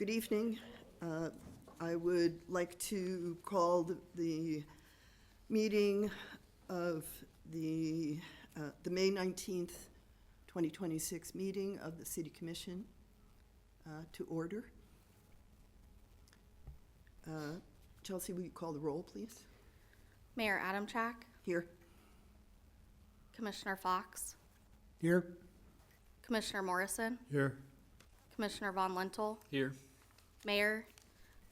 Good evening. I would like to call the meeting of the May 19th, 2026 meeting of the City Commission to order. Chelsea, will you call the roll, please? Mayor Adamchak, Here. Commissioner Fox, Here. Commissioner Morrison, Here. Commissioner Von Lintel, Here. Mayor.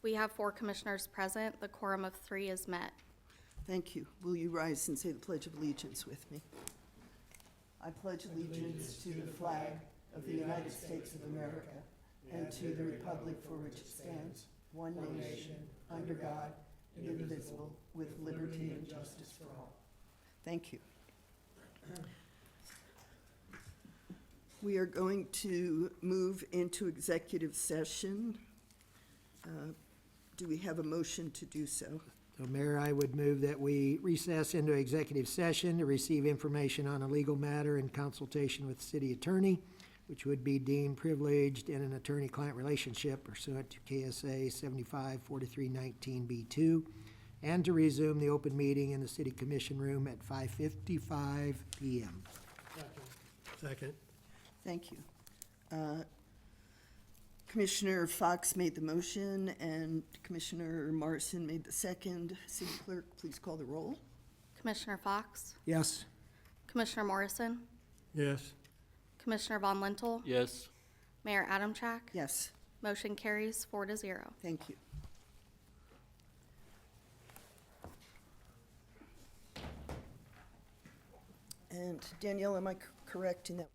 We have 4 commissioners present. The quorum of 3 is met. Thank you. Will you rise and say the Pledge of Allegiance with me? I pledge allegiance to the flag of the United States of America and to the republic for which it stands, one nation, under God, indivisible, with liberty and justice for all. Thank you. We are going to move into executive session. Do we have a motion to do so? So Mayor, I would move that we recess into executive session to receive information on a legal matter in consultation with the city attorney, which would be deemed privileged in an attorney-client relationship pursuant to KSA 754319B2, and to resume the open meeting in the city commission room at 5:55 PM. Second. Thank you. Commissioner Fox made the motion and Commissioner Morrison made the second. City Clerk, please call the roll. Commissioner Fox, Yes. Commissioner Morrison, Yes. Commissioner Von Lintel, Yes. Mayor Adamchak. Yes, Motion carries 4-0. thank you. And Danielle, am I correct in that?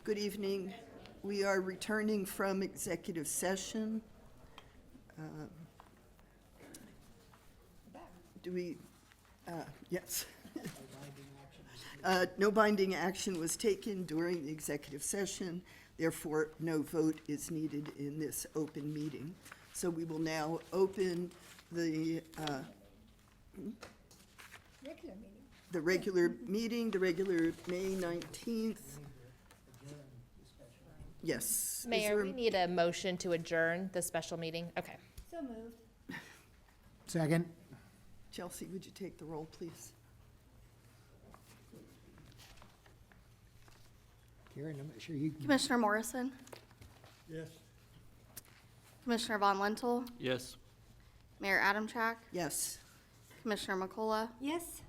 Good evening. We are returning from executive session. Do we, yes. No binding action was taken during the executive session, therefore no vote is needed in this open meeting. So we will now open the regular meeting, the regular May 19th. Yes. Is Mayor, there a- we need a motion to adjourn the special meeting. Okay. So moved. Second. Chelsea, would you take the roll, please? Karen, I'm not sure you can. Commissioner Morrison, Yes. Commissioner Von Lintel, Yes. Mayor Adamchak, Yes. Commissioner McCullough, Yes.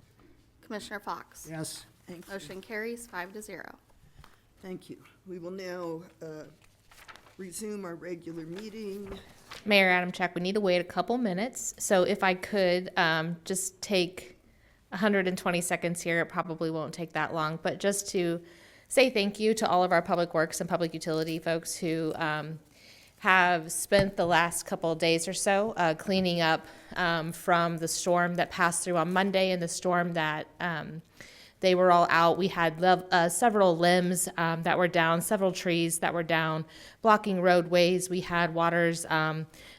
Commissioner Fox. Yes. Thank you. Motion carries 5-0. Thank you. We will now resume our regular meeting. Mayor Adamchak, we need to wait a couple minutes. So if I could just take 120 seconds here, it probably won't take that long, but just to say thank you to all of our public works and public utility folks who have spent the last couple of days or so cleaning up from the storm that passed through on Monday and the storm that they were all out. We had several limbs that were down, several trees that were down, blocking roadways. We had waters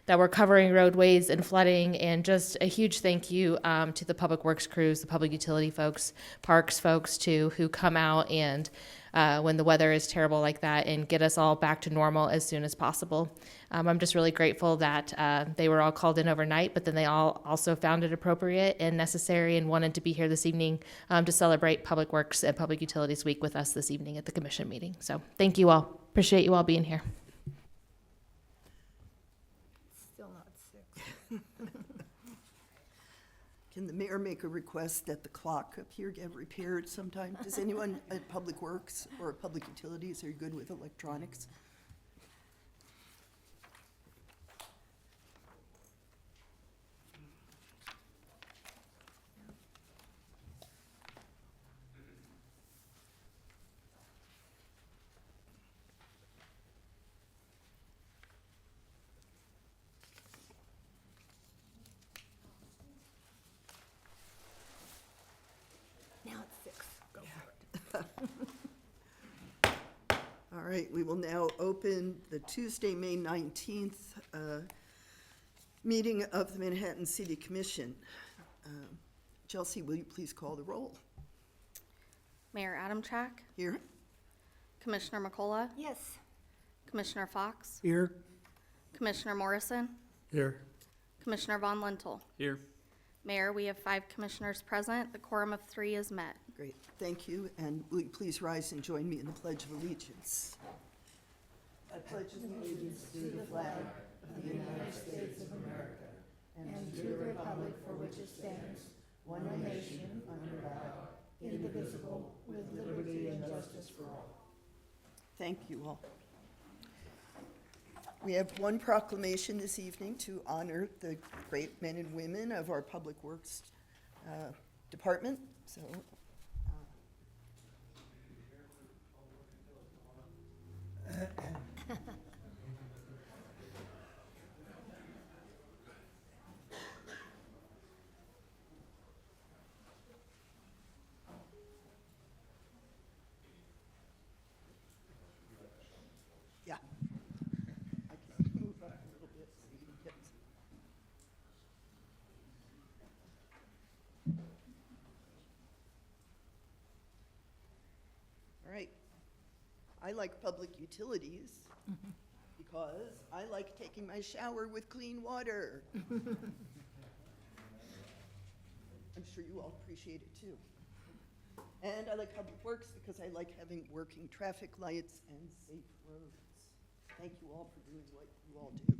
that were covering roadways and flooding, and just a huge thank you to the public works crews, the public utility folks, parks folks too, who come out and when the weather is terrible like that and get us all back to normal as soon as possible. I'm just really grateful that they were all called in overnight, but then they all also found it appropriate and necessary and wanted to be here this evening to celebrate Public Works and Public Utilities Week with us this evening at the commission meeting. So thank you all. Appreciate you all being here. Still not 6. Can the mayor make a request that the clock up here get repaired sometime? Does anyone at Public Works or Public Utilities, are you good with electronics? Now it's 6. Go for it. All right, we will now open the Tuesday, May 19th meeting of the Manhattan City Commission. Chelsea, will you please call the roll? Mayor Adamchak, Here? Commissioner McCullough, Yes. Commissioner Fox, Here. Commissioner Morrison, Here. Commissioner Von Lintel. Here. Mayor, we have 5 commissioners present. The quorum of 3 is met. Great, thank you, and will you please rise and join me in the Pledge of Allegiance? I pledge allegiance to the flag of the United States of America and to the republic for which it stands, one nation, under God, indivisible, with liberty and justice for all. Thank you all. We have one proclamation this evening to honor the great men and women of our Public Works Department, so. Yeah. I can move up a little bit so you can get. All right. I like public utilities because I like taking my shower with clean water. I'm sure you all appreciate it too. And I like public works because I like having working traffic lights and safe roads. Thank you all for doing what you all do.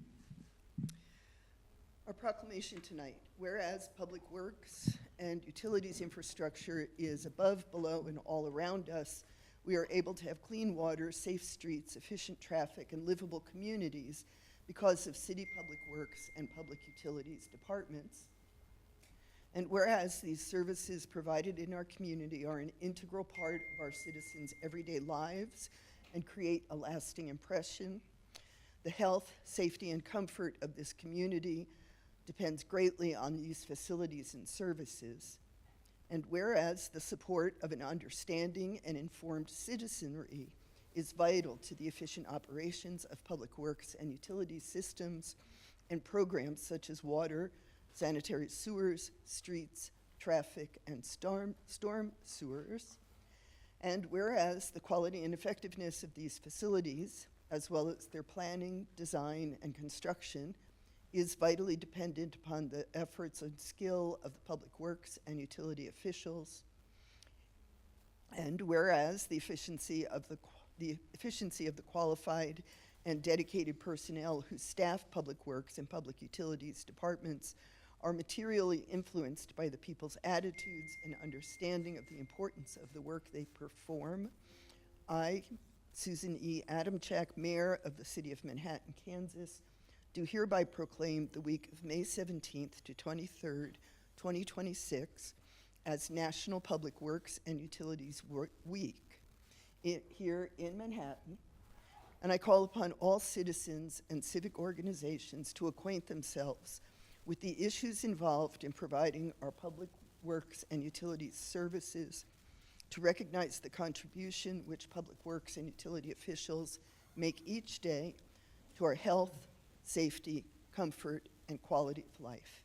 Our proclamation tonight, whereas public works and utilities infrastructure is above, below, and all around us, we are able to have clean water, safe streets, efficient traffic, and livable communities because of city public works and public utilities departments. And whereas these services provided in our community are an integral part of our citizens' everyday lives and create a lasting impression. The health, safety, and comfort of this community depends greatly on these facilities and services. And whereas the support of an understanding and informed citizenry is vital to the efficient operations of public works and utility systems and programs such as water, sanitary sewers, streets, traffic, and storm sewers. And whereas the quality and effectiveness of these facilities, as well as their planning, design, and construction, is vitally dependent upon the efforts and skill of the public works and utility officials. And whereas the efficiency of the qualified and dedicated personnel who staff public works and public utilities departments are materially influenced by the people's attitudes and understanding of the importance of the work they perform, I, Susan E. Adamchak, Mayor of the City of Manhattan, Kansas, do hereby proclaim the week of May 17th to 23rd, 2026 as National Public Works and Utilities Week here in Manhattan. And I call upon all citizens and civic organizations to acquaint themselves with the issues involved in providing our public works and utilities services, to recognize the contribution which public works and utility officials make each day to our health, safety, comfort, and quality of life.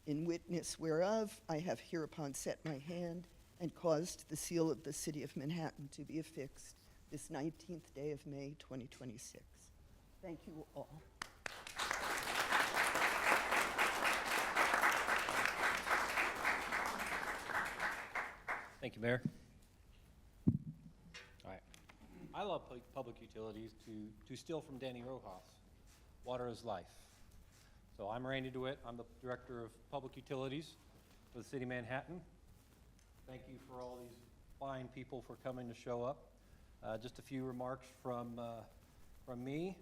In witness whereof, I have hereupon set my hand and caused the seal of the City of Manhattan to be affixed this 19th day of May, 2026. Thank you all. Thank you, Mayor. All right. I love public utilities to steal from Danny Rojas. Water is life. So I'm Randy DeWitt. I'm the Director of Public Utilities for the City of Manhattan. Thank you for all these fine people for coming to show up. Just a few remarks from me.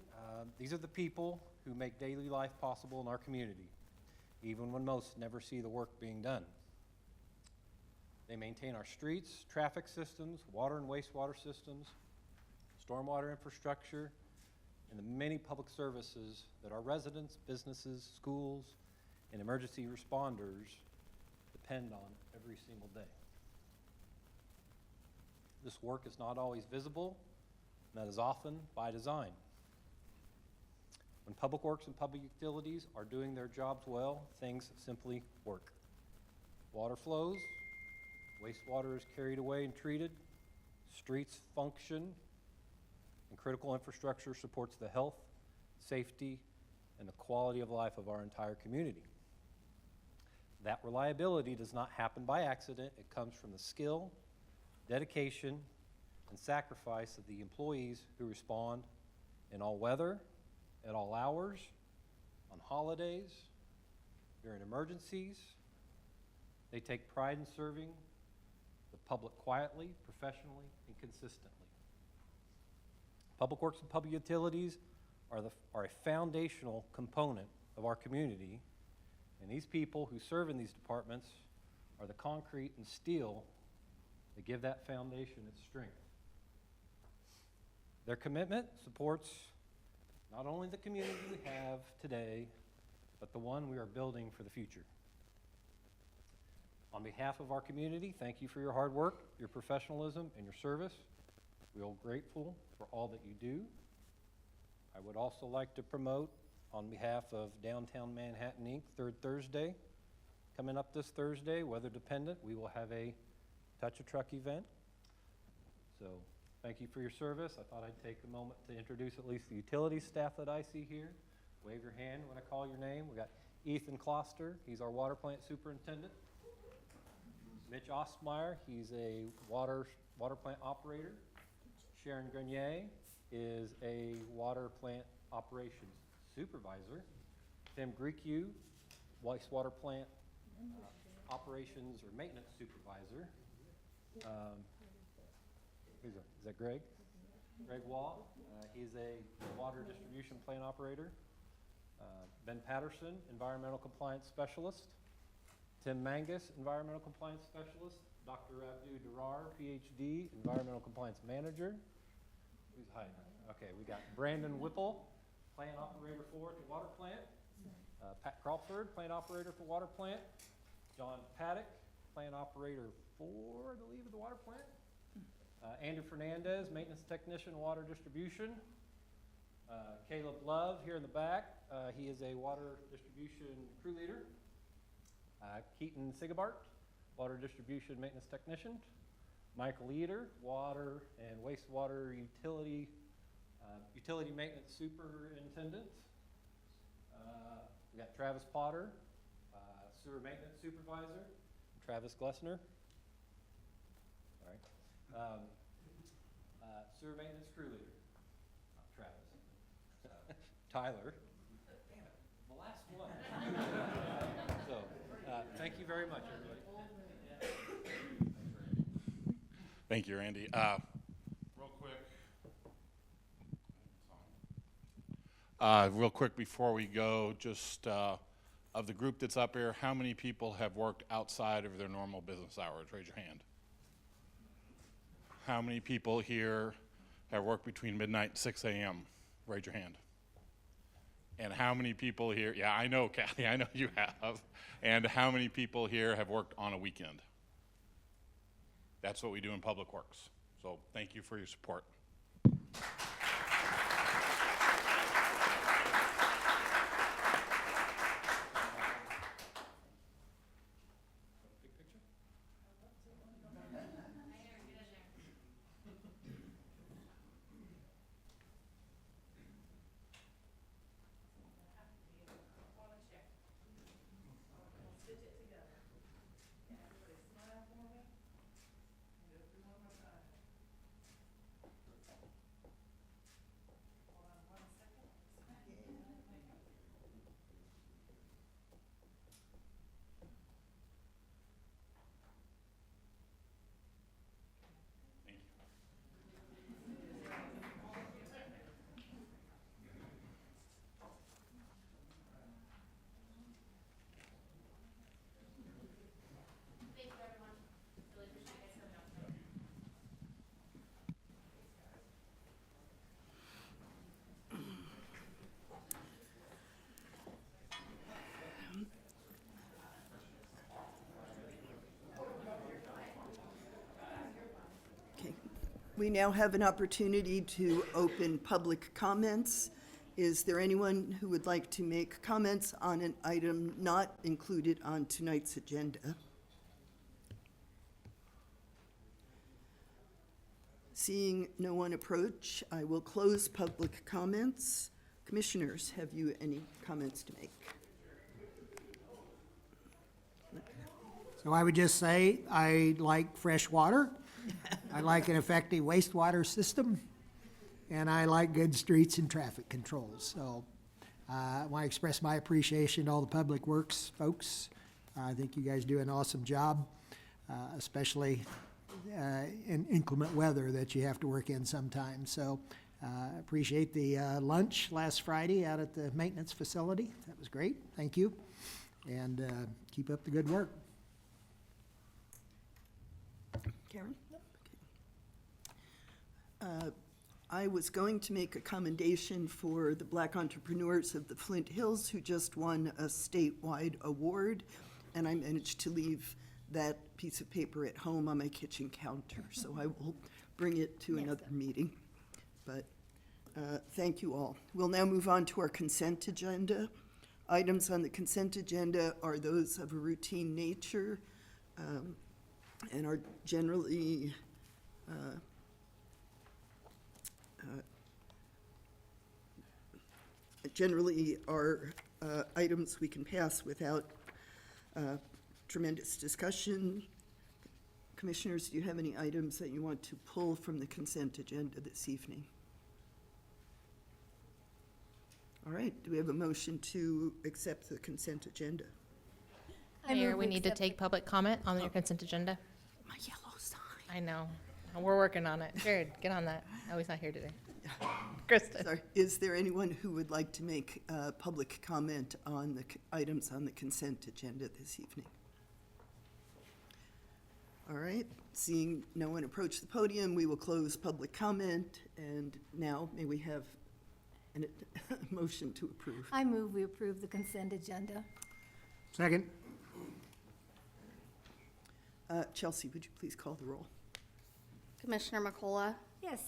These are the people who make daily life possible in our community, even when most never see the work being done. They maintain our streets, traffic systems, water and wastewater systems, stormwater infrastructure, and the many public services that our residents, businesses, schools, and emergency responders depend on every single day. This work is not always visible, and that is often by design. When public works and public utilities are doing their jobs well, things simply work. Water flows, wastewater is carried away and treated, streets function, and critical infrastructure supports the health, safety, and the quality of life of our entire community. That reliability does not happen by accident. It comes from the skill, dedication, and sacrifice of the employees who respond in all weather, at all hours, on holidays, during emergencies. They take pride in serving the public quietly, professionally, and consistently. Public works and public utilities are a foundational component of our community, and these people who serve in these departments are the concrete and steel that give that foundation its strength. Their commitment supports not only the community we have today, but the one we are building for the future. On behalf of our community, thank you for your hard work, your professionalism, and your service. We are grateful for all that you do. I would also like to promote, on behalf of Downtown Manhattan, Inc., third Thursday. Coming up this Thursday, weather dependent, we will have a Touch a Truck event. So thank you for your service. I thought I'd take a moment to introduce at least the utility staff that I see here. Wave your hand when I call your name. We got Ethan Kloster, he's our water plant superintendent. Mitch Ostmeyer, he's a water plant operator. Sharon Grenier is a water plant operations supervisor. Tim Greekue, wastewater plant operations or maintenance supervisor. Is that Greg? Greg Wall, he's a water distribution plant operator. Ben Patterson, environmental compliance specialist. Tim Mangus, environmental compliance specialist. Dr. Abdu Durar, PhD, environmental compliance manager. Who's hiding? Okay, we got Brandon Whipple, plant operator 4 at the water plant. Pat Crawford, plant operator for water plant. John Paddock, plant operator 4, I believe, at the water plant. Andrew Fernandez, maintenance technician, water distribution. Caleb Love here in the back. He is a water distribution crew leader. Keaton Sigabart, water distribution maintenance technician. Michael Eder, water and wastewater utility maintenance superintendent. We got Travis Potter, sewer maintenance supervisor. Travis Glessner. Sorry. Sewer maintenance crew leader. Not Travis. Tyler. Damn it, the last one. So, thank you very much, everybody. Thank you, Randy. Real quick before we go, just of the group that's up here, how many people have worked outside of their normal business hours? Raise your hand. How many people here have worked between midnight and 6 a.m.? Raise your hand. And how many people here, yeah, I know, Kathy, I know you have. And how many people here have worked on a weekend? That's what we do in Public Works. So thank you for your support. Big picture? Okay. We now have an opportunity to open public comments. Is there anyone who would like to make comments on an item not included on tonight's agenda? Seeing no one approach, I will close public comments. Commissioners, have you any comments to make? So I would just say, I like fresh water, I like an effective wastewater system, and I like good streets and traffic controls. So I want to express my appreciation to all the Public Works folks. I think you guys do an awesome job, especially in inclement weather that you have to work in sometimes. So appreciate the lunch last Friday out at the maintenance facility. That was great. Thank you. And keep up the good work. Karen? Okay. I was going to make a commendation for the Black entrepreneurs of the Flint Hills who just won a statewide award, and I managed to leave that piece of paper at home on my kitchen counter, so I will bring it to another meeting. But thank you all. We'll now move on to our consent agenda. Items on the consent agenda are those of a routine nature and are generally are items we can pass without tremendous discussion. Commissioners, do you have any items that you want to pull from the consent agenda this evening? All right, do we have a motion to accept the consent agenda? Mayor, we need to take public comment on your consent agenda. My yellow sign. I know. We're working on it. Jared, get on that. Oh, he's not here today. Kristen. Sorry, is there anyone who would like to make public comment on the items on the consent agenda this evening? All right, seeing no one approach the podium, we will close public comment. And now, may we have a motion to approve? I move we approve the consent agenda. Second? Chelsea, would you please call the roll? Commissioner McCullough, Yes.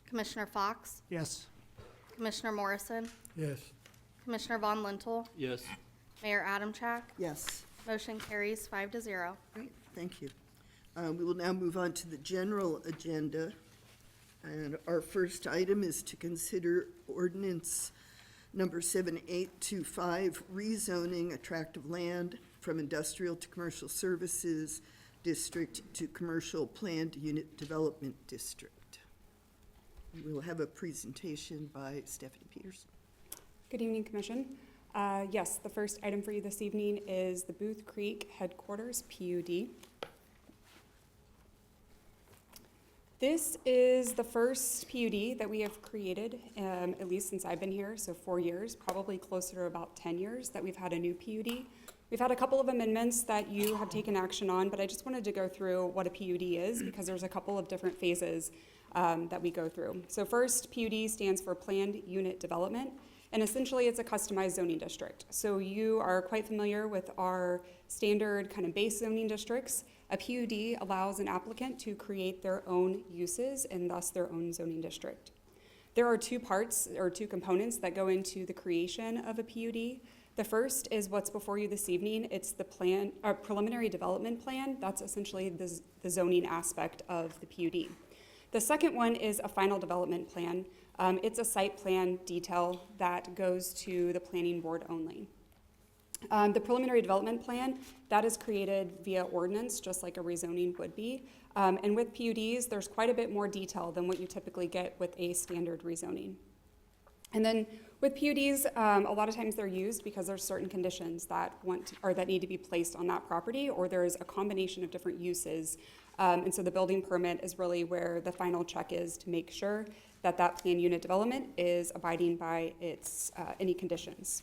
Commissioner Fox, Yes. Commissioner Morrison, Yes. Commissioner Von Lintel, Yes. Mayor Adamchak. Yes. Motion carries 5-0. Great, thank you. We will now move on to the general agenda. And our first item is to consider ordinance number 7825, rezoning a tract of land from industrial to commercial services district to commercial planned unit development district. We will have a presentation by Stephanie Peters. Good evening, Commission. Yes, the first item for you this evening is the Booth Creek Headquarters PUD. This is the first PUD that we have created, at least since I've been here, so 4 years, probably closer to about 10 years that we've had a new PUD. We've had a couple of amendments that you have taken action on, but I just wanted to go through what a PUD is because there's a couple of different phases that we go through. So first, PUD stands for Planned Unit Development, and essentially it's a customized zoning district. So you are quite familiar with our standard kind of base zoning districts. A PUD allows an applicant to create their own uses and thus their own zoning district. There are two parts or two components that go into the creation of a PUD. The first is what's before you this evening. It's the preliminary development plan. That's essentially the zoning aspect of the PUD. The second one is a final development plan. It's a site plan detail that goes to the planning board only. The preliminary development plan, that is created via ordinance, just like a rezoning would be. And with PUDs, there's quite a bit more detail than what you typically get with a standard rezoning. And then with PUDs, a lot of times they're used because there's certain conditions that that need to be placed on that property, or there's a combination of different uses. And so the building permit is really where the final check is to make sure that that planned unit development is abiding by its any conditions.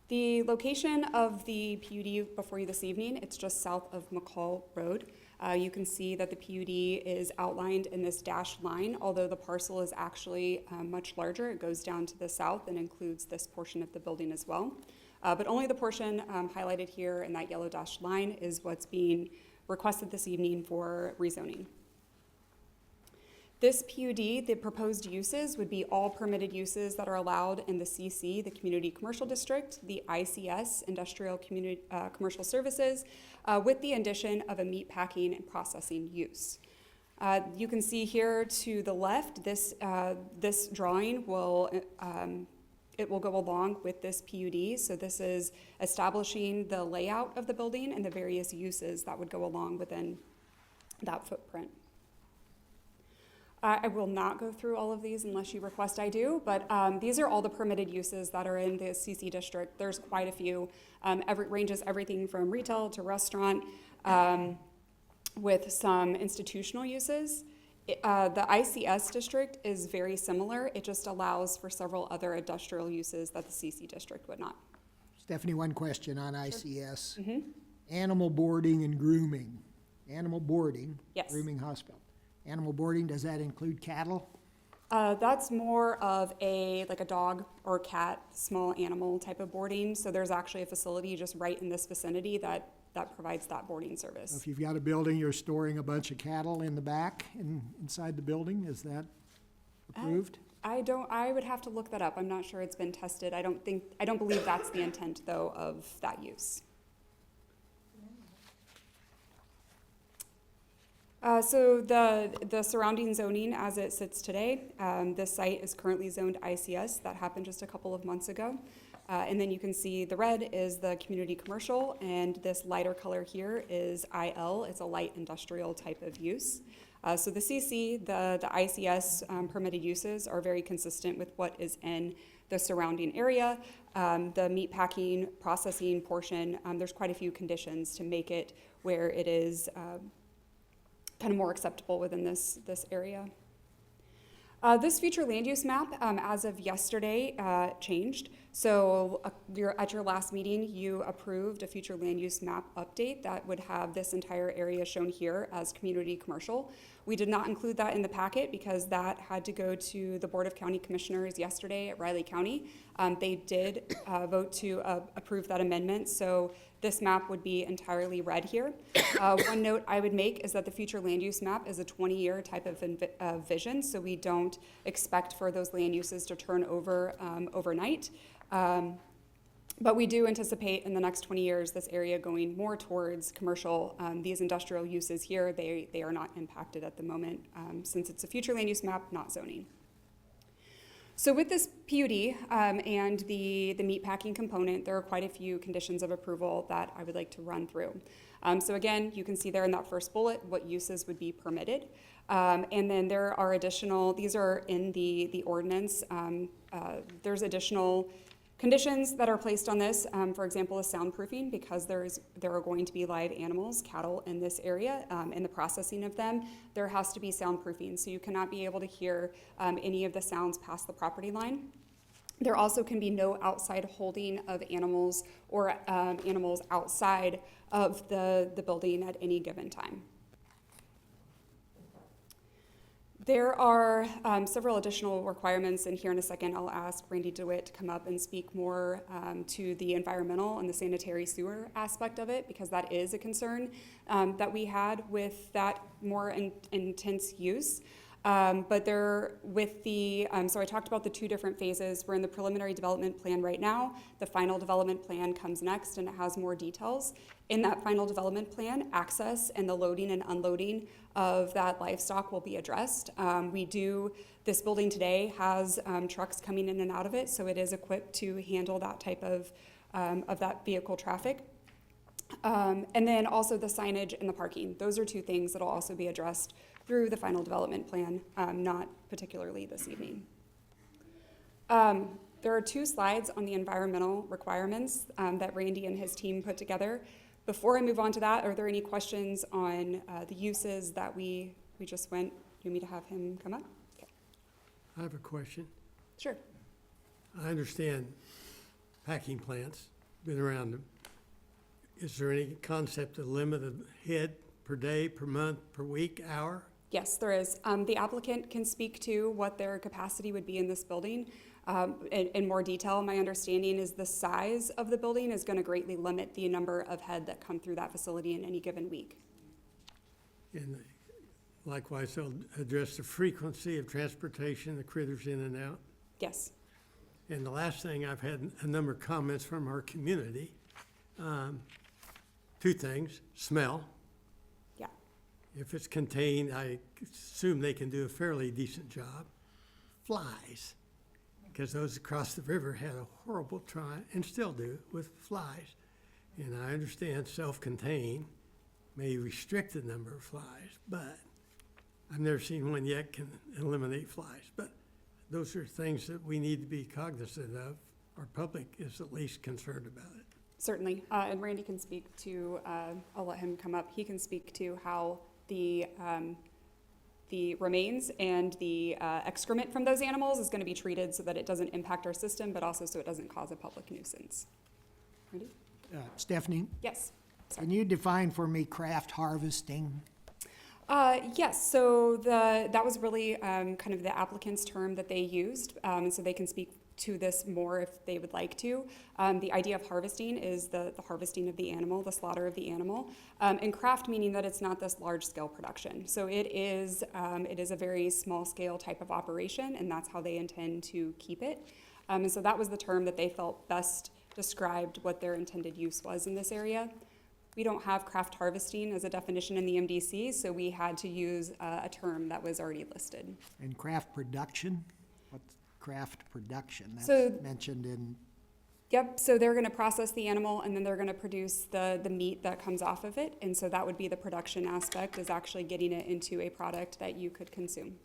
The location of the PUD before you this evening, it's just south of McCall Road. You can see that the PUD is outlined in this dashed line, although the parcel is actually much larger. It goes down to the south and includes this portion of the building as well. But only the portion highlighted here in that yellow dashed line is what's being requested this evening for rezoning. This PUD, the proposed uses would be all permitted uses that are allowed in the CC, the Community Commercial District, the ICS, Industrial Commercial Services, with the addition of a meat packing and processing use. You can see here to the left, this drawing will it will go along with this PUD. So this is establishing the layout of the building and the various uses that would go along within that footprint. I will not go through all of these unless you request I do, but these are all the permitted uses that are in the CC district. There's quite a few. Ranges everything from retail to restaurant with some institutional uses. The ICS district is very similar. It just allows for several other industrial uses that the CC district would not. Stephanie, one question on ICS. Mm-hmm. Animal boarding and grooming. Animal boarding. Yes. Grooming hospital. Animal boarding, does that include cattle? That's more of like a dog or cat, small animal type of boarding. So there's actually a facility just right in this vicinity that provides that boarding service. If you've got a building, you're storing a bunch of cattle in the back and inside the building, is that approved? I would have to look that up. I'm not sure it's been tested. I don't believe that's the intent though of that use. So the surrounding zoning as it sits today, this site is currently zoned ICS. That happened just a couple of months ago. And then you can see the red is the community commercial, and this lighter color here is IL. It's a light industrial type of use. So the CC, the ICS permitted uses are very consistent with what is in the surrounding area. The meat packing, processing portion, there's quite a few conditions to make it where it is kind of more acceptable within this area. This future land use map, as of yesterday, changed. So at your last meeting, you approved a future land use map update that would have this entire area shown here as community commercial. We did not include that in the packet because that had to go to the Board of County Commissioners yesterday at Riley County. They did vote to approve that amendment, so this map would be entirely red here. One note I would make is that the future land use map is a 20-year type of vision, so we don't expect for those land uses to turn over overnight. But we do anticipate in the next 20 years this area going more towards commercial. These industrial uses here, they are not impacted at the moment since it's a future land use map, not zoning. So with this PUD and the meatpacking component, there are quite a few conditions of approval that I would like to run through. So again, you can see there in that first bullet what uses would be permitted. And then there are additional, these are in the ordinance, there's additional conditions that are placed on this, for example, is soundproofing, because there are going to be live animals, cattle in this area, and the processing of them, there has to be soundproofing, so you cannot be able to hear any of the sounds past the property line. There also can be no outside holding of animals or animals outside of the building at any given time. There are several additional requirements, and here in a second I'll ask Randy DeWitt to come up and speak more to the environmental and the sanitary sewer aspect of it, because that is a concern that we had with that more intense use. But there, with the, so I talked about the two different phases. We're in the preliminary development plan right now. The final development plan comes next, and it has more details. In that final development plan, access and the loading and unloading of that livestock will be addressed. This building today has trucks coming in and out of it, so it is equipped to handle that type of that vehicle traffic. And then also the signage and the parking. Those are two things that will also be addressed through the final development plan, not particularly this evening. There are two slides on the environmental requirements that Randy and his team put together. Before I move on to that, are there any questions on the uses that we just went? You want me to have him come up? Okay. I have a question. Sure. I understand packing plants, been around them. Is there any concept of limit of head per day, per month, per week, hour? Yes, there is. The applicant can speak to what their capacity would be in this building in more detail. My understanding is the size of the building is going to greatly limit the number of head that come through that facility in any given week. And likewise, they'll address the frequency of transportation, the critters in and out. Yes. And the last thing, I've had a number of comments from our community. Two things: smell. Yeah. If it's contained, I assume they can do a fairly decent job. Flies, because those across the river had a horrible try, and still do, with flies. And I understand self-contained may restrict the number of flies, but I've never seen one yet can eliminate flies. But those are things that we need to be cognizant of. Our public is at least concerned about it. Certainly, and Randy can speak to, I'll let him come up, he can speak to how the remains and the excrement from those animals is going to be treated so that it doesn't impact our system, but also so it doesn't cause a public nuisance. Randy? Stephanie, Yes. can you define for me craft harvesting? Yes, so that was really kind of the applicant's term that they used, and so they can speak to this more if they would like to. The idea of harvesting is the harvesting of the animal, the slaughter of the animal, and craft meaning that it's not this large-scale production. So it is a very small-scale type of operation, and that's how they intend to keep it. And so that was the term that they felt best described what their intended use was in this area. We don't have craft harvesting as a definition in the MDC, so we had to use a term that was already listed. And craft production? What's craft production? So- That's mentioned in, Yep, so they're gonna process the animal and then they're gonna produce the meat that comes off of it. And so that would be the production aspect, is actually getting it into a product that you could consume.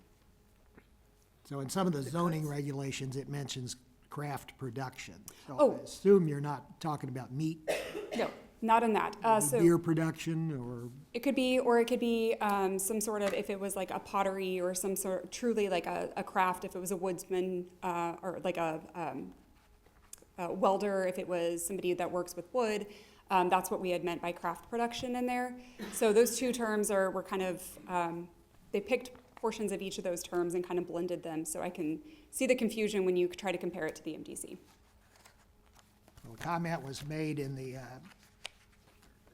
so in some of the zoning regulations, it mentions craft production. So Oh. I assume you're not talking about meat. Not in that. So beer production or? it could be, some sort of, if it was like a pottery or some sort, truly like a craft, if it was a woodsman, or like a welder, if it was somebody that works with wood. That's what we had meant by craft production in there. So those two terms were kind of, they picked portions of each of those terms and kind of blended them. So I can see the confusion when you try to compare it to the MDC. A comment was made in the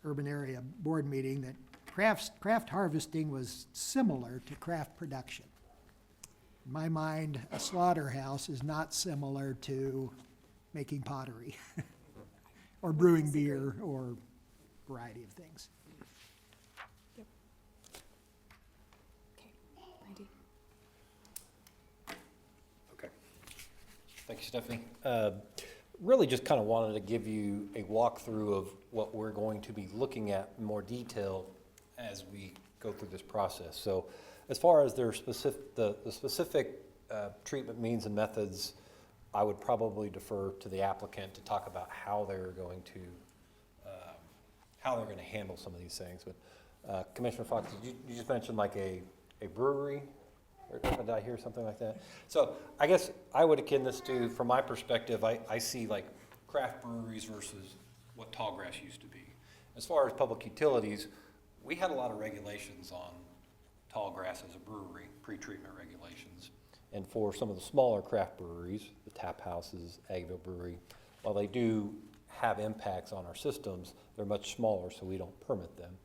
urban area board meeting that craft harvesting was similar to craft production. In my mind, a slaughterhouse is not similar to making pottery or brewing beer or a variety of things. Yep. Okay, Randy. Okay. Thank you, Stephanie. Really just kind of wanted to give you a walkthrough of what we're going to be looking at in more detail as we go through this process. So as far as their specific, the specific treatment means and methods, I would probably defer to the applicant to talk about how they're going to handle some of these things. But Commissioner Fox, you just mentioned like a brewery? Or did I hear something like that? So I guess I would akin this to, from my perspective, I see like craft breweries versus what Tallgrass used to be. As far as public utilities, we had a lot of regulations on Tallgrass as a brewery, pre-treatment regulations. And for some of the smaller craft breweries, the Tap Houses, Agville Brewery, while they do have impacts on our systems, they're much smaller, so we don't permit them.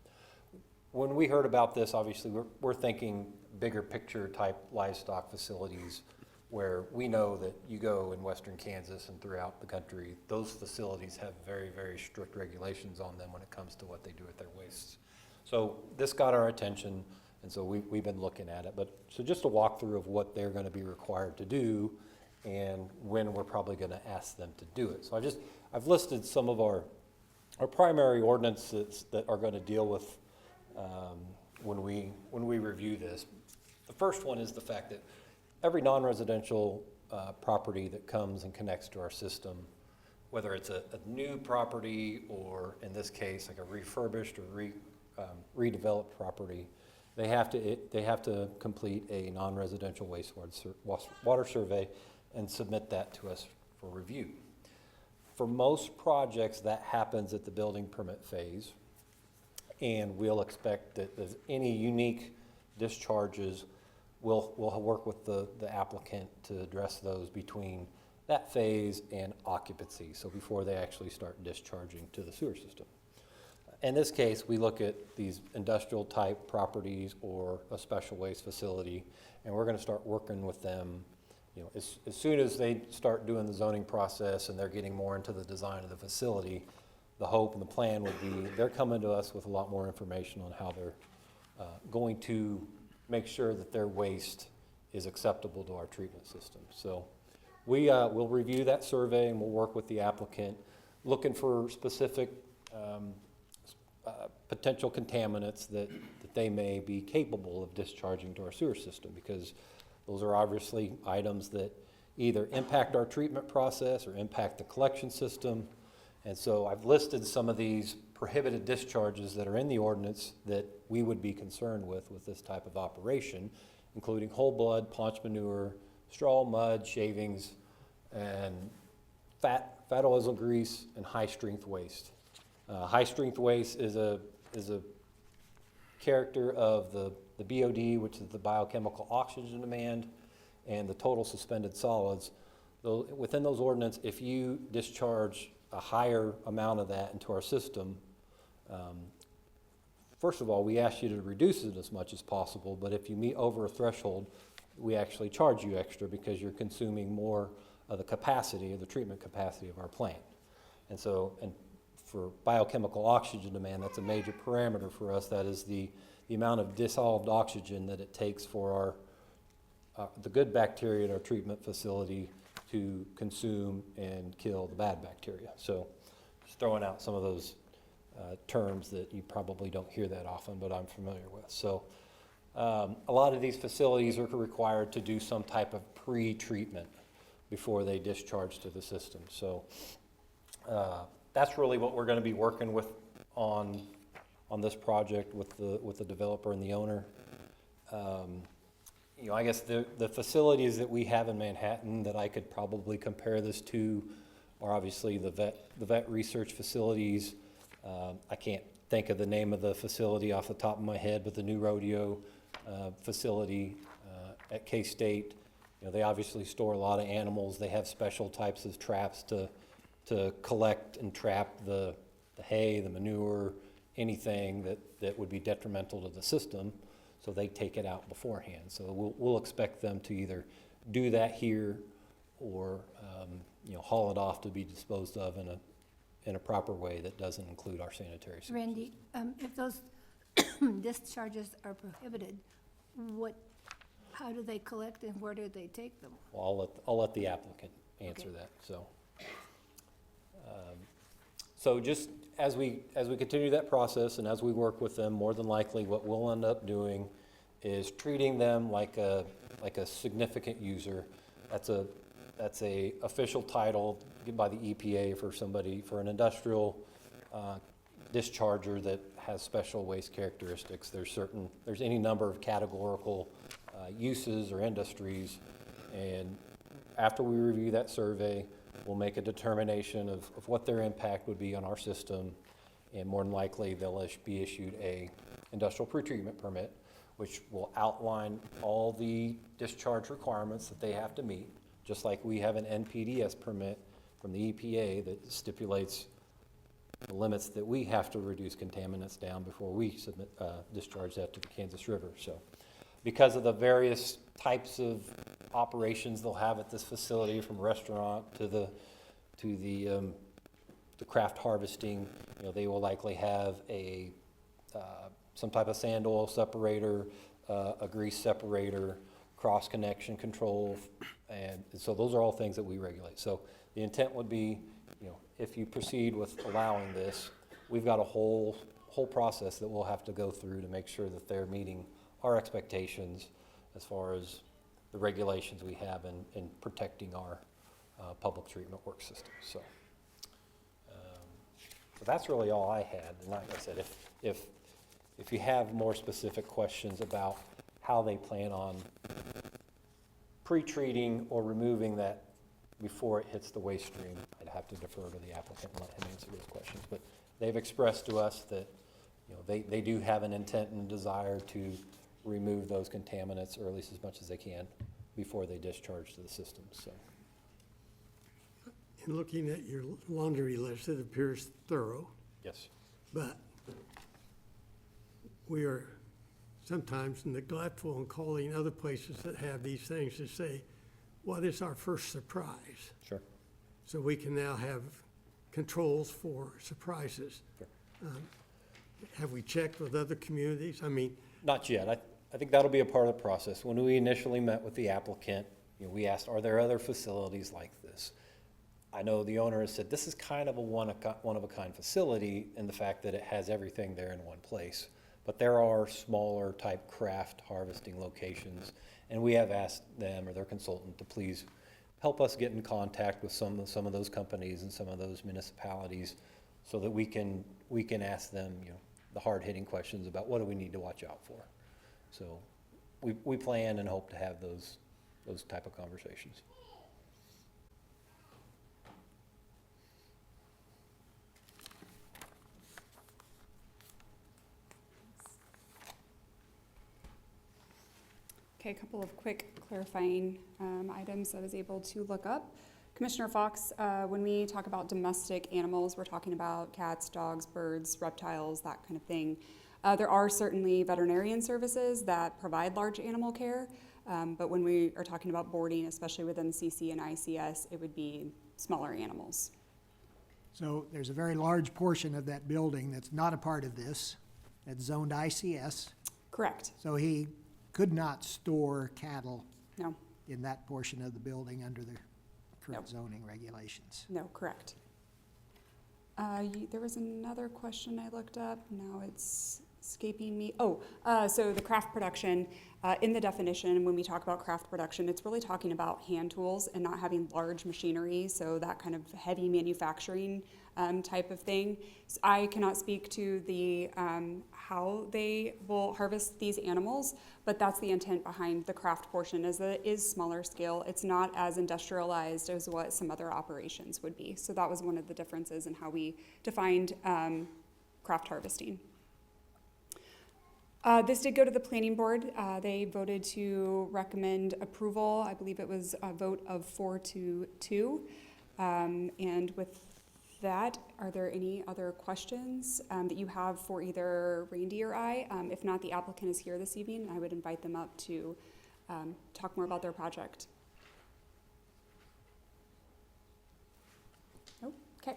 When we heard about this, obviously, we're thinking bigger picture type livestock facilities where we know that you go in western Kansas and throughout the country, those facilities have very, very strict regulations on them when it comes to what they do with their wastes. So this got our attention, and so we've been looking at it. But so just a walkthrough of what they're going to be required to do and when we're probably going to ask them to do it. So I've listed some of our primary ordinances that are going to deal with when we review this. The first one is the fact that every non-residential property that comes and connects to our system, whether it's a new property or in this case like a refurbished or redeveloped property, they have to complete a non-residential wastewater survey and submit that to us for review. For most projects, that happens at the building permit phase. And we'll expect that if any unique discharges, we'll work with the applicant to address those between that phase and occupancy, so before they actually start discharging to the sewer system. In this case, we look at these industrial type properties or a special waste facility, and we're gonna start working with them, as soon as they start doing the zoning process and they're getting more into the design of the facility. The hope and the plan would be they're coming to us with a lot more information on how they're going to make sure that their waste is acceptable to our treatment system. So we'll review that survey and we'll work with the applicant looking for specific potential contaminants that they may be capable of discharging to our sewer system, because those are obviously items that either impact our treatment process or impact the collection system. And so I've listed some of these prohibited discharges that are in the ordinance that we would be concerned with this type of operation, including whole blood, paunch manure, straw, mud, shavings, and fat oil grease, and high-strength waste. High-strength waste is a character of the BOD, which is the biochemical oxygen demand, and the total suspended solids. Within those ordinance, if you discharge a higher amount of that into our system, first of all, we ask you to reduce it as much as possible, but if you meet over a threshold, we actually charge you extra because you're consuming more of the capacity, of the treatment capacity of our plant. And so, and for biochemical oxygen demand, that's a major parameter for us. That is the amount of dissolved oxygen that it takes for the good bacteria in our treatment facility to consume and kill the bad bacteria. So just throwing out some of those terms that you probably don't hear that often, but I'm familiar with. So a lot of these facilities are required to do some type of pre-treatment before they discharge to the system. So that's really what we're gonna be working with on this project with the developer and the owner. You know, I guess the facilities that we have in Manhattan that I could probably compare this to are obviously the vet research facilities. I can't think of the name of the facility off the top of my head, but the new rodeo facility at K-State, you know, they obviously store a lot of animals. They have special types of traps to collect and trap the hay, the manure, anything that would be detrimental to the system. So they take it out beforehand. So we'll expect them to either do that here or, you know, haul it off to be disposed of in a proper way that doesn't include our sanitary services. Randy, if those discharges are prohibited, how do they collect and where do they take them? Well, I'll let the applicant answer Okay. that, so. So just as we continue that process and as we work with them, more than likely what we'll end up doing is treating them like a significant user. That's a official title given by the EPA for an industrial discharger that has special waste characteristics. There's any number of categorical uses or industries, and after we review that survey, we'll make a determination of what their impact would be on our system, and more than likely, they'll be issued a industrial pretreatment permit, which will outline all the discharge requirements that they have to meet, just like we have an NPDES permit from the EPA that stipulates the limits that we have to reduce contaminants down before we submit, discharge that to the Kansas River. So because of the various types of operations they'll have at this facility, from restaurant to the craft harvesting, you know, they will likely have some type of sand oil separator, a grease separator, cross connection control, and so those are all things that we regulate. So the intent would be, you know, if you proceed with allowing this, we've got a whole process that we'll have to go through to make sure that they're meeting our expectations as far as the regulations we have in protecting our public treatment work system. So that's really all I had. And like I said, if you have more specific questions about how they plan on pre-treating or removing that before it hits the waste stream, I'd have to defer to the applicant and let him answer those questions. But they've expressed to us that, you know, they do have an intent and desire to remove those contaminants, or at least as much as they can, before they discharge to the system. So In looking at your laundry list, it appears thorough, yes. but we are sometimes neglectful in calling other places that have these things to say, what is our first surprise? Sure. So we can now have controls for surprises. Sure. Have we checked with other communities? I mean, Not yet. I think that'll be a part of the process. When we initially met with the applicant, you know, we asked, are there other facilities like this? I know the owner has said this is kind of a one-of-a-kind facility in the fact that it has everything there in one place. But there are smaller type craft harvesting locations, and we have asked them or their consultant to please help us get in contact with some of those companies and some of those municipalities so that we can ask them, you know, the hard-hitting questions about what do we need to watch out for. So we plan and hope to have those type of conversations. Okay, a couple of quick clarifying items I was able to look up. Commissioner Fox, when we talk about domestic animals, we're talking about cats, dogs, birds, reptiles, that kind of thing. There are certainly veterinarian services that provide large animal care, but when we are talking about boarding, especially within CC and ICS, it would be smaller animals. So there's a very large portion of that building that's not a part of this, that's zoned ICS. Correct. So he could not store cattle No, in that portion of the building under the current Nope. zoning regulations. no, correct. There was another question I looked up. Now it's escaping me. So the craft production, in the definition, when we talk about craft production, it's really talking about hand tools and not having large machinery, so that kind of heavy manufacturing type of thing. So I cannot speak to the how they will harvest these animals, but that's the intent behind the craft portion, is that it is smaller scale. It's not as industrialized as what some other operations would be. So that was one of the differences in how we defined craft harvesting. This did go to the planning board. They voted to recommend approval. I believe it was a vote of 4-2. And with that, are there any other questions that you have for either Randy or I? If not, the applicant is here this evening. I would invite them up to talk more about their project. Nope. Okay.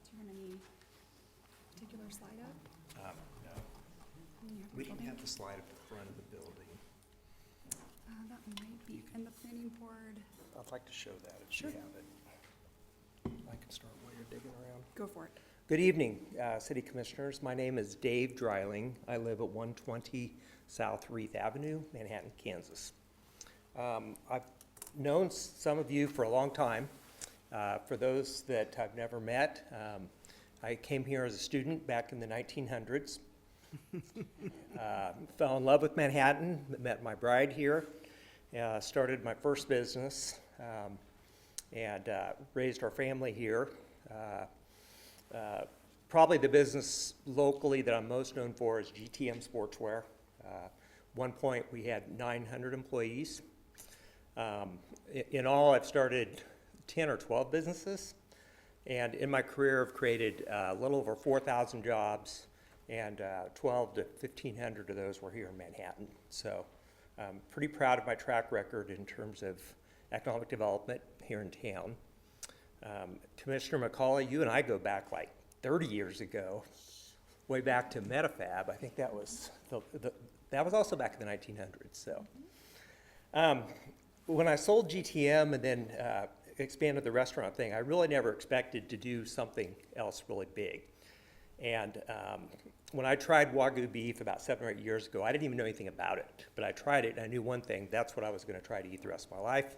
Do you want any particular slide up? No. We don't have the slide at the front of the building. That might be in the planning board. I'd like to show that if you Sure. have it. I can start while you're digging around. Go for it. Good evening, City Commissioners. My name is Dave Dreiling. I live at 120 South Reith Avenue, Manhattan, Kansas. I've known some of you for a long time. For those that I've never met, I came here as a student back in the 1900s. Fell in love with Manhattan, met my bride here, started my first business, and raised our family here. Probably the business locally that I'm most known for is GTM Sportswear. One point we had 900 employees. In all, I've started 10 or 12 businesses, and in my career I've created a little over 4,000 jobs, and 12 to 1,500 of those were here in Manhattan. So I'm pretty proud of my track record in terms of economic development here in town. Commissioner McCauley, you and I go back like 30 years ago, way back to Metafab. I think that was that was also back in the 1900s. So when I sold GTM and then expanded the restaurant thing, I really never expected to do something else really big. And when I tried Wagyu beef about 7 or 8 years ago, I didn't even know anything about it, but I tried it and I knew one thing: that's what I was going to try to eat the rest of my life.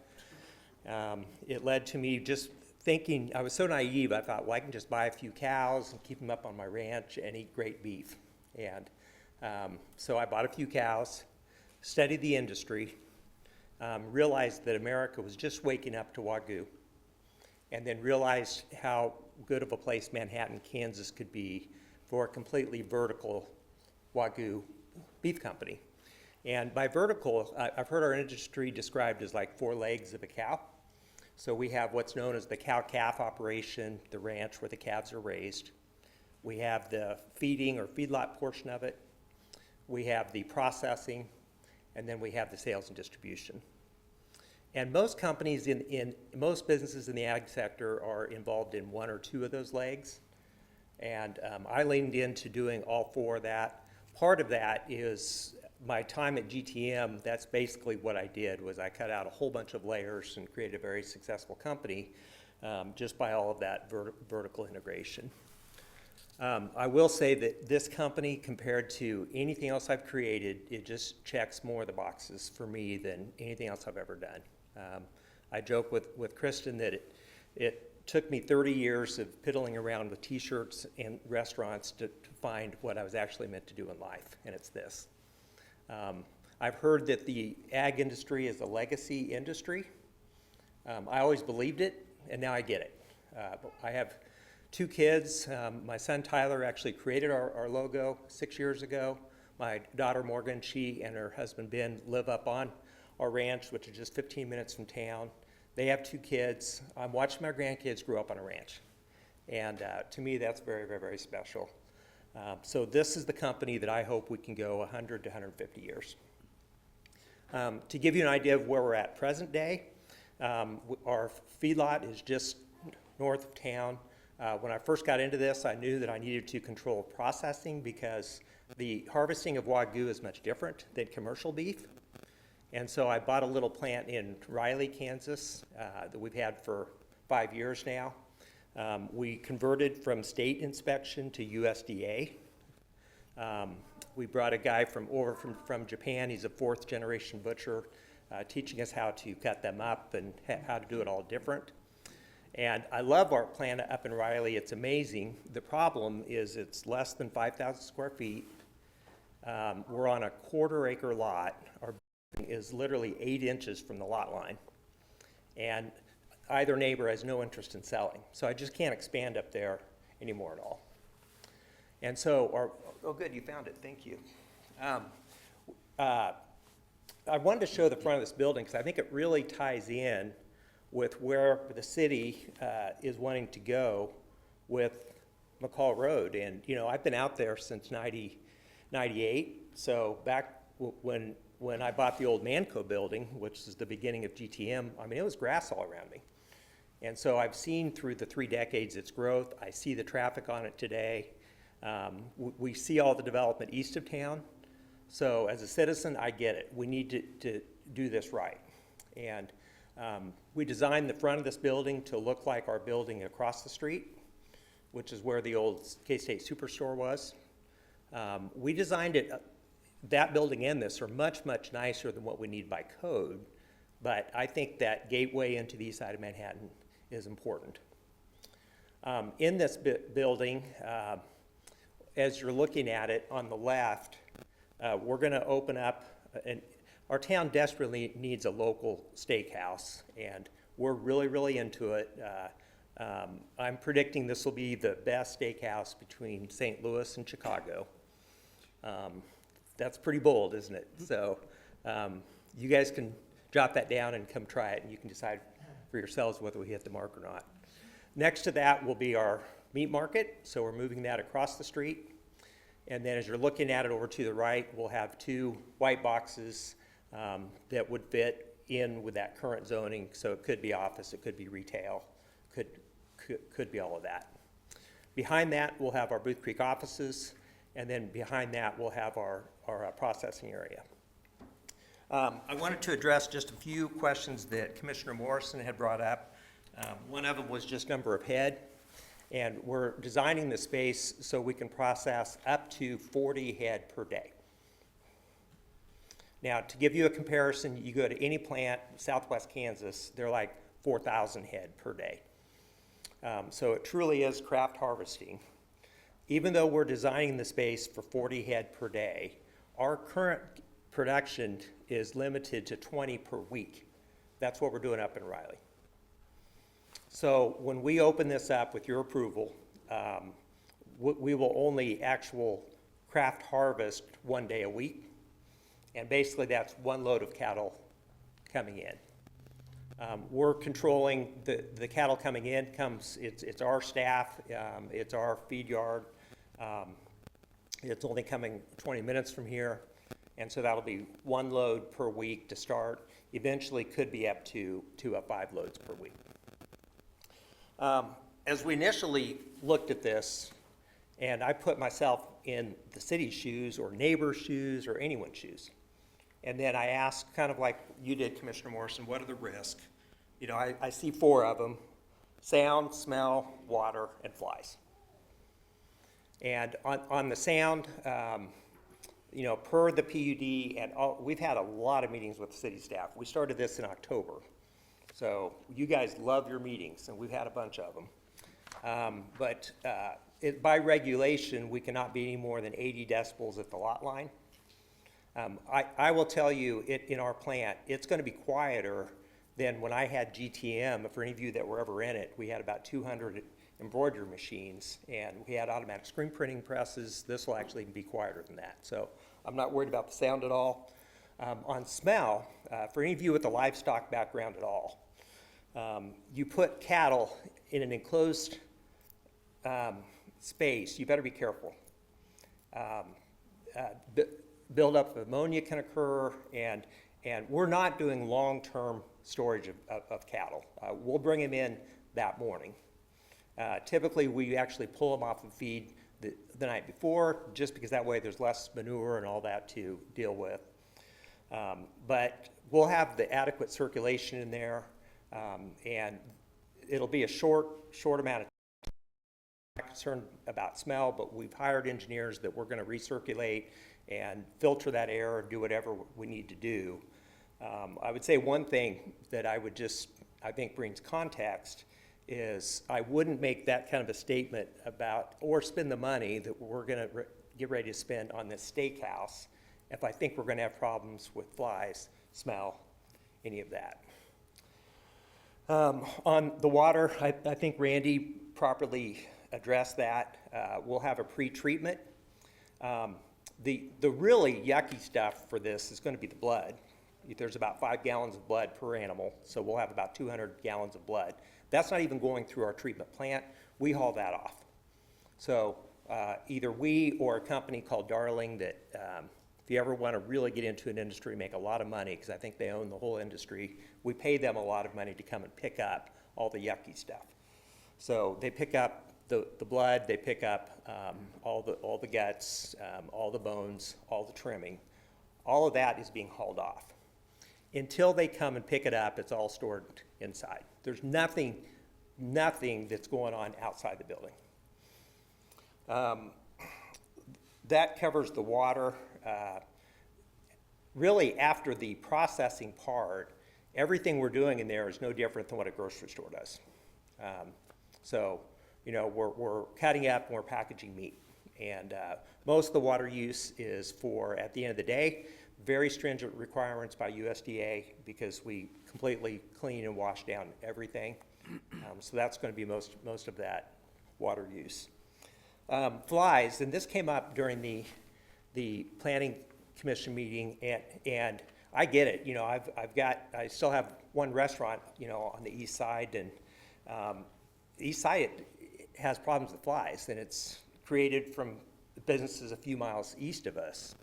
It led to me just thinking, I was so naive, I thought, well, I can just buy a few cows and keep them up on my ranch and eat great beef. And so I bought a few cows, studied the industry, realized that America was just waking up to Wagyu, and then realized how good of a place Manhattan, Kansas could be for a completely vertical Wagyu beef company. And by vertical, I've heard our industry described as like 4 legs of a cow. So we have what's known as the cow-calf operation, the ranch where the calves are raised. We have the feeding or feedlot portion of it. We have the processing, and then we have the sales and distribution. And most companies most businesses in the ag sector are involved in 1 or 2 of those legs. And I leaned into doing all 4 of that. Part of that is my time at GTM. That's basically what I did, was I cut out a whole bunch of layers and created a very successful company just by all of that vertical integration. I will say that this company, compared to anything else I've created, it just checks more of the boxes for me than anything else I've ever done. I joke with Kristen that it took me 30 years of piddling around with T-shirts and restaurants to find what I was actually meant to do in life, and it's this. I've heard that the ag industry is a legacy industry. I always believed it, and now I get it. I have 2 kids. My son Tyler actually created our logo 6 years ago. My daughter Morgan, she and her husband Ben live up on our ranch, which is just 15 minutes from town. They have 2 kids. I'm watching my grandkids grow up on a ranch. And to me, that's very, very, very special. So this is the company that I hope we can go 100 to 150 years. To give you an idea of where we're at present day, our feedlot is just north of town. When I first got into this, I knew that I needed to control processing because the harvesting of Wagyu is much different than commercial beef. And so I bought a little plant in Riley, Kansas, that we've had for 5 years now. We converted from state inspection to USDA. We brought a guy from Japan. He's a 4th generation butcher, teaching us how to cut them up and how to do it all different. And I love our plant up in Riley. It's amazing. The problem is it's less than 5,000 square feet. We're on a 1/4 acre lot. Our building is literally 8 inches from the lot line. And either neighbor has no interest in selling. So I just can't expand up there anymore at all. And so, oh good, you found it, thank you. I wanted to show the front of this building because I think it really ties in with where the city is wanting to go with McCall Road. And, you know, I've been out there since 98. So back when I bought the old Manco building, which is the beginning of GTM, I mean, it was grass all around me. And so I've seen through the 3 decades its growth. I see the traffic on it today. We see all the development east of town. So as a citizen, I get it. We need to do this right. And we designed the front of this building to look like our building across the street, which is where the old K-State Superstore was. We designed it, that building and this are much, much nicer than what we need by code. But I think that gateway into the east side of Manhattan is important. In this building, as you're looking at it on the left, we're going to open up, and our town desperately needs a local steakhouse, and we're really, really into it. I'm predicting this will be the best steakhouse between St. Louis and Chicago. That's pretty bold, isn't it? So you guys can jot that down and come try it, and you can decide for yourselves whether we hit the mark or not. Next to that will be our meat market, so we're moving that across the street. And then as you're looking at it over to the right, we'll have 2 white boxes that would fit in with that current zoning. So it could be office, it could be retail, could be all of that. Behind that, we'll have our Booth Creek offices, and then behind that, we'll have our processing area. I wanted to address just a few questions that Commissioner Morrison had brought up. One of them was just number of head. And we're designing the space so we can process up to 40 head per day. Now, to give you a comparison, you go to any plant, Southwest Kansas, they're like 4,000 head per day. So it truly is craft harvesting. Even though we're designing the space for 40 head per day, our current production is limited to 20 per week. That's what we're doing up in Riley. So when we open this up with your approval, we will only actual craft harvest 1 day a week. And basically that's 1 load of cattle coming in. We're controlling the cattle coming in, it's our staff, it's our feed yard. It's only coming 20 minutes from here. And so that'll be 1 load per week to start. Eventually could be up to 5 loads per week. As we initially looked at this, and I put myself in the city's shoes or neighbor's shoes or anyone's shoes, and then I asked, kind of like you did, Commissioner Morrison, what are the risks? You know, I see 4 of them: sound, smell, water, and flies. And on the sound, you know, per the PUD, and we've had a lot of meetings with the city staff. We started this in October. So you guys love your meetings, and we've had a bunch of them. By regulation, we cannot be any more than 80 decibels at the lot line. I will tell you, in our plant, it's going to be quieter than when I had GTM. For any of you that were ever in it, we had about 200 embroidery machines, and we had automatic screen printing presses. This will actually be quieter than that. So I'm not worried about the sound at all. On smell, for any of you with a livestock background at all, you put cattle in an enclosed space, you better be careful. Buildup of ammonia can occur, and we're not doing long-term storage of cattle. We'll bring them in that morning. Typically, we actually pull them off the feed the night before, just because that way there's less manure and all that to deal with. But we'll have the adequate circulation in there, and it'll be a short amount of time. I'm not concerned about smell, but we've hired engineers that we're gonna recirculate and filter that air and do whatever we need to do. I would say one thing that I think brings context is I wouldn't make that kind of a statement about, or spend the money that we're gonna get ready to spend on this steakhouse if I think we're gonna have problems with flies, smell, any of that. On the water, I think Randy properly addressed that. We'll have a pre-treatment. The really yucky stuff for this is gonna be the blood. There's about 5 gallons of blood per animal, so we'll have about 200 gallons of blood. That's not even going through our treatment plant. We haul that off. So either we or a company called Darling that, if you ever want to really get into an industry, make a lot of money, because I think they own the whole industry, we pay them a lot of money to come and pick up all the yucky stuff. So they pick up the blood, they pick up all the guts, all the bones, all the trimming. All of that is being hauled off. Until they come and pick it up, it's all stored inside. There's nothing that's going on outside the building. That covers the water. Really, after the processing part, everything we're doing in there is no different than what a grocery store does. So, you know, we're cutting up and we're packaging meat. And most of the water use is for, at the end of the day, very stringent requirements by USDA, because we completely clean and wash down everything. So that's going to be most of that water use. Flies, and this came up during the planning commission meeting, and I get it. You know, I still have one restaurant, you know, on the east side, and the east side has problems with flies, and it's created from businesses a few miles east of us.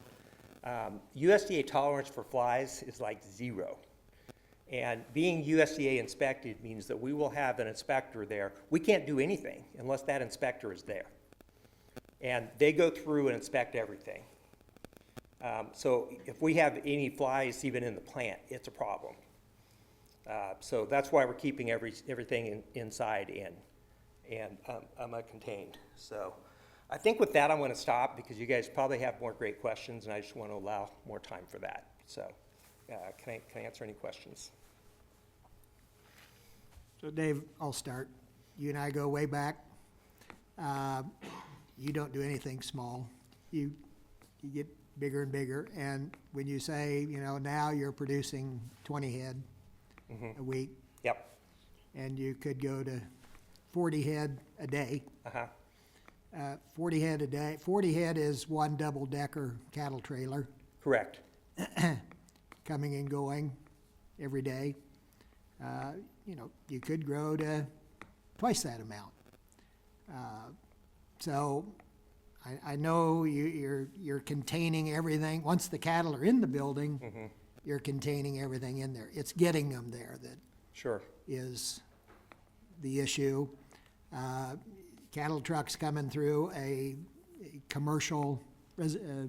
USDA tolerance for flies is like 0. And being USDA inspected means that we will have an inspector there. We can't do anything unless that inspector is there. And they go through and inspect everything. So if we have any flies even in the plant, it's a problem. So that's why we're keeping everything inside and contained. So I think with that, I'm going to stop, because you guys probably have more great questions, and I just want to allow more time for that. So can I answer any questions? So Dave, I'll start. You and I go way back. You don't do anything small. You get bigger and bigger. And when you say, you know, now you're producing 20 head a week. Yep. And you could go to 40 head a day. 40 head a day. 40 head is one double-decker cattle trailer Correct. coming and going every day. You know, you could grow to twice that amount. So I know you're containing everything. Once the cattle are in the building, you're containing everything in there. It's getting them there that Sure. is the issue. Cattle trucks coming through a commercial, a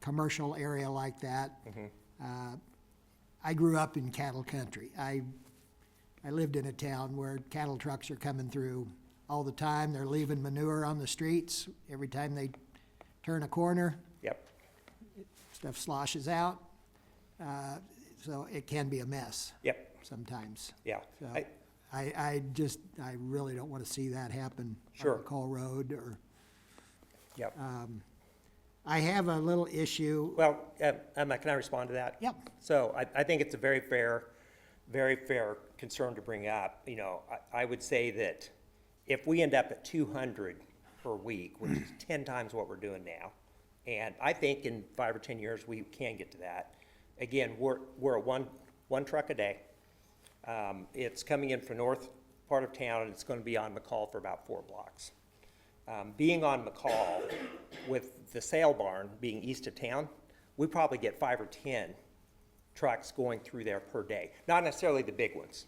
commercial area like that. I grew up in cattle country. I lived in a town where cattle trucks are coming through all the time. They're leaving manure on the streets every time they turn a corner. Yep. Stuff sloshes out. So it can be a mess. Yep. Sometimes. Yeah. So I really don't want to see that happen. Sure. On Call Road or. Yep. I have a little issue. Well, Emma, can I respond to that? Yep. So I think it's a very fair concern to bring up. You know, I would say that if we end up at 200 per week, which is 10 times what we're doing now, and I think in 5 or 10 years we can get to that. Again, we're at one truck a day. It's coming in from north part of town, and it's going to be on McCall for about 4 blocks. Being on McCall, with the sale barn being east of town, we probably get 5 or 10 trucks going through there per day. Not necessarily the big ones,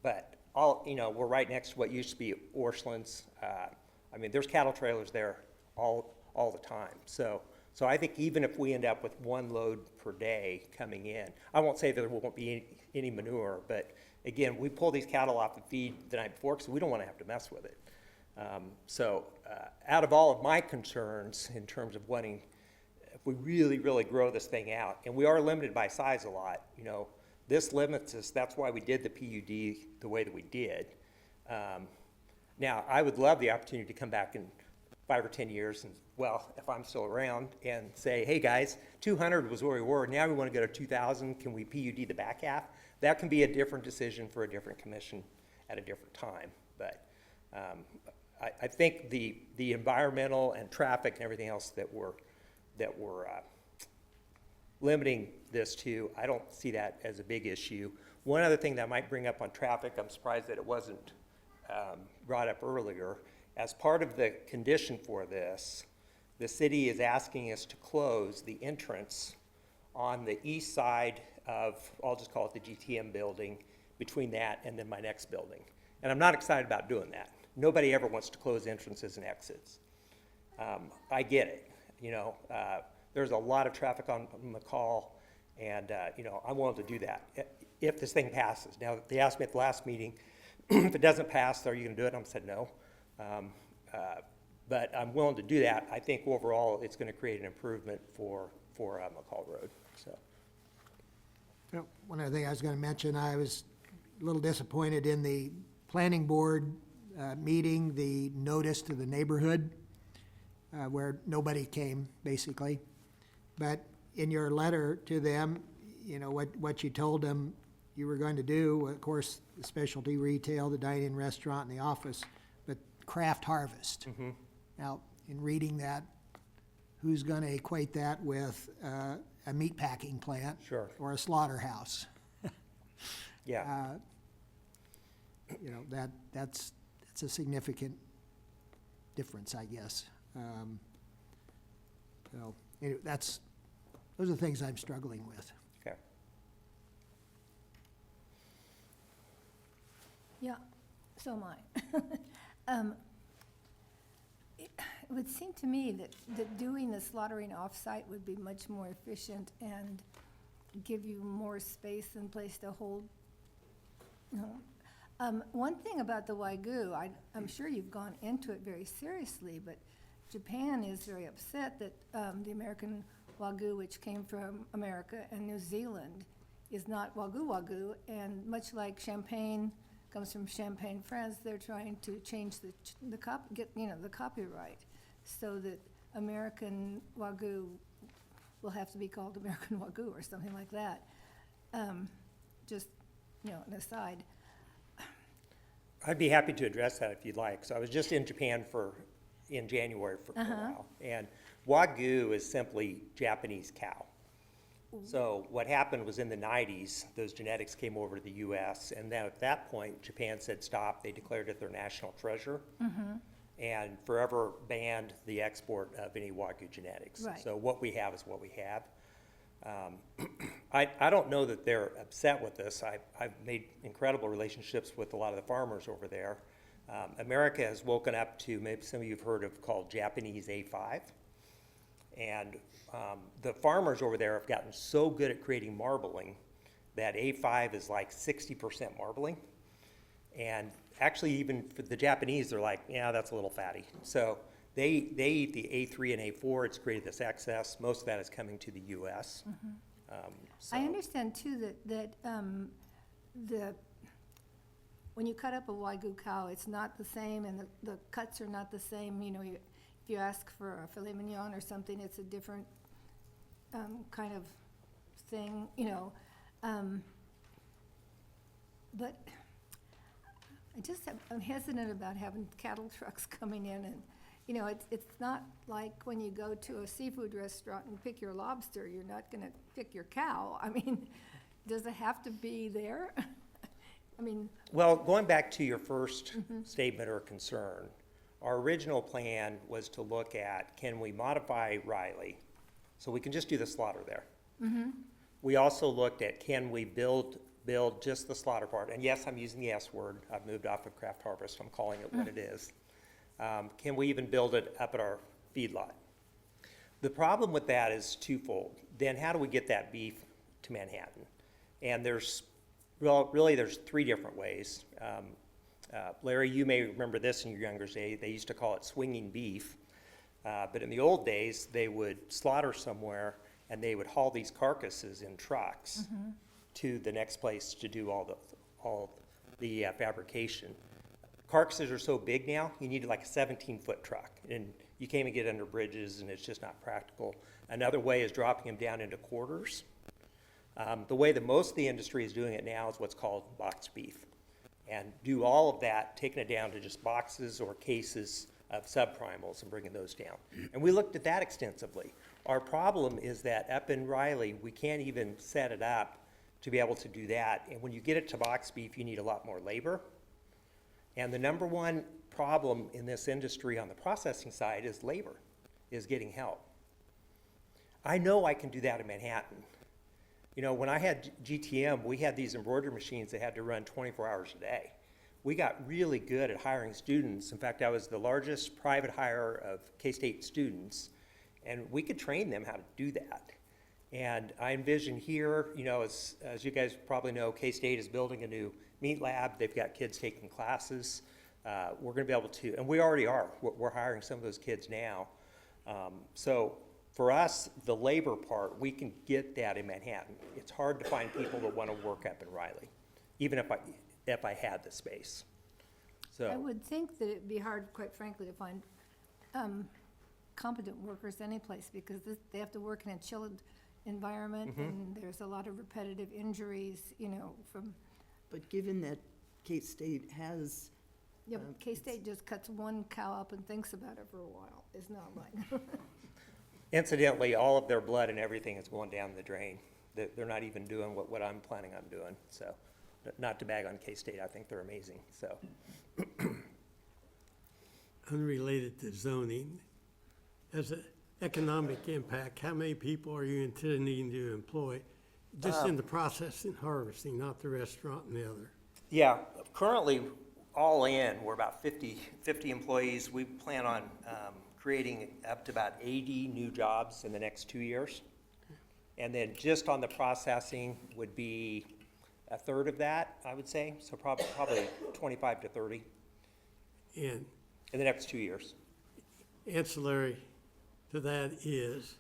but we're right next to what used to be Orchlands. I mean, there's cattle trailers there all the time. So So I think even if we end up with one load per day coming in, I won't say that there won't be any manure, but again, we pull these cattle off the feed the night before because we don't want to have to mess with it. Out of all of my concerns in terms of wanting, if we really, really grow this thing out, and we are limited by size a lot, you know, this limits us, that's why we did the PUD the way that we did. Now, I would love the opportunity to come back in 5 or 10 years, and well, if I'm still around, and say, hey guys, 200 was where we were, now we want to go to 2,000, can we PUD the back half? That can be a different decision for a different commission at a different time. But I think the environmental and traffic and everything else that we're limiting this to, I don't see that as a big issue. One other thing that I might bring up on traffic, I'm surprised that it wasn't brought up earlier. As part of the condition for this, the city is asking us to close the entrance on the east side of, I'll just call it the GTM building, between that and then my next building. And I'm not excited about doing that. Nobody ever wants to close entrances and exits. I get it, you know, there's a lot of traffic on McCall, and you know, I'm willing to do that if this thing passes. Now, they asked me at the last meeting, if it doesn't pass, are you gonna do it? I said no. But I'm willing to do that. I think overall, it's gonna create an improvement for McCall Road, so. Well, one other thing I was going to mention, I was a little disappointed in the planning board meeting, the notice to the neighborhood, where nobody came, basically. But in your letter to them, you know, what you told them you were going to do, of course, the specialty retail, the dine-in restaurant, and the office, but craft harvest. Mm-hmm. Now, in reading that, who's going to equate that with a meat packing plant? Sure. Or a slaughterhouse? Yeah. You know, that's a significant difference, I guess. So, anyway, those are the things I'm struggling with. Okay. Yeah, so am I. It would seem to me that doing the slaughtering off-site would be much more efficient and give you more space and place to hold, you know. One thing about the Wagyu, I'm sure you've gone into it very seriously, but Japan is very upset that the American Wagyu, which came from America and New Zealand, is not Wagyu, and much like Champagne comes from Champagne, France, they're trying to change the copyright so that American Wagyu will have to be called American Wagyu or something like that. Just, you know, an aside. I'd be happy to address that if you'd like. So I was just in Japan in January for a while. And Wagyu is simply Japanese cow. So what happened was in the 90s, those genetics came over to the US, and then at that point, Japan said stop. They declared it their national treasure and forever banned the export of any Wagyu genetics. Right. So what we have is what we have. I don't know that they're upset with this. I've made incredible relationships with a lot of the farmers over there. America has woken up to, maybe some of you have heard of, called Japanese A5. And the farmers over there have gotten so good at creating marbling that A5 is like 60% marbling. And actually, even for the Japanese, they're like, yeah, that's a little fatty. So they eat the A3 and A4. It's created this excess. Most of that is coming to the U.S. I understand too that when you cut up a Wagyu cow, it's not the same, and the cuts are not the same. You know, if you ask for a filet mignon or something, it's a different kind of thing. You know, but I'm hesitant about having cattle trucks coming in, and you know, it's not like when you go to a seafood restaurant and pick your lobster, you're not going to pick your cow. I mean, does it have to be there? I mean. Well, going back to your first statement or concern, our original plan was to look at, can we modify Riley so we can just do the slaughter there? We also looked at, can we build just the slaughter part? And yes, I'm using the S word. I've moved off of craft harvest. I'm calling it what it is. Can we even build it up at our feedlot? The problem with that is twofold. Then how do we get that beef to Manhattan? And really, there's three different ways. Larry, you may remember this in your younger days. They used to call it swinging beef. But in the old days, they would slaughter somewhere and they would haul these carcasses in trucks to the next place to do all the fabrication. Carcasses are so big now, you need like a 17-foot truck, and you can't even get under bridges, and it's just not practical. Another way is dropping them down into quarters. The way that most of the industry is doing it now is what's called boxed beef, and do all of that, taking it down to just boxes or cases of subprimals and bringing those down. And we looked at that extensively. Our problem is that up in Riley, we can't even set it up to be able to do that. And when you get it to box beef, you need a lot more labor. And the number one problem in this industry on the processing side is labor, is getting help. I know I can do that in Manhattan. You know, when I had GTM, we had these embroidery machines that had to run 24 hours a day. We got really good at hiring students. In fact, I was the largest private hire of K-State students, and we could train them how to do that. And I envision here, you know, as you guys probably know, K-State is building a new meat lab. They've got kids taking classes. We're going to be able to, and we already are. We're hiring some of those kids now. So for us, the labor part, we can get that in Manhattan. It's hard to find people that want to work up in Riley, even if I had the space. So I would think that it'd be hard, quite frankly, to find competent workers anyplace, because they have to work in a chilled environment, and there's a lot of repetitive injuries, you know, from, But given that K-State has, yeah, but K-State just cuts one cow up and thinks about it for a while. It's not like, incidentally, all of their blood and everything is going down the drain. They're not even doing what I'm planning on doing. So, not to bag on K-State, I think they're amazing. So, Unrelated to zoning, as an economic impact, how many people are you intending to employ? Just in the processing, harvesting, not the restaurant and the other. yeah, currently, all in, we're about 50 employees. We plan on creating up to about 80 new jobs in the next 2 years. And then just on the processing would be a third of that, I would say. So probably 25 to 30 And in the next 2 years. ancillary to that is,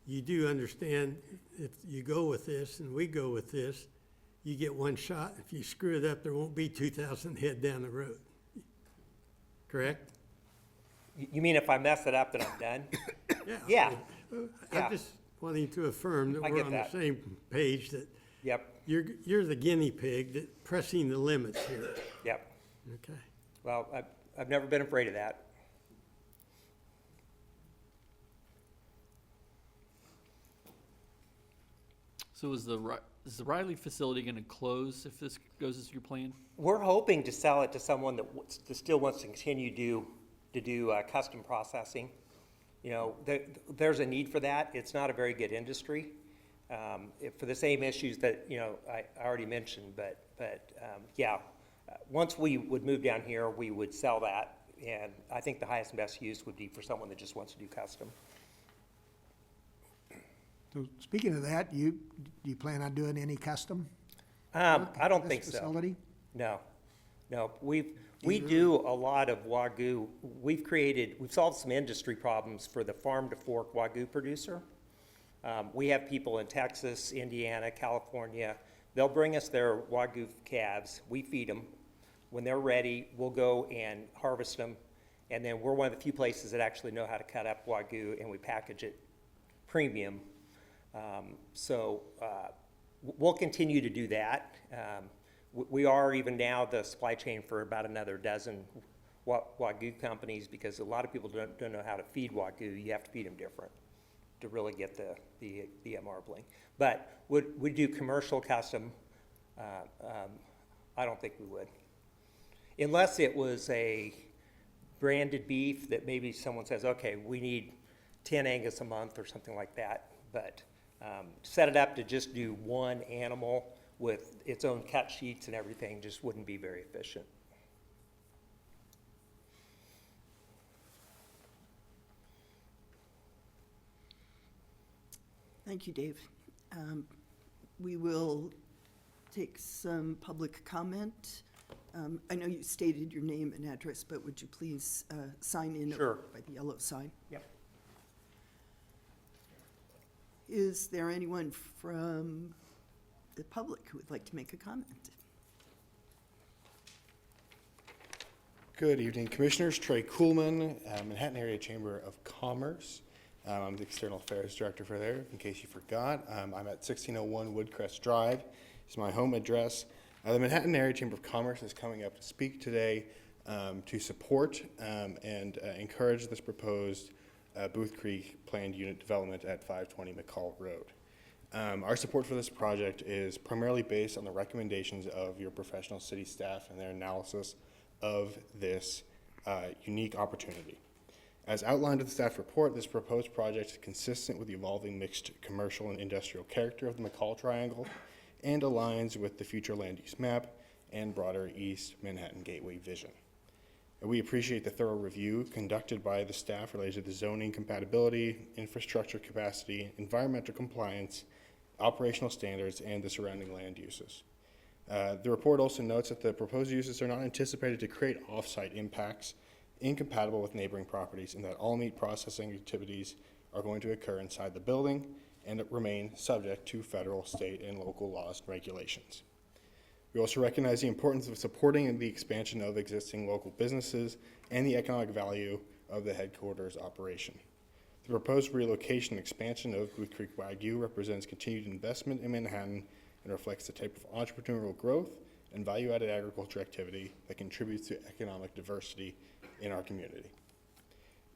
you do understand if you go with this and we go with this, you get one shot. If you screw it up, there won't be 2,000 head down the road. Correct? You mean if I mess it up, then I'm done? Yeah. Yeah. Yeah. I'm just wanting to affirm that I we're get on the that. same page, that Yep, you're the guinea pig that pressing the limits here. yep. Okay. Well, I've never been afraid of that. So is the Riley facility going to close if this goes as your plan? We're hoping to sell it to someone that still wants to continue to do custom processing. You know, there's a need for that. It's not a very good industry for the same issues that, you know, I already mentioned. But yeah, once we would move down here, we would sell that. And I think the highest and best use would be for someone that just wants to do custom. So speaking of that, do you plan on doing any custom? I don't this think so. facility? No. We do a lot of Wagyu. We've solved some industry problems for the farm to fork Wagyu producer. We have people in Texas, Indiana, California. They'll bring us their Wagyu calves. We feed them. When they're ready, we'll go and harvest them. And then we're one of the few places that actually know how to cut up Wagyu, and we package it premium. We'll continue to do that. We are even now the supply chain for about another dozen Wagyu companies, because a lot of people don't know how to feed Wagyu. You have to feed them different to really get the marbling. But would we do commercial custom? I don't think we would. Unless it was a branded beef that maybe someone says, okay, we need 10 Angus a month or something like that. But set it up to just do one animal with its own cut sheets and everything just wouldn't be very efficient. Thank you, Dave. We will take some public comment. I know you stated your name and address, but would you please sign in Sure. by the yellow sign? Yep. Is there anyone from the public who would like to make a comment? Good evening, Commissioners. Trey Kuhlman, Manhattan Area Chamber of Commerce. I'm the External Affairs Director for there, in case you forgot. I'm at 1601 Woodcrest Drive. It's my home address. The Manhattan Area Chamber of Commerce is coming up to speak today to support and encourage this proposed Booth Creek planned unit development at 520 McCall Road. Our support for this project is primarily based on the recommendations of your professional city staff and their analysis of this unique opportunity. As outlined in the staff report, this proposed project is consistent with the evolving mixed commercial and industrial character of the McCall Triangle and aligns with the future land use map and broader East Manhattan Gateway vision. We appreciate the thorough review conducted by the staff related to the zoning compatibility, infrastructure capacity, environmental compliance, operational standards, and the surrounding land uses. The report also notes that the proposed uses are not anticipated to create off-site impacts incompatible with neighboring properties, and that all meat processing activities are going to occur inside the building and remain subject to federal, state, and local laws and regulations. We also recognize the importance of supporting the expansion of existing local businesses and the economic value of the headquarters operation. The proposed relocation and expansion of Booth Creek Wagyu represents continued investment in Manhattan and reflects the type of entrepreneurial growth and value-added agriculture activity that contributes to economic diversity in our community.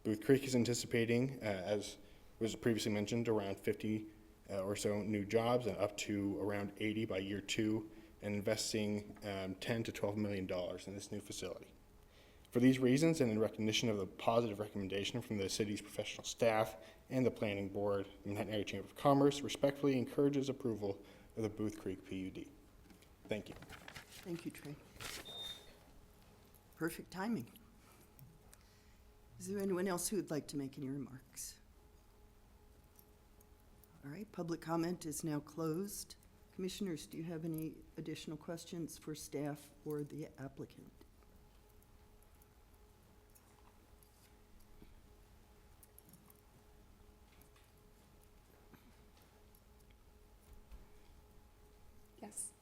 Booth Creek is anticipating, as was previously mentioned, around 50 or so new jobs and up to around 80 by year 2, and investing $10 to $12 million in this new facility. For these reasons, and in recognition of the positive recommendation from the city's professional staff and the planning board, the Manhattan Area Chamber of Commerce respectfully encourages approval of the Booth Creek PUD. Thank you. Thank you, Trey. Perfect timing. Is there anyone else who would like to make any remarks? All right, public comment is now closed. Commissioners, do you have any additional questions for staff or the applicant? Yes.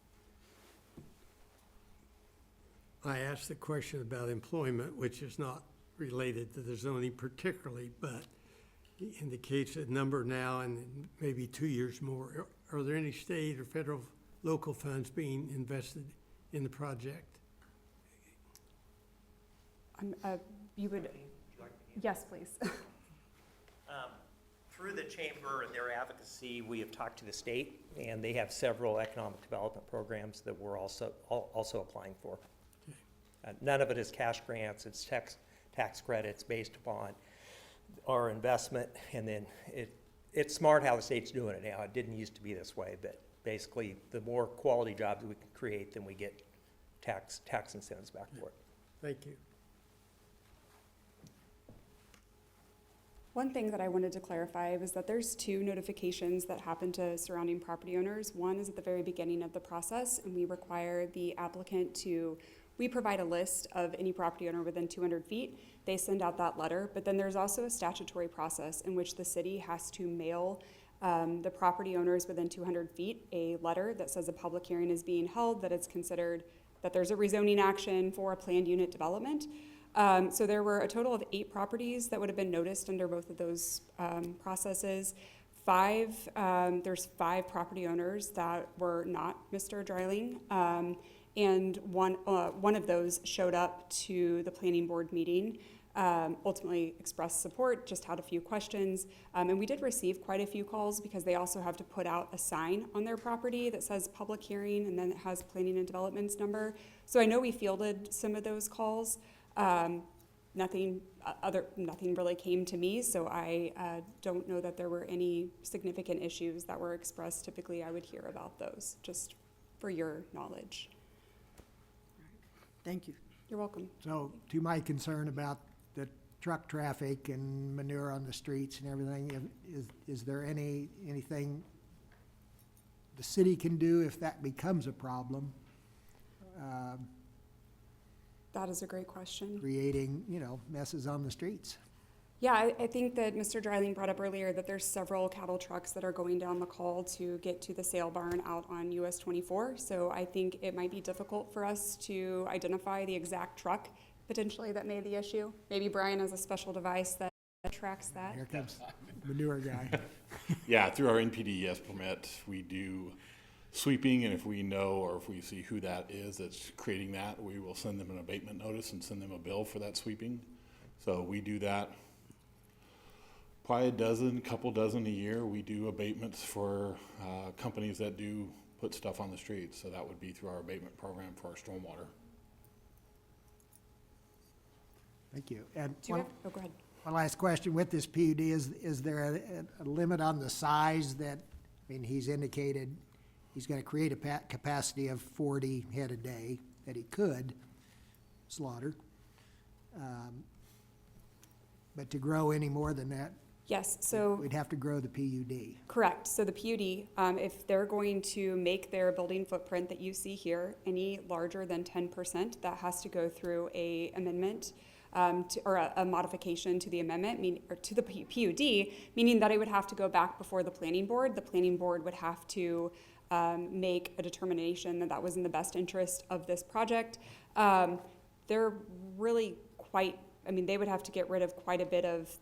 I asked the question about employment, which is not related to the zoning particularly, but indicates a number now and maybe 2 years more. Are there any state or federal, local funds being invested in the project? Yes, please. Through the chamber and their advocacy, we have talked to the state, and they have several economic development programs that we're also applying for. None of it is cash grants, it's tax credits based upon our investment, and then it's smart how the state's doing it now. It didn't used to be this way, but basically the more quality jobs we can create, then we get tax incentives back for it. Thank you. One thing that I wanted to clarify was that there's 2 notifications that happen to surrounding property owners. One is at the very beginning of the process, and we require the applicant we provide a list of any property owner within 200 feet. They send out that letter, but then there's also a statutory process in which the city has to mail the property owners within 200 feet a letter that says a public hearing is being held, that it's considered that there's a rezoning action for a planned unit development. So there were a total of 8 properties that would have been noticed under both of those processes. There's 5 property owners that were not Mr. Dreiling, and one of those showed up to the planning board meeting, ultimately expressed support, just had a few questions, and we did receive quite a few calls because they also have to put out a sign on their property that says public hearing, and then it has planning and development's number. So I know we fielded some of those calls. Nothing really came to me, so I don't know that there were any significant issues that were expressed. Typically, I would hear about those, just for your knowledge. Thank you. You're welcome. So to my concern about the truck traffic and manure on the streets and everything. Is there anything the city can do if that becomes a problem? That is a great question. Creating, messes on the streets. Yeah, I think that Mr. Dryling brought up earlier that there's several cattle trucks that are going down McCall to get to the sale barn out on US 24. So I think it might be difficult for us to identify the exact truck potentially that made the issue. Maybe Brian has a special device that tracks that. Here comes manure guy. Yeah, through our NPDES permit, we do sweeping, and if we know or if we see who that is that's creating that, we will send them an abatement notice and send them a bill for that sweeping. So we do that probably couple dozen a year. We do abatements for companies that do put stuff on the streets. So that would be through our abatement program for our stormwater. Thank you. And Do you have, oh, go ahead. one last question with this PUD, is there a limit on the size that, he's indicated he's gonna create a capacity of 40 head a day that he could slaughter. But to grow any more than that, Yes, so. we'd have to grow the PUD. Correct. So the PUD, if they're going to make their building footprint that you see here any larger than 10%, that has to go through a amendment or a modification to the amendment, or to the PUD, meaning that it would have to go back before the planning board. The planning board would have to make a determination that that was in the best interest of this project. They're really quite, they would have to get rid of quite a bit of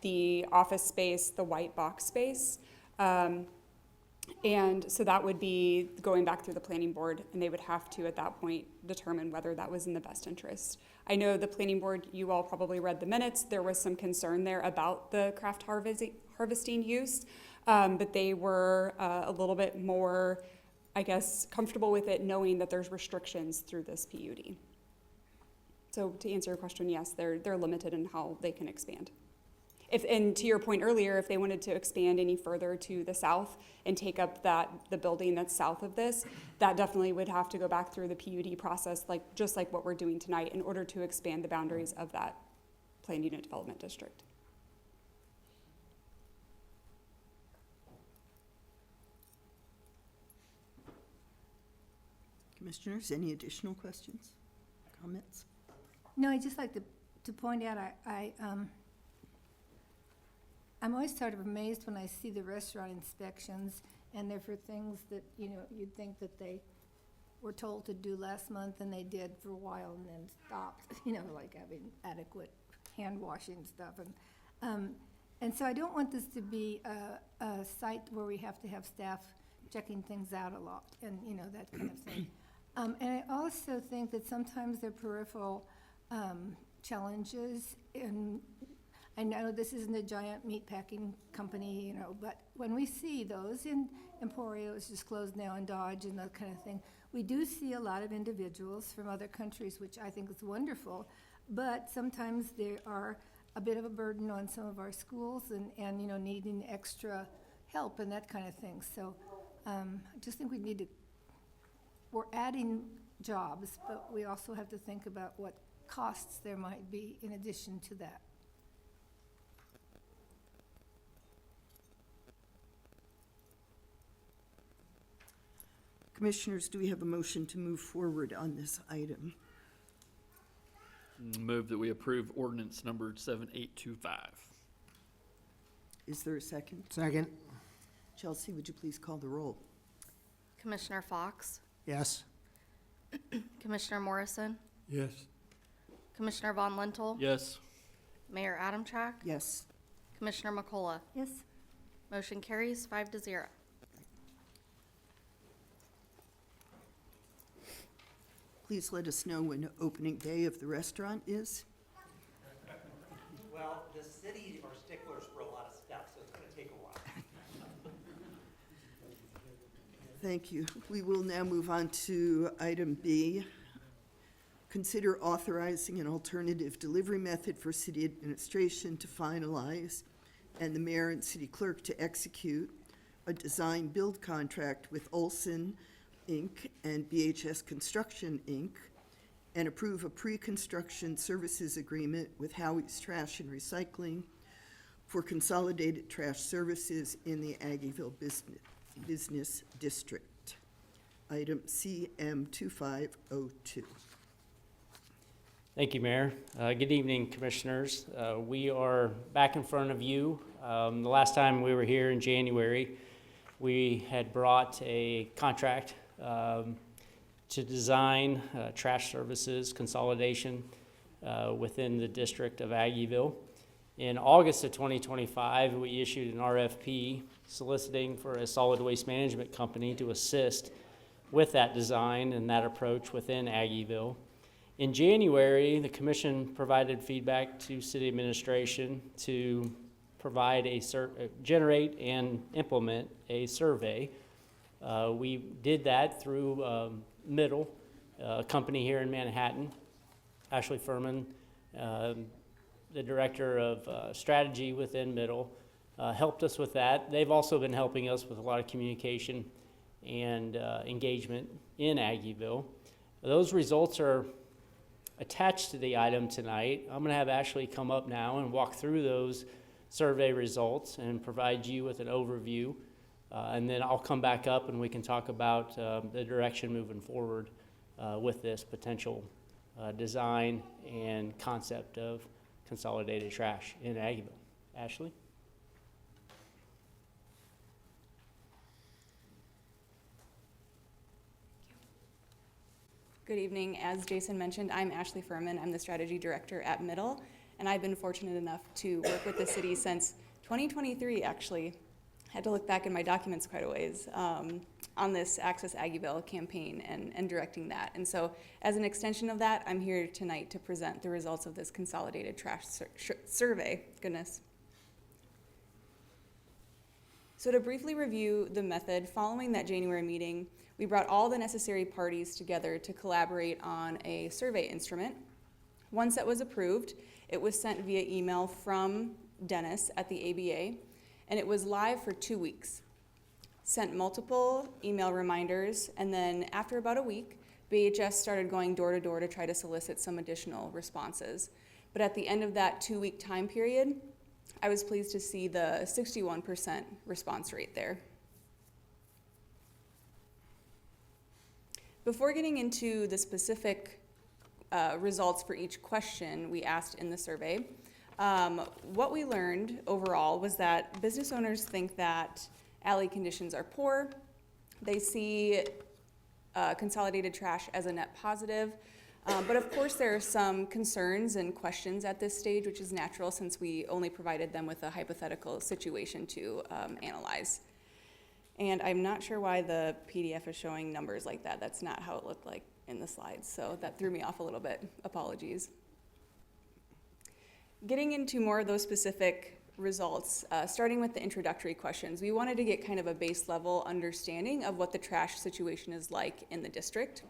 the office space, the white box space. And so that would be going back through the planning board, and they would have to, at that point, determine whether that was in the best interest. I know the planning board, you all probably read the minutes, there was some concern there about the craft harvesting use, but they were a little bit more, I guess, comfortable with it, knowing that there's restrictions through this PUD. So to answer your question, yes, they're limited in how they can expand. And to your point earlier, if they wanted to expand any further to the south and take up the building that's south of this, that definitely would have to go back through the PUD process, just like what we're doing tonight, in order to expand the boundaries of that planned unit development district. Commissioners, any additional questions, comments? No, I'd just like to point out, I'm always sort of amazed when I see the restaurant inspections, and they're for things that, you'd think that they were told to do last month, and they did for a while and then stopped, like having adequate hand washing stuff. And so I don't want this to be a site where we have to have staff checking things out a lot, and, that kind of thing. And I also think that sometimes there are peripheral challenges. And I know this isn't a giant meat packing company, but when we see those in Emporio, it's just closed now, in Dodge and that kind of thing, we do see a lot of individuals from other countries, which I think is wonderful, but sometimes they are a bit of a burden on some of our schools and needing extra help and that kind of thing. So I just think we're adding jobs, but we also have to think about what costs there might be in addition to that. Commissioners, do we have a motion to move forward on this item? Move that we approve ordinance number 7825. Is there a second? Second, Chelsea, would you please call the roll? Commissioner Fox, yes. Commissioner Morrison, Yes. Commissioner Von Lintel, Yes. Mayor Adamchak, Yes. Commissioner McCullough. Yes? Motion carries 5-0. Please let us know when opening day of the restaurant is. Well, the city are sticklers for a lot of stuff, so it's going to take a while. Thank you. We will now move on to item B. Consider authorizing an alternative delivery method for city administration to finalize and the mayor and city clerk to execute a design build contract with Olson Inc. and BHS Construction Inc. and approve a pre-construction services agreement with Howie's Trash and Recycling for consolidated trash services in the Aggieville Business District. Item CM 2502. Thank you, Mayor. Good evening, Commissioners. We are back in front of you. The last time we were here in January, we had brought a contract to design trash services consolidation within the district of Aggieville. In August of 2025, we issued an RFP soliciting for a solid waste management company to assist with that design and that approach within Aggieville. In January, the Commission provided feedback to City Administration to provide generate and implement a survey. We did that through Middle, a company here in Manhattan. Ashley Furman, the Director of Strategy within Middle, helped us with that. They've also been helping us with a lot of communication and engagement in Aggieville. Those results are attached to the item tonight. I'm going to have Ashley come up now and walk through those survey results and provide you with an overview. And then I'll come back up and we can talk about the direction moving forward with this potential design and concept of consolidated trash in Aggieville. Ashley? Good evening. As Jason mentioned, I'm Ashley Furman. I'm the Strategy Director at Middle, and I've been fortunate enough to work with the city since 2023, actually. I had to look back in my documents quite a ways on this Access Aggieville campaign and directing that. And so as an extension of that, I'm here tonight to present the results of this consolidated trash survey. Goodness. So to briefly review the method, following that January meeting, we brought all the necessary parties together to collaborate on a survey instrument. Once that was approved, it was sent via email from Dennis at the ABA, and it was live for 2 weeks. Sent multiple email reminders, and then after about a week, BHS started going door to door to try to solicit some additional responses. But at the end of that 2-week time period, I was pleased to see the 61% response rate there. Before getting into the specific results for each question we asked in the survey, what we learned overall was that business owners think that alley conditions are poor. They see consolidated trash as a net positive. But of course there are some concerns and questions at this stage, which is natural since we only provided them with a hypothetical situation to analyze. And I'm not sure why the PDF is showing numbers like that. That's not how it looked like in the slides, so that threw me off a little bit. Apologies. Getting into more of those specific results, starting with the introductory questions, we wanted to get kind of a base level understanding of what the trash situation is like in the district.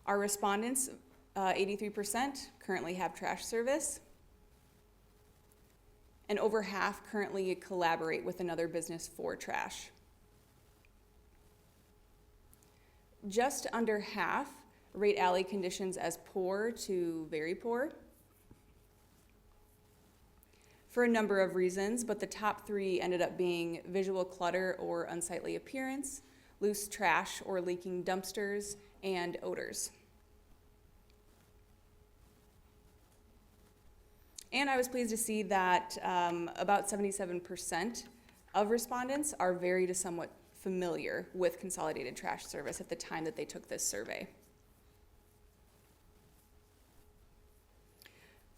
Our respondents, 83%, currently have trash service, and over half currently collaborate with another business for trash. Just under half rate alley conditions as poor to very poor for a number of reasons, but the top 3 ended up being visual clutter or unsightly appearance, loose trash or leaking dumpsters, and odors. And I was pleased to see that about 77% of respondents are very to somewhat familiar with consolidated trash service at the time that they took this survey.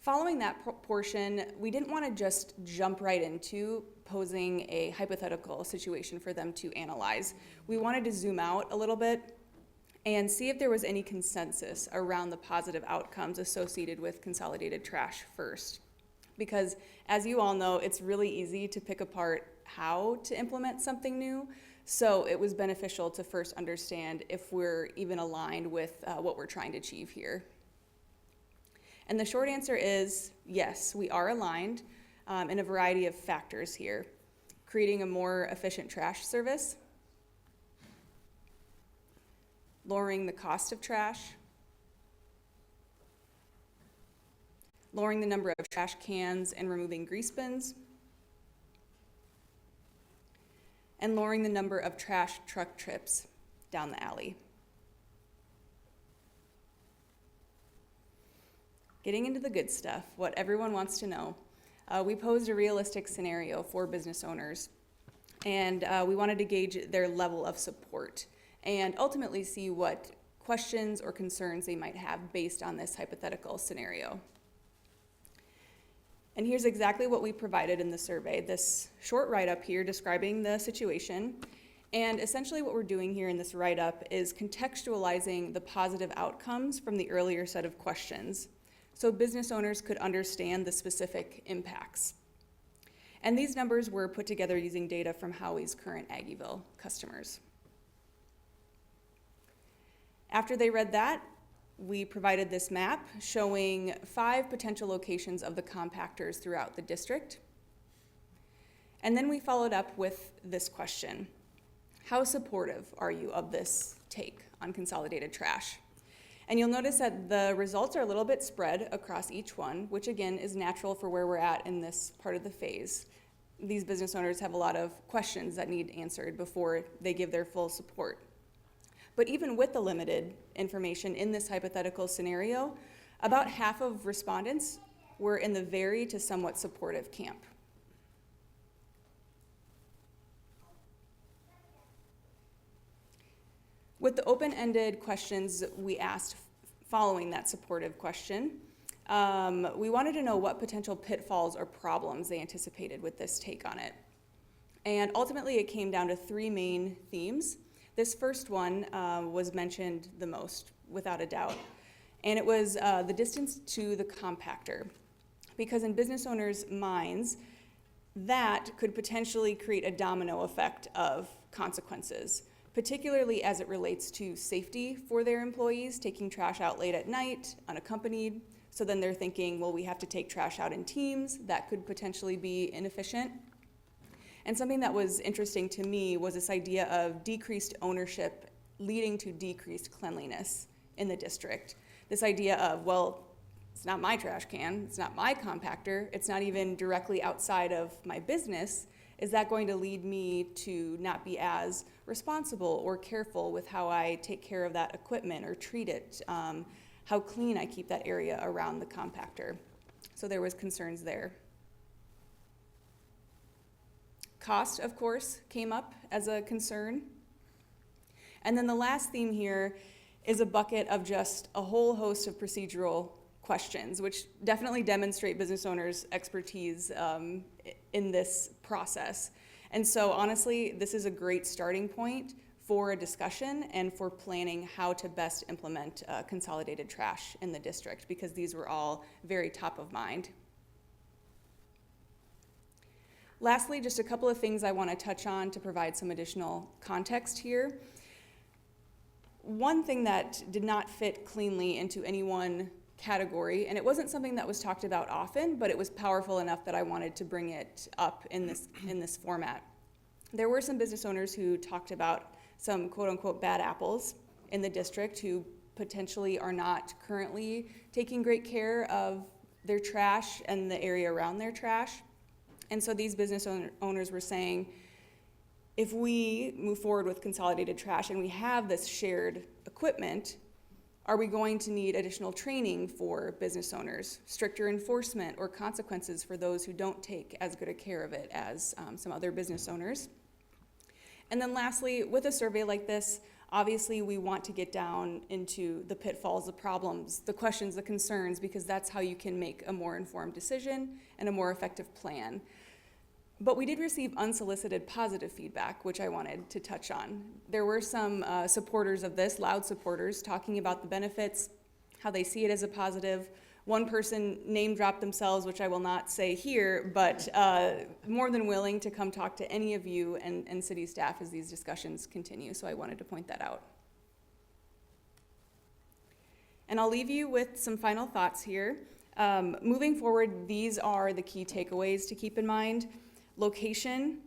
Following that portion, we didn't want to just jump right into posing a hypothetical situation for them to analyze. We wanted to zoom out a little bit and see if there was any consensus around the positive outcomes associated with consolidated trash first. Because as you all know, it's really easy to pick apart how to implement something new. So it was beneficial to first understand if we're even aligned with what we're trying to achieve here. And the short answer is yes, we are aligned in a variety of factors here. Creating a more efficient trash service, lowering the cost of trash, lowering the number of trash cans and removing grease bins, and lowering the number of trash truck trips down the alley. Getting into the good stuff, what everyone wants to know. We posed a realistic scenario for business owners, and we wanted to gauge their level of support and ultimately see what questions or concerns they might have based on this hypothetical scenario. And here's exactly what we provided in the survey, this short write-up here describing the situation. And essentially what we're doing here in this write-up is contextualizing the positive outcomes from the earlier set of questions, so business owners could understand the specific impacts. And these numbers were put together using data from Howie's current Aggieville customers. After they read that, we provided this map showing 5 potential locations of the compactors throughout the district. And then we followed up with this question: how supportive are you of this take on consolidated trash? And you'll notice that the results are a little bit spread across each one, which again is natural for where we're at in this part of the phase. These business owners have a lot of questions that need answered before they give their full support. But even with the limited information in this hypothetical scenario, about half of respondents were in the very to somewhat supportive camp. With the open-ended questions we asked following that supportive question, we wanted to know what potential pitfalls or problems they anticipated with this take on it. And ultimately, it came down to 3 main themes. This first one was mentioned the most, without a doubt, and it was the distance to the compactor. Because in business owners' minds, that could potentially create a domino effect of consequences, particularly as it relates to safety for their employees, taking trash out late at night, unaccompanied. So then they're thinking, well, we have to take trash out in teams. That could potentially be inefficient. And something that was interesting to me was this idea of decreased ownership leading to decreased cleanliness in the district. This idea of, well, it's not my trash can, it's not my compactor, it's not even directly outside of my business. Is that going to lead me to not be as responsible or careful with how I take care of that equipment or treat it, how clean I keep that area around the compactor? So there was concerns there. Cost, of course, came up as a concern. And then the last theme here is a bucket of just a whole host of procedural questions, which definitely demonstrate business owners' expertise in this process. And so honestly, this is a great starting point for a discussion and for planning how to best implement consolidated trash in the district, because these were all very top of mind. Lastly, just a couple of things I want to touch on to provide some additional context here. One thing that did not fit cleanly into any one category, and it wasn't something that was talked about often, but it was powerful enough that I wanted to bring it up in this format. There were some business owners who talked about some quote-unquote bad apples in the district who potentially are not currently taking great care of their trash and the area around their trash. And so these business owners were saying, if we move forward with consolidated trash and we have this shared equipment, are we going to need additional training for business owners, stricter enforcement or consequences for those who don't take as good a care of it as some other business owners? And then lastly, with a survey like this, obviously we want to get down into the pitfalls, the problems, the questions, the concerns, because that's how you can make a more informed decision and a more effective plan. But we did receive unsolicited positive feedback, which I wanted to touch on. There were some supporters of this, loud supporters, talking about the benefits, how they see it as a positive. One person name dropped themselves, which I will not say here, but more than willing to come talk to any of you and city staff as these discussions continue, so I wanted to point that out. And I'll leave you with some final thoughts here. Moving forward, these are the key takeaways to keep in mind. Location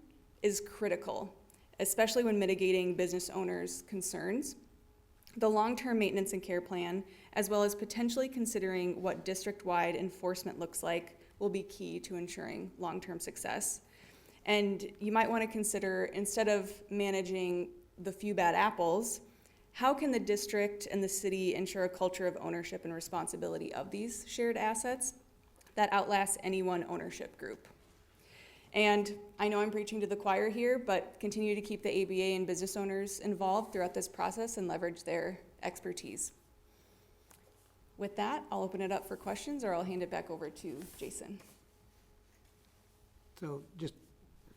is critical, especially when mitigating business owners' concerns. The long-term maintenance and care plan, as well as potentially considering what district-wide enforcement looks like, will be key to ensuring long-term success. And you might want to consider, instead of managing the few bad apples, how can the district and the city ensure a culture of ownership and responsibility of these shared assets that outlasts any one ownership group? And I know I'm preaching to the choir here, but continue to keep the ABA and business owners involved throughout this process and leverage their expertise. With that, I'll open it up for questions, or I'll hand it back over to Jason. So just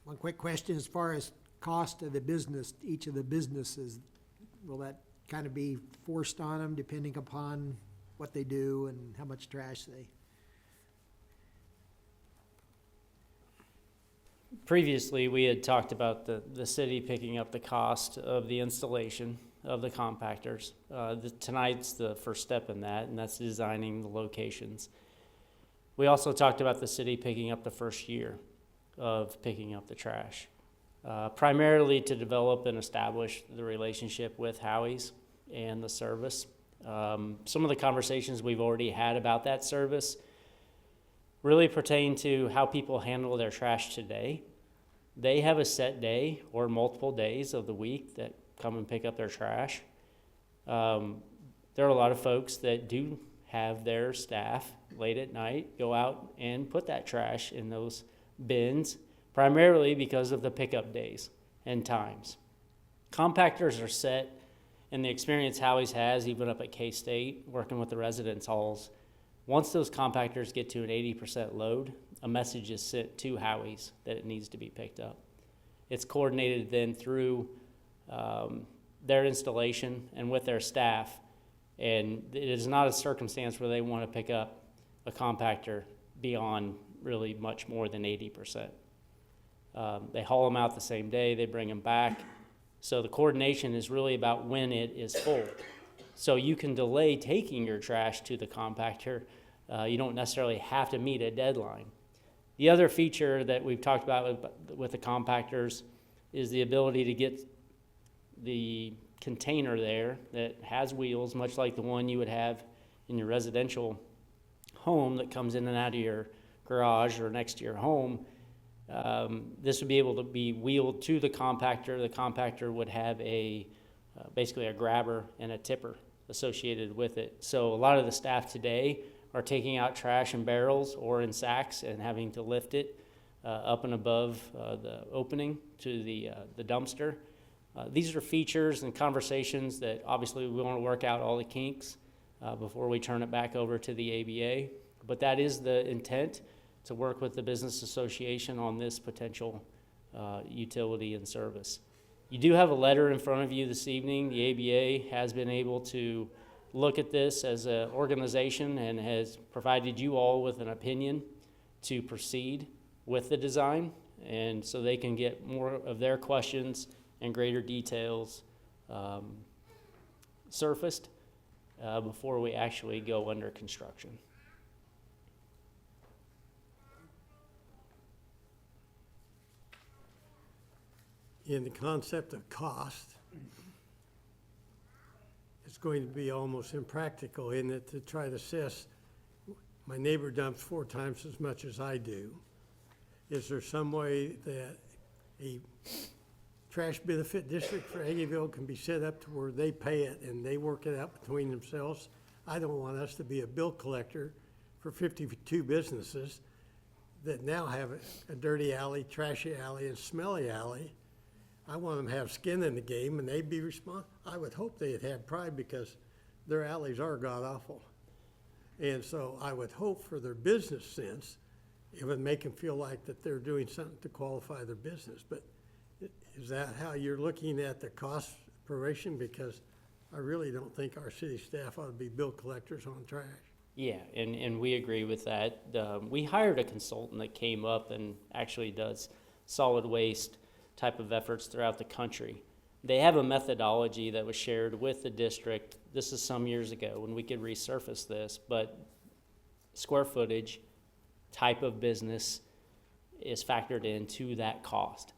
one quick question, as far as cost of the business, each of the businesses, will that kind of be forced on them depending upon what they do and how much trash they? Previously, we had talked about the city picking up the cost of the installation of the compactors. Tonight's the first step in that, and that's designing the locations. We also talked about the city picking up the first year of picking up the trash, primarily to develop and establish the relationship with Howie's and the service. Some of the conversations we've already had about that service really pertain to how people handle their trash today. They have a set day or multiple days of the week that come and pick up their trash. There are a lot of folks that do have their staff late at night go out and put that trash in those bins, primarily because of the pickup days and times. Compactors are set, and the experience Howie's has, even up at K-State, working with the residence halls, once those compactors get to an 80% load, a message is sent to Howie's that it needs to be picked up. It's coordinated then through their installation and with their staff, and it is not a circumstance where they want to pick up a compactor beyond really much more than 80%. They haul them out the same day, they bring them back. So the coordination is really about when it is full. So you can delay taking your trash to the compactor. You don't necessarily have to meet a deadline. The other feature that we've talked about with the compactors is the ability to get the container there that has wheels, much like the one you would have in your residential home that comes in and out of your garage or next to your home. This would be able to be wheeled to the compactor. The compactor would have basically a grabber and a tipper associated with it. So a lot of the staff today are taking out trash in barrels or in sacks and having to lift it up and above the opening to the dumpster. These are features and conversations that obviously we want to work out all the kinks before we turn it back over to the ABA. But that is the intent, to work with the business association on this potential utility and service. You do have a letter in front of you this evening. The ABA has been able to look at this as an organization and has provided you all with an opinion to proceed with the design, and so they can get more of their questions and greater details surfaced before we actually go under construction. In the concept of cost, it's going to be almost impractical, isn't it, to try to assess, my neighbor dumps 4 times as much as I do. Is there some way that a trash benefit district for Aggieville can be set up to where they pay it and they work it out between themselves? I don't want us to be a bill collector for 52 businesses that now have a dirty alley, trashy alley, and smelly alley. I want them to have skin in the game, and they'd be responsible. I would hope they'd have pride, because their alleys are god-awful. And so I would hope for their business sense, it would make them feel like that they're doing something to qualify their business. But is that how you're looking at the cost proration? Because I really don't think our city staff ought to be bill collectors on trash. Yeah, and we agree with that. We hired a consultant that came up and actually does solid waste type of efforts throughout the country. They have a methodology that was shared with the district. This is some years ago when we could resurface this, but square footage, type of business is factored into that cost.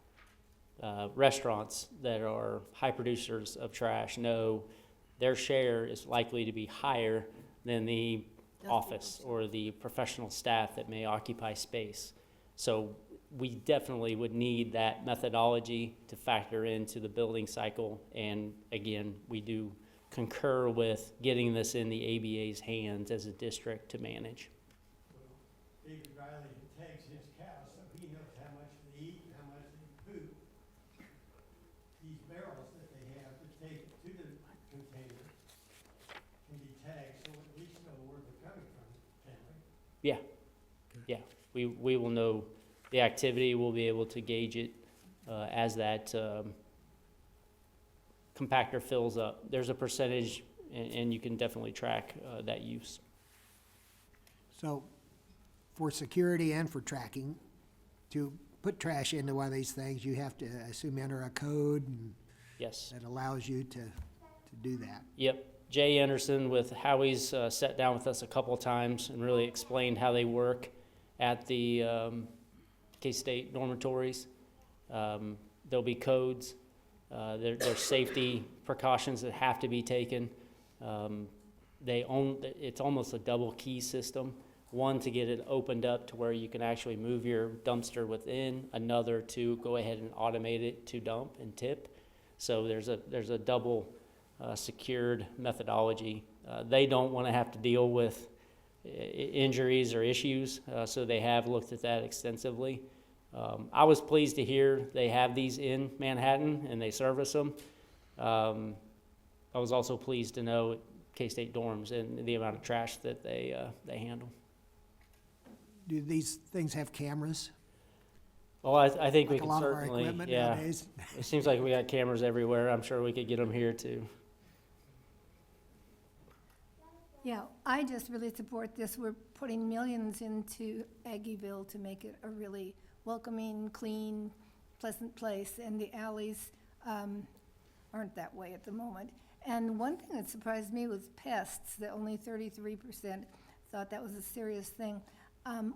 Restaurants that are high producers of trash know their share is likely to be higher than the office or the professional staff that may occupy space. So we definitely would need that methodology to factor into the building cycle. And again, we do concur with getting this in the ABA's hands as a district to manage. David Riley tags his cows, so he knows how much they eat and how much they poop. These barrels that they have to take to the container can be tagged, so at least know where they're coming from, can we? Yeah, yeah, we will know the activity, we'll be able to gauge it as that compactor fills up. There's a percentage, and you can definitely track that use. So for security and for tracking, to put trash into one of these things, you have to, I assume, enter a code and Yes. that allows you to do that. Yep. Jay Anderson with Howie's sat down with us a couple of times and really explained how they work at the K-State dormitories. There'll be codes. There's safety precautions that have to be taken. It's almost a double key system. One, to get it opened up to where you can actually move your dumpster within, another to go ahead and automate it to dump and tip. So there's a double secured methodology. They don't want to have to deal with injuries or issues, so they have looked at that extensively. I was pleased to hear they have these in Manhattan and they service them. I was also pleased to know K-State dorms and the amount of trash that they handle. Do these things have cameras? Well, I think we Like a can lot of our certainly, equipment yeah. nowadays? It seems like we got cameras everywhere. I'm sure we could get them here too. Yeah, I just really support this. We're putting millions into Aggieville to make it a really welcoming, clean, pleasant place, and the alleys aren't that way at the moment. And one thing that surprised me was pests, that only 33% thought that was a serious thing.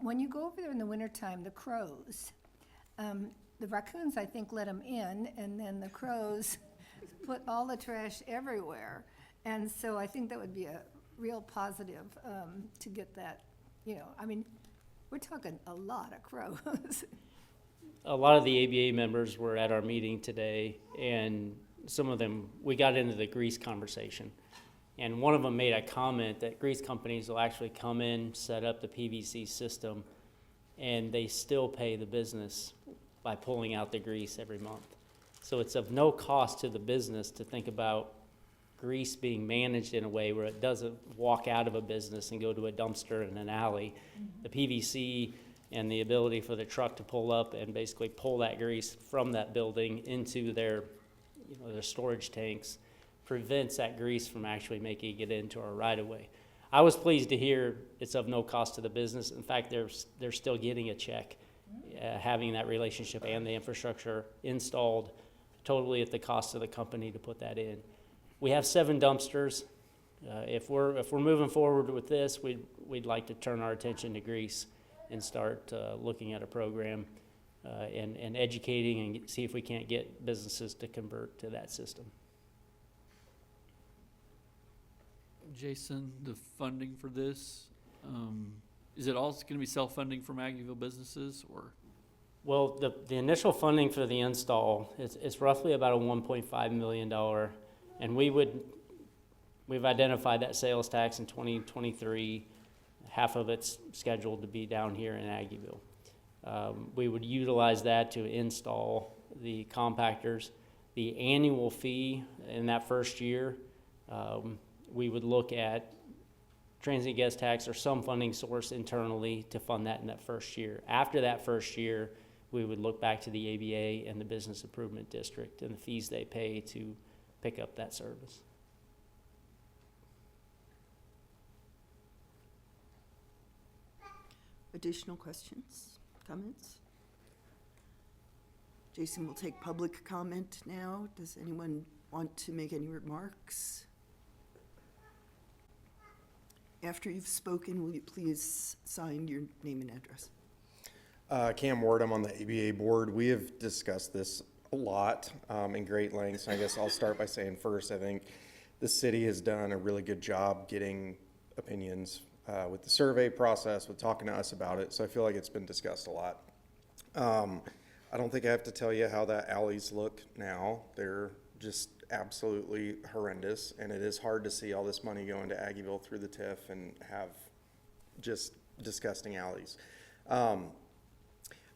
When you go over there in the wintertime, the crows, the raccoons, I think, let them in, and then the crows put all the trash everywhere. And so I think that would be a real positive to get that, I mean, we're talking a lot of crows. A lot of the ABA members were at our meeting today, and some of them, we got into the grease conversation. And one of them made a comment that grease companies will actually come in, set up the PVC system, and they still pay the business by pulling out the grease every month. So it's of no cost to the business to think about grease being managed in a way where it doesn't walk out of a business and go to a dumpster in an alley. The PVC and the ability for the truck to pull up and basically pull that grease from that building into their storage tanks prevents that grease from actually making it into our right-of-way. I was pleased to hear it's of no cost to the business. In fact, they're still getting a check, having that relationship and the infrastructure installed totally at the cost of the company to put that in. We have 7 dumpsters. If we're moving forward with this, we'd like to turn our attention to grease and start looking at a program and educating and see if we can't get businesses to convert to that system. Jason, the funding for this, is it all going to be self-funding from Aggieville businesses, or? Well, the initial funding for the install, it's roughly about a $1.5 million, and we've identified that sales tax in 2023. Half of it's scheduled to be down here in Aggieville. We would utilize that to install the compactors. The annual fee in that first year, we would look at transient guest tax or some funding source internally to fund that in that first year. After that first year, we would look back to the ABA and the Business Improvement District and the fees they pay to pick up that service. Additional questions, comments? Jason will take public comment now. Does anyone want to make any remarks? After you've spoken, will you please sign your name and address? Cam Ward, I'm on the ABA board. We have discussed this a lot in great lengths. I guess I'll start by saying first, I think the city has done a really good job getting opinions with the survey process, with talking to us about it. So I feel like it's been discussed a lot. I don't think I have to tell you how the alleys look now. They're just absolutely horrendous, and it is hard to see all this money going to Aggieville through the TIF and have just disgusting alleys.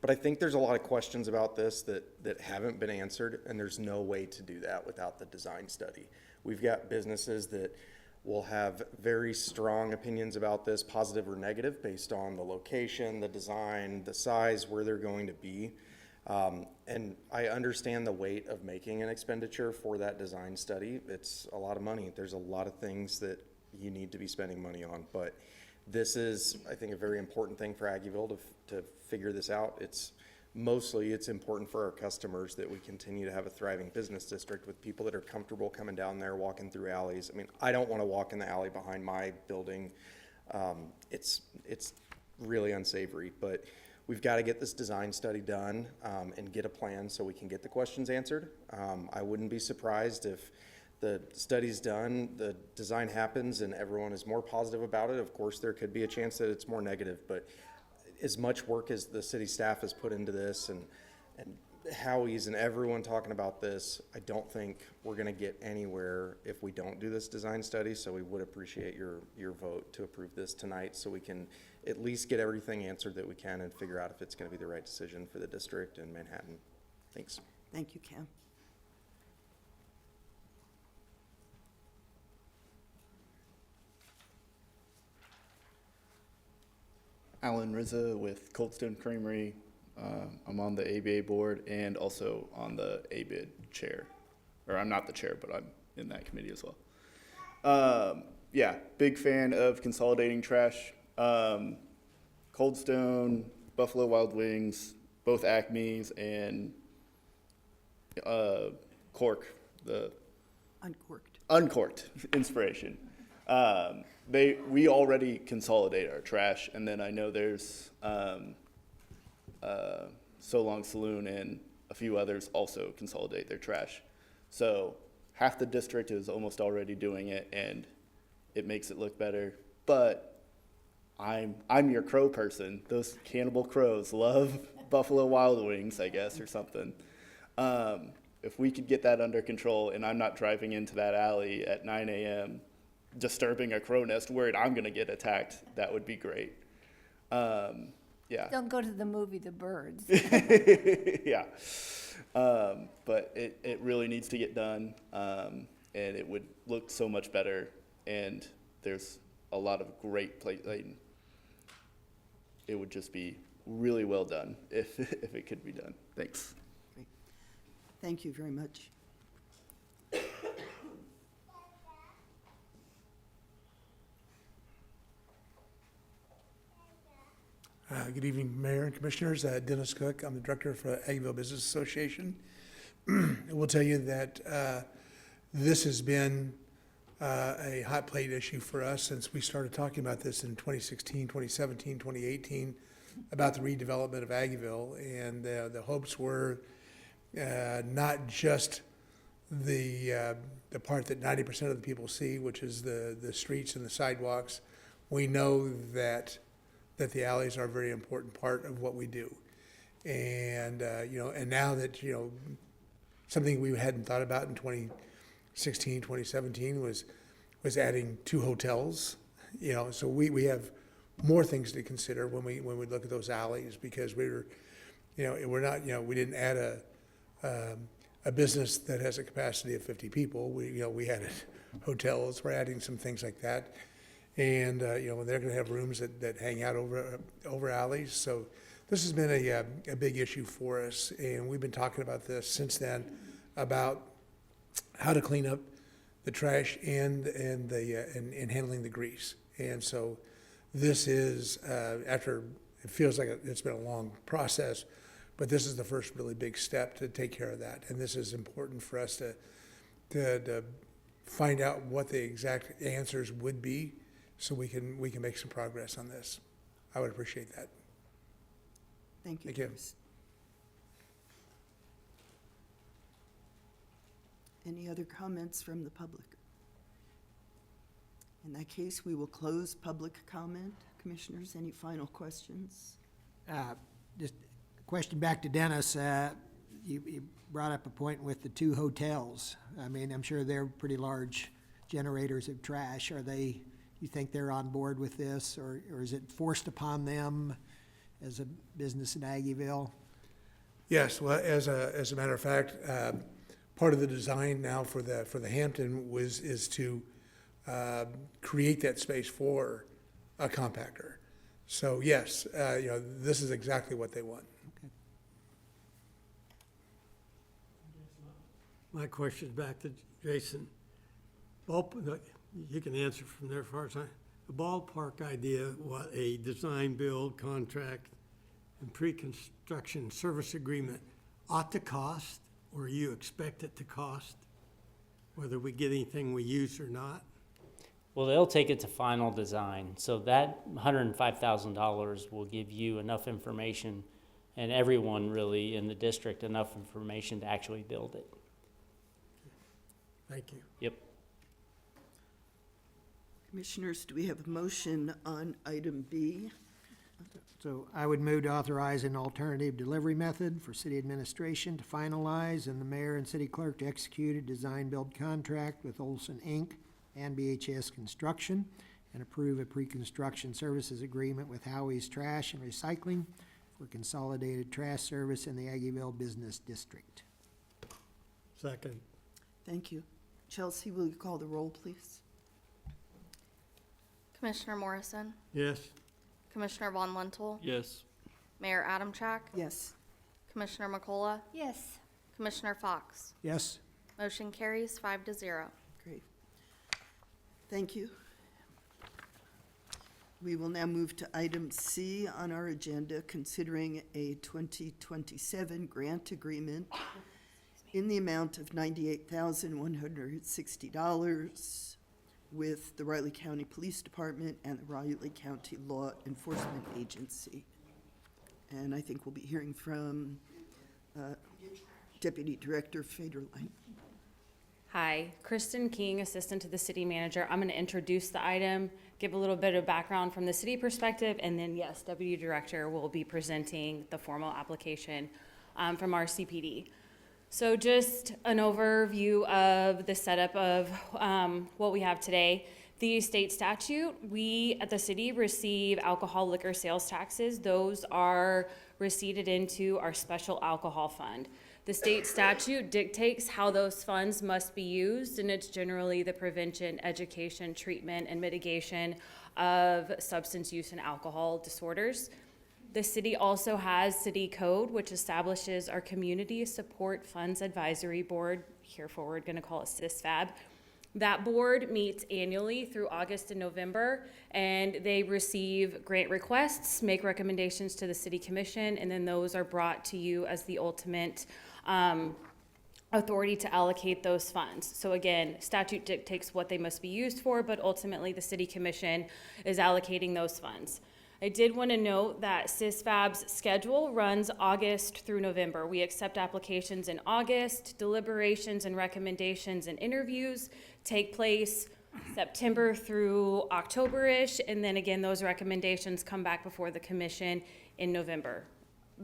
But I think there's a lot of questions about this that haven't been answered, and there's no way to do that without the design study. We've got businesses that will have very strong opinions about this, positive or negative, based on the location, the design, the size, where they're going to be. And I understand the weight of making an expenditure for that design study. It's a lot of money. There's a lot of things that you need to be spending money on, but this is, I think, a very important thing for Aggieville to figure this out. It's important for our customers that we continue to have a thriving business district with people that are comfortable coming down there, walking through alleys. I mean, I don't want to walk in the alley behind my building. It's really unsavory, but we've got to get this design study done and get a plan so we can get the questions answered. I wouldn't be surprised if the study's done, the design happens, and everyone is more positive about it. Of course, there could be a chance that it's more negative, but as much work as the city staff has put into this and Howie's and everyone talking about this, I don't think we're going to get anywhere if we don't do this design study. So we would appreciate your vote to approve this tonight so we can at least get everything answered that we can and figure out if it's going to be the right decision for the district in Manhattan. Thanks. Thank you, Cam. Alan Rizza with Cold Stone Creamery. I'm on the ABA board and also on the ABID chair. Or I'm not the chair, but I'm in that committee as well. Yeah, big fan of consolidating trash. Cold Stone, Buffalo Wild Wings, both Acme's, and Cork, the Uncorked Inspiration. We already consolidate our trash, and then I know there's So Long Saloon and a few others also consolidate their trash. So half the district is almost already doing it, and it makes it look better. But I'm your crow person. Those cannibal crows love Buffalo Wild Wings, I guess, or something. If we could get that under control, and I'm not driving into that alley at 9 a.m. disturbing a crow nest worried I'm going to get attacked, that would be great. Yeah. Don't go to the movie The Birds. Yeah. But it really needs to get done, and it would look so much better, and there's a lot of great it would just be really well done if it could be done. Thanks. Great. Thank you very much. Good evening, Mayor and Commissioners. Dennis Cook. I'm the Director for Aggieville Business Association. I will tell you that this has been a hot plate issue for us since we started talking about this in 2016, 2017, 2018, about the redevelopment of Aggieville. And the hopes were not just the part that 90% of the people see, which is the streets and the sidewalks. We know that the alleys are a very important part of what we do. And, and now that, something we hadn't thought about in 2016, 2017 was adding 2 hotels, so we have more things to consider when we look at those alleys, because we didn't add a business that has a capacity of 50 people. We added hotels, we're adding some things like that. And, they're going to have rooms that hang out over alleys. So this has been a big issue for us. And we've been talking about this since then, about how to clean up the trash and handling the grease. And so this is, after, it feels like it's been a long process, but this is the first really big step to take care of that. And this is important for us to find out what the exact answers would be, so we can make some progress on this. I would appreciate that. Thank you. Thank you. Chris. Any other comments from the public? In that case, we will close public comment. Commissioners, any final questions? Just a question back to Dennis. You brought up a point with the 2 hotels. I mean, I'm sure they're pretty large generators of trash. Are they, you think they're on board with this, or is it forced upon them as a business in Aggieville? Yes, well, as a matter of fact, part of the design now for the Hampton is to create that space for a compactor. So yes, this is exactly what they want. My question's back to Jason. You can answer from there as far as the ballpark idea, what a design, build, contract, and pre-construction service agreement ought to cost, or you expect it to cost, whether we get anything we use or not? Well, they'll take it to final design, so that $105,000 will give you enough information, and everyone really in the district enough information to actually build it. Thank you. Yep. Commissioners, do we have a motion on item B? So I would move to authorize an alternative delivery method for city administration to finalize and the mayor and city clerk to execute a design-build contract with Olson Inc. and BHS Construction and approve a pre-construction services agreement with Howie's Trash and Recycling for consolidated trash service in the Aggieville Business District. Second. Thank you. Chelsea, will you call the roll, please? Commissioner Morrison, Yes. Commissioner Von Lentel, Yes. Mayor Adamchak, Yes. Commissioner McCullough, Yes. Commissioner Fox. Yes? Motion carries 5-0. Great. Thank you. We will now move to item C on our agenda, considering a 2027 grant agreement in the amount of $98,160 with the Riley County Police Department and the Riley County Law Enforcement Agency. And I think we'll be hearing from Deputy Director Federline. Hi, Kristen King, Assistant to the City Manager. I'm going to introduce the item, give a little bit of background from the city perspective, and then, yes, Deputy Director will be presenting the formal application from our CPD. So just an overview of the setup of what we have today. The state statute, we at the city receive alcohol liquor sales taxes. Those are receipted into our special alcohol fund. The state statute dictates how those funds must be used, and it's generally the prevention, education, treatment, and mitigation of substance use and alcohol disorders. The city also has city code, which establishes our Community Support Funds Advisory Board. Herefore, we're going to call it CISFAB. That board meets annually through August and November, and they receive grant requests, make recommendations to the city commission, and then those are brought to you as the ultimate authority to allocate those funds. So again, statute dictates what they must be used for, but ultimately the city commission is allocating those funds. I did want to note that CISFAB's schedule runs August through November. We accept applications in August. Deliberations and recommendations and interviews take place September through October-ish, and then again, those recommendations come back before the commission in November.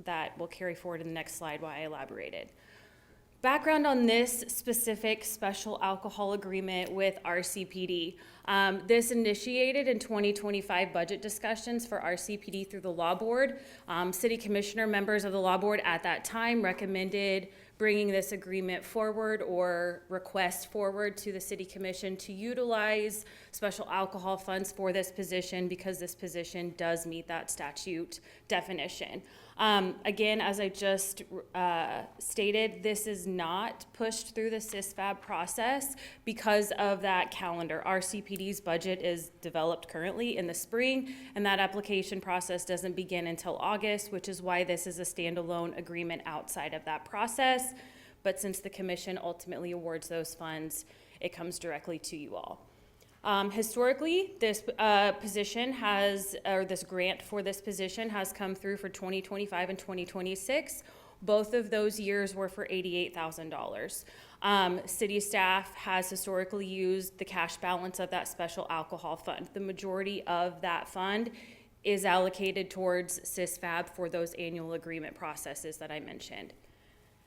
That will carry forward in the next slide while I elaborated. Background on this specific special alcohol agreement with RCPD. This initiated in 2025 budget discussions for RCPD through the Law Board. City Commissioner members of the Law Board at that time recommended bringing this agreement forward or request forward to the City Commission to utilize special alcohol funds for this position because this position does meet that statute definition. Again, as I just stated, this is not pushed through the CISFAB process because of that calendar. RCPD's budget is developed currently in the spring, and that application process doesn't begin until August, which is why this is a standalone agreement outside of that process. But since the commission ultimately awards those funds, it comes directly to you all. Historically, this position has, or this grant for this position has come through for 2025 and 2026. Both of those years were for $88,000. City staff has historically used the cash balance of that special alcohol fund. The majority of that fund is allocated towards CISFAB for those annual agreement processes that I mentioned.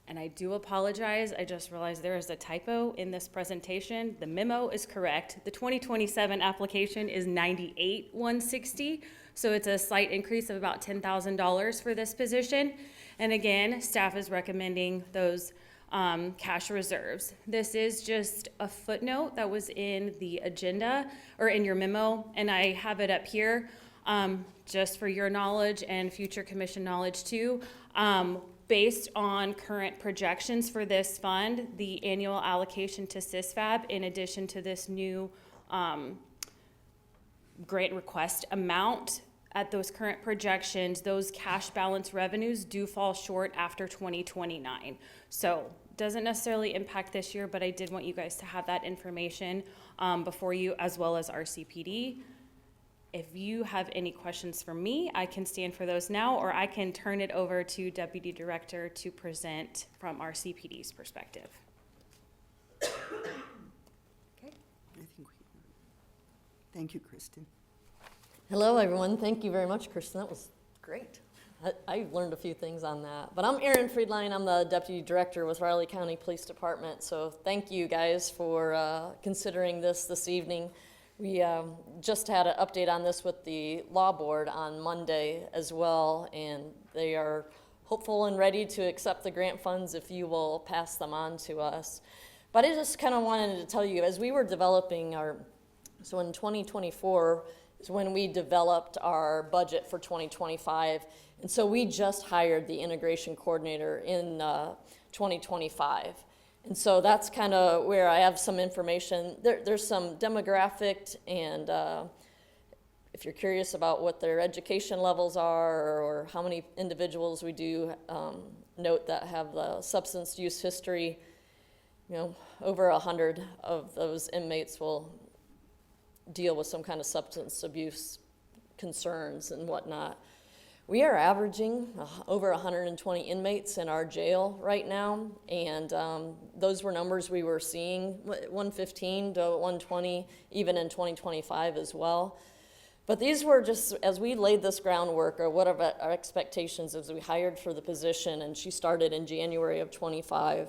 And I do apologize, I just realized there is a typo in this presentation. The memo is correct. The 2027 application is $98,160, so it's a slight increase of about $10,000 for this position. And again, staff is recommending those cash reserves. This is just a footnote that was in the agenda or in your memo, and I have it up here just for your knowledge and future commission knowledge too. Based on current projections for this fund, the annual allocation to CISFAB, in addition to this new grant request amount, at those current projections, those cash balance revenues do fall short after 2029. So doesn't necessarily impact this year, but I did want you guys to have that information before you, as well as RCPD. If you have any questions for me, I can stand for those now, or I can turn it over to Deputy Director to present from RCPD's perspective. Okay. I think thank you, Kristen. Hello, everyone. Thank you very much, Kristen. That was great. I learned a few things on that. But I'm Erin Friedline. I'm the Deputy Director with Riley County Police Department. So thank you guys for considering this evening. We just had an update on this with the Law Board on Monday as well, and they are hopeful and ready to accept the grant funds if you will pass them on to us. But I just kind of wanted to tell you, as we were developing so in 2024 is when we developed our budget for 2025, and so we just hired the integration coordinator in 2025. And so that's kind of where I have some information. There's some demographic, and if you're curious about what their education levels are or how many individuals we do note that have the substance use history, over 100 of those inmates will deal with some kind of substance abuse concerns and whatnot. We are averaging over 120 inmates in our jail right now, and those were numbers we were seeing, 115 to 120, even in 2025 as well. But these were just, as we laid this groundwork, or what are our expectations as we hired for the position, and she started in January of 25.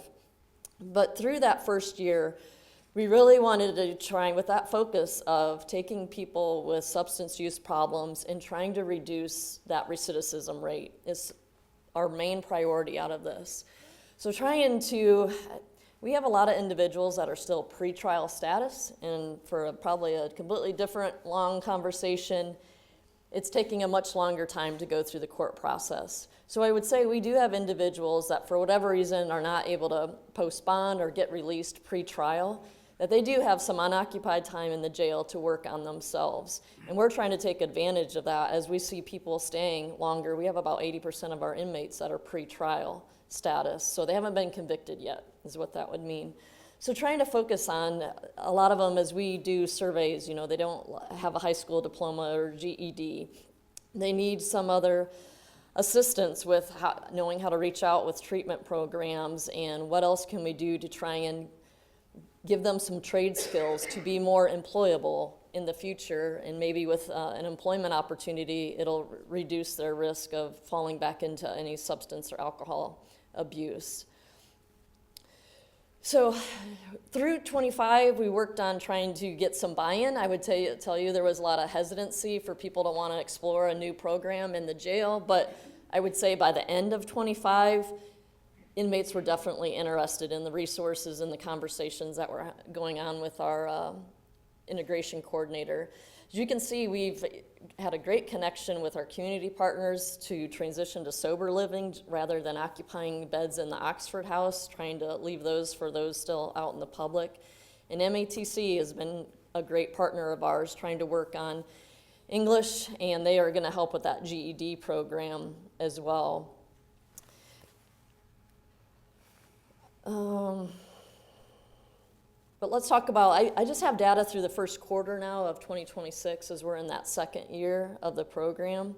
But through that first year, we really wanted to try, with that focus of taking people with substance use problems and trying to reduce that recidivism rate is our main priority out of this. So we have a lot of individuals that are still pre-trial status, and for probably a completely different long conversation, it's taking a much longer time to go through the court process. So I would say we do have individuals that for whatever reason are not able to postpone or get released pre-trial, that they do have some unoccupied time in the jail to work on themselves. And we're trying to take advantage of that as we see people staying longer. We have about 80% of our inmates that are pre-trial status, so they haven't been convicted yet, is what that would mean. So trying to focus on a lot of them as we do surveys, they don't have a high school diploma or GED. They need some other assistance with knowing how to reach out with treatment programs, and what else can we do to try and give them some trade skills to be more employable in the future, and maybe with an employment opportunity, it'll reduce their risk of falling back into any substance or alcohol abuse. So through 25, we worked on trying to get some buy-in. I would tell you there was a lot of hesitancy for people to want to explore a new program in the jail, but I would say by the end of 25, inmates were definitely interested in the resources and the conversations that were going on with our integration coordinator. As you can see, we've had a great connection with our community partners to transition to sober living rather than occupying beds in the Oxford House, trying to leave those for those still out in the public. And MATC has been a great partner of ours trying to work on English, and they are going to help with that GED program as well. But let's talk about, I just have data through the first quarter now of 2026 as we're in that second year of the program.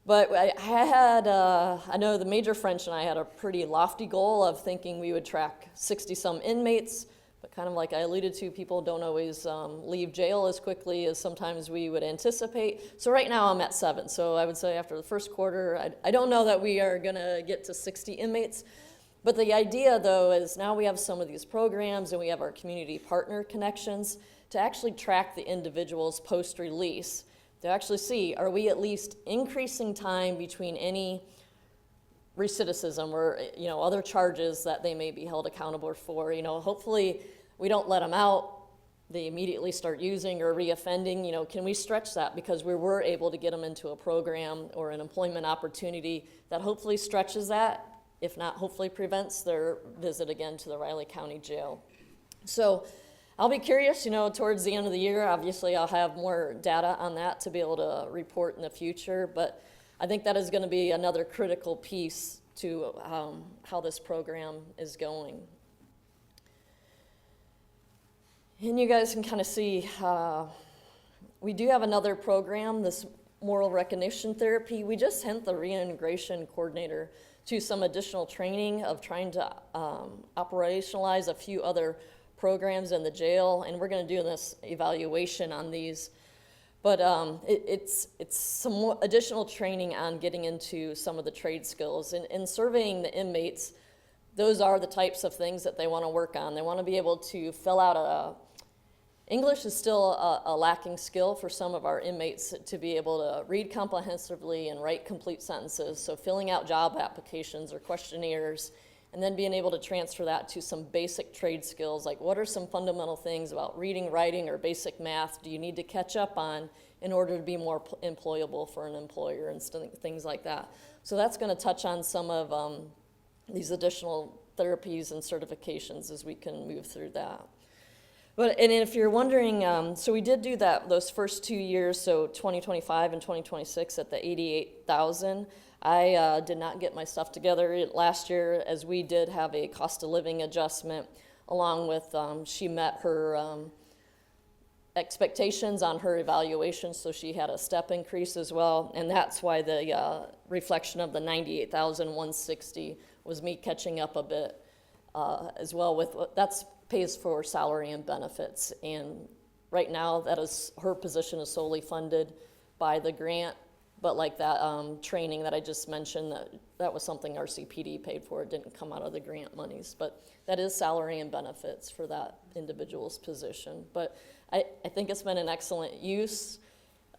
But I know the Major French and I had a pretty lofty goal of thinking we would track 60-some inmates, but kind of like I alluded to, people don't always leave jail as quickly as sometimes we would anticipate. So right now I'm at 7. So I would say after the first quarter, I don't know that we are gonna get to 60 inmates. But the idea though is now we have some of these programs and we have our community partner connections to actually track the individuals post-release, to actually see, are we at least increasing time between any recidivism or other charges that they may be held accountable for. Hopefully we don't let them out, they immediately start using or reoffending. Can we stretch that because we were able to get them into a program or an employment opportunity that hopefully stretches that, if not hopefully prevents their visit again to the Riley County Jail. So I'll be curious, towards the end of the year, obviously I'll have more data on that to be able to report in the future, but I think that is going to be another critical piece to how this program is going. And you guys can kind of see, we do have another program, this moral recognition therapy. We just sent the reintegration coordinator to some additional training of trying to operationalize a few other programs in the jail, and we're going to do this evaluation on these. But it's some more additional training on getting into some of the trade skills. And surveying the inmates, those are the types of things that they want to work on. They want to be able to fill out English is still a lacking skill for some of our inmates to be able to read comprehensively and write complete sentences. So filling out job applications or questionnaires, and then being able to transfer that to some basic trade skills, like what are some fundamental things about reading, writing, or basic math do you need to catch up on in order to be more employable for an employer and things like that. So that's going to touch on some of these additional therapies and certifications as we can move through that. And if you're wondering, so we did do those first 2 years, so 2025 and 2026 at the 88,000. I did not get my stuff together last year, as we did have a cost of living adjustment, along with she met her expectations on her evaluation, so she had a step increase as well, and that's why the reflection of the 98,160 was me catching up a bit as well. With that's pays for salary and benefits, and right now that is her position is solely funded by the grant. But like that training that I just mentioned, that was something our CPD paid for. It didn't come out of the grant monies, but that is salary and benefits for that individual's position. But I think it's been an excellent use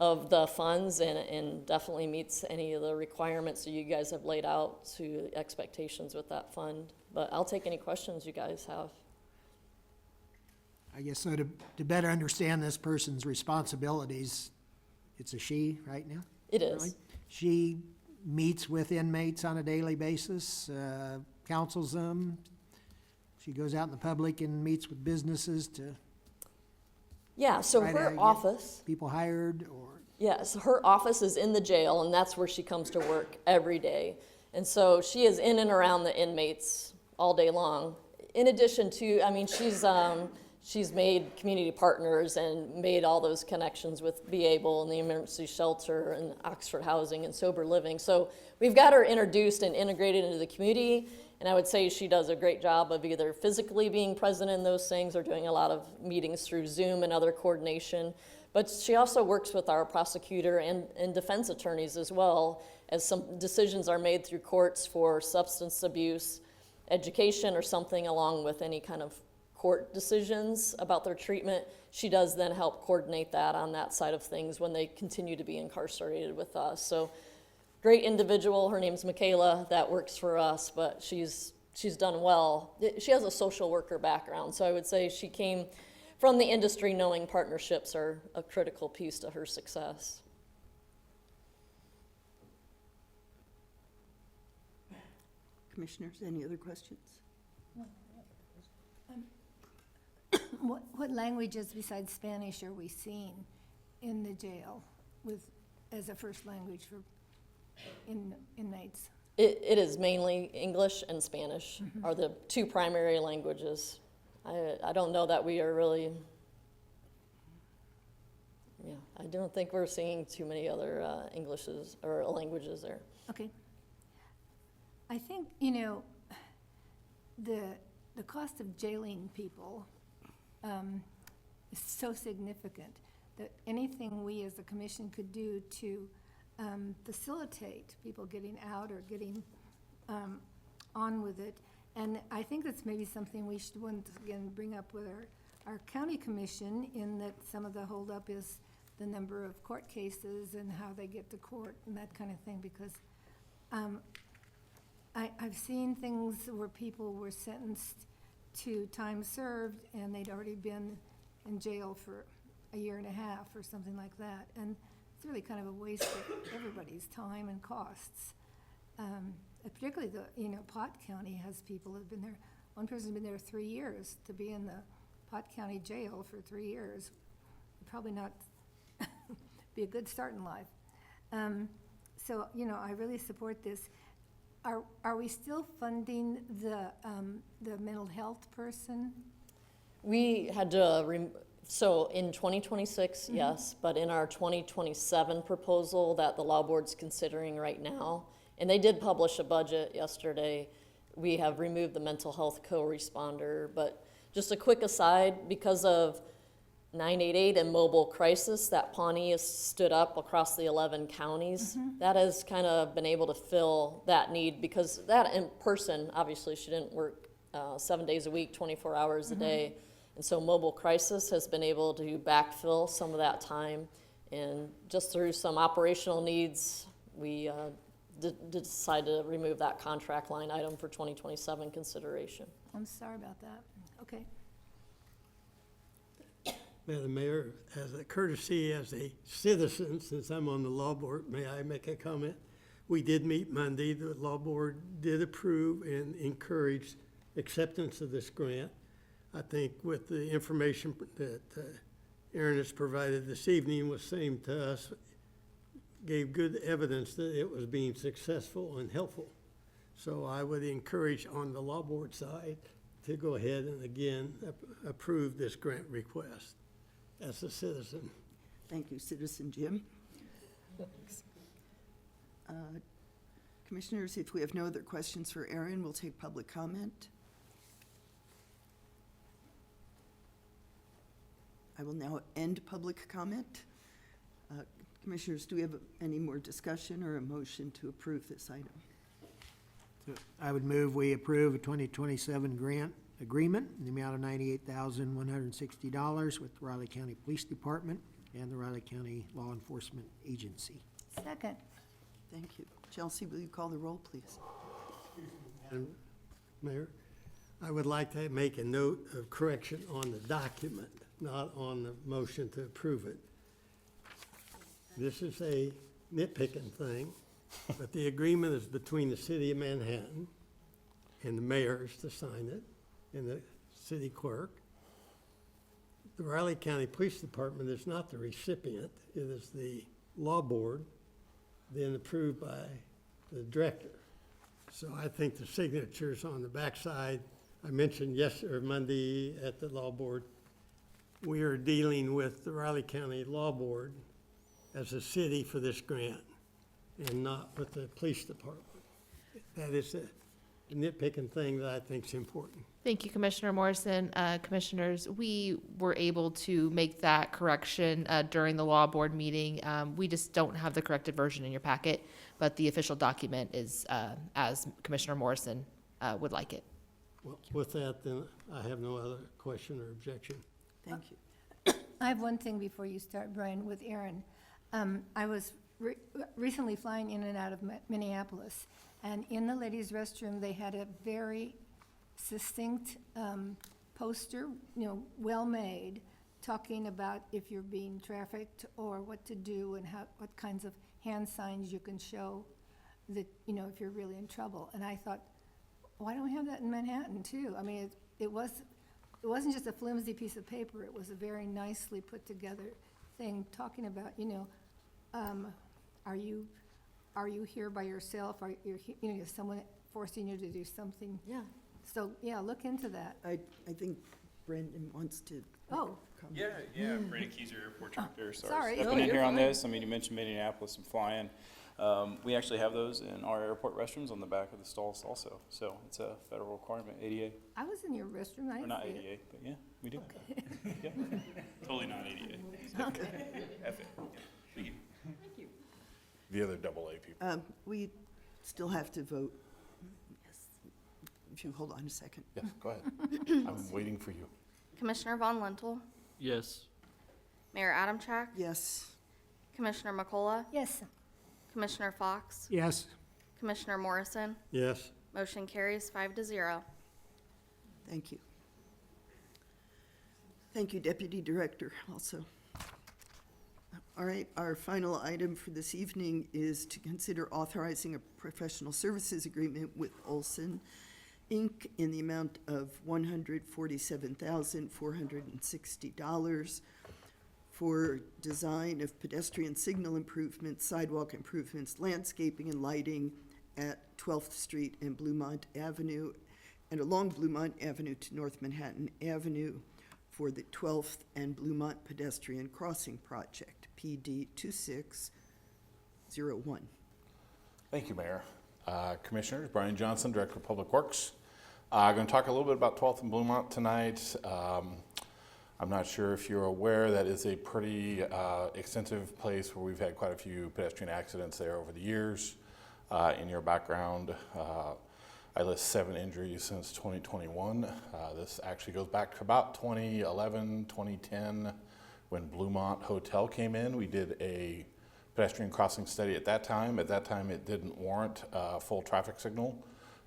of the funds and definitely meets any of the requirements that you guys have laid out to expectations with that fund. But I'll take any questions you guys have. I guess so to better understand this person's responsibilities, it's a she right now? It is. Really? She meets with inmates on a daily basis, counsels them. She goes out in the public and meets with businesses to Yeah, so try to her get office, people hired or yes, her office is in the jail, and that's where she comes to work every day. And so she is in and around the inmates all day long. In addition to, I mean, she's made community partners and made all those connections with Be Able and the emergency shelter and Oxford Housing and Sober Living. So we've got her introduced and integrated into the community, and I would say she does a great job of either physically being present in those things or doing a lot of meetings through Zoom and other coordination. But she also works with our prosecutor and defense attorneys as well, as some decisions are made through courts for substance abuse, education, or something along with any kind of court decisions about their treatment. She does then help coordinate that on that side of things when they continue to be incarcerated with us. So great individual. Her name's Michaela that works for us, but she's done well. She has a social worker background, so I would say she came from the industry knowing partnerships are a critical piece to her success. Commissioners, any other questions? What languages besides Spanish are we seeing in the jail as a first language for inmates? It is mainly English and Spanish are the two primary languages. I don't know that we are really Yeah, I don't think we're seeing too many other Englishes or languages there. Okay. I think, the cost of jailing people is so significant that anything we as a commission could do to facilitate people getting out or getting on with it. And I think that's maybe something we should once again bring up with our county commission, in that some of the holdup is the number of court cases and how they get to court and that kind of thing, because I've seen things where people were sentenced to time served and they'd already been in jail for a year and a half or something like that. And it's really kind of a waste of everybody's time and costs. Particularly Pot County has people who've been there. One person's been there 3 years. To be in the Pot County jail for 3 years would probably not be a good start in life. So, I really support this. Are we still funding the mental health person? We had to, so in 2026, yes, but in our 2027 proposal that the law board's considering right now, and they did publish a budget yesterday, we have removed the mental health co-responder. But just a quick aside, because of 988 and mobile crisis that Pawnee has stood up across the 11 counties, that has kind of been able to fill that need, because that in person, obviously she didn't work 7 days a week, 24 hours a day. And so mobile crisis has been able to backfill some of that time. And just through some operational needs, we decide to remove that contract line item for 2027 consideration. I'm sorry about that. Okay. Madam Mayor, as a courtesy as a citizen, since I'm on the law board, may I make a comment? We did meet Monday. The law board did approve and encourage acceptance of this grant. I think with the information that Aaron has provided this evening was same to us, gave good evidence that it was being successful and helpful. So I would encourage on the law board side to go ahead and again approve this grant request as a citizen. Thank you, Citizen Jim. Commissioners, if we have no other questions for Aaron, we'll take public comment. I will now end public comment. Commissioners, do we have any more discussion or a motion to approve this item? So I would move we approve a 2027 grant agreement in the amount of $98,160 with the Riley County Police Department and the Riley County Law Enforcement Agency. Second. Thank you. Chelsea, will you call the roll, please? Madam Mayor, I would like to make a note of correction on the document, not on the motion to approve it. This is a nitpicking thing, but the agreement is between the city of Manhattan and the mayors to sign it, and the city clerk. The Riley County Police Department is not the recipient. It is the law board, then approved by the director. So I think the signatures on the backside, I mentioned Monday at the law board, we are dealing with the Riley County Law Board as a city for this grant and not with the police department. That is a nitpicking thing that I think is important. Thank you, Commissioner Morrison. Commissioners, we were able to make that correction during the law board meeting. We just don't have the corrected version in your packet, but the official document is as Commissioner Morrison would like it. Well, with that, then, I have no other question or objection. Thank you. I have one thing before you start, Brian, with Aaron. I was recently flying in and out of Minneapolis, and in the ladies' restroom, they had a very succinct poster, well-made, talking about if you're being trafficked or what to do and what kinds of hand signs you can show that, if you're really in trouble. And I thought, why don't we have that in Manhattan too? I mean, it wasn't just a flimsy piece of paper. It was a very nicely put together thing talking about, are you here by yourself? Is someone forcing you to do something? Yeah. So, yeah, look into that. I think Brendan wants to. Oh, Yeah, Brandon Keyser, airport director. Sorry. Stepping Oh, in you're here on fine. this. I mean, you mentioned Minneapolis and flying. We actually have those in our airport restrooms on the back of the stalls also. So it's a federal requirement, ADA. I was in your restroom, I Or didn't not see it. ADA, but yeah, we do. Yeah. Totally not ADA. Okay. F it. Thank you. The other AA people. We still have to vote. Yes. If you hold on a second. Yes, go ahead. I'm waiting for you. Commissioner Von Lintel, Yes. Mayor Adamchak, Yes. Commissioner McCullough, Yes, Commissioner Fox, Yes. Commissioner Morrison. Yes. Motion carries 5-0. Thank you. Thank you, Deputy Director, also. All right, our final item for this evening is to consider authorizing a professional services agreement with Olson, Inc. in the amount of $147,460 for design of pedestrian signal improvements, sidewalk improvements, landscaping and lighting at 12th Street and Bluemont Avenue, and along Bluemont Avenue to North Manhattan Avenue for the 12th and Bluemont Pedestrian Crossing Project, PD 2601. Thank you, Mayor. Commissioners, Brian Johnson, Director of Public Works. I'm going to talk a little bit about 12th and Bluemont tonight. I'm not sure if you're aware, that is a pretty extensive place where we've had quite a few pedestrian accidents there over the years. In your background, I list 7 injuries since 2021. This actually goes back to about 2011, 2010, when Bluemont Hotel came in. We did a pedestrian crossing study at that time. At that time, it didn't warrant a full traffic signal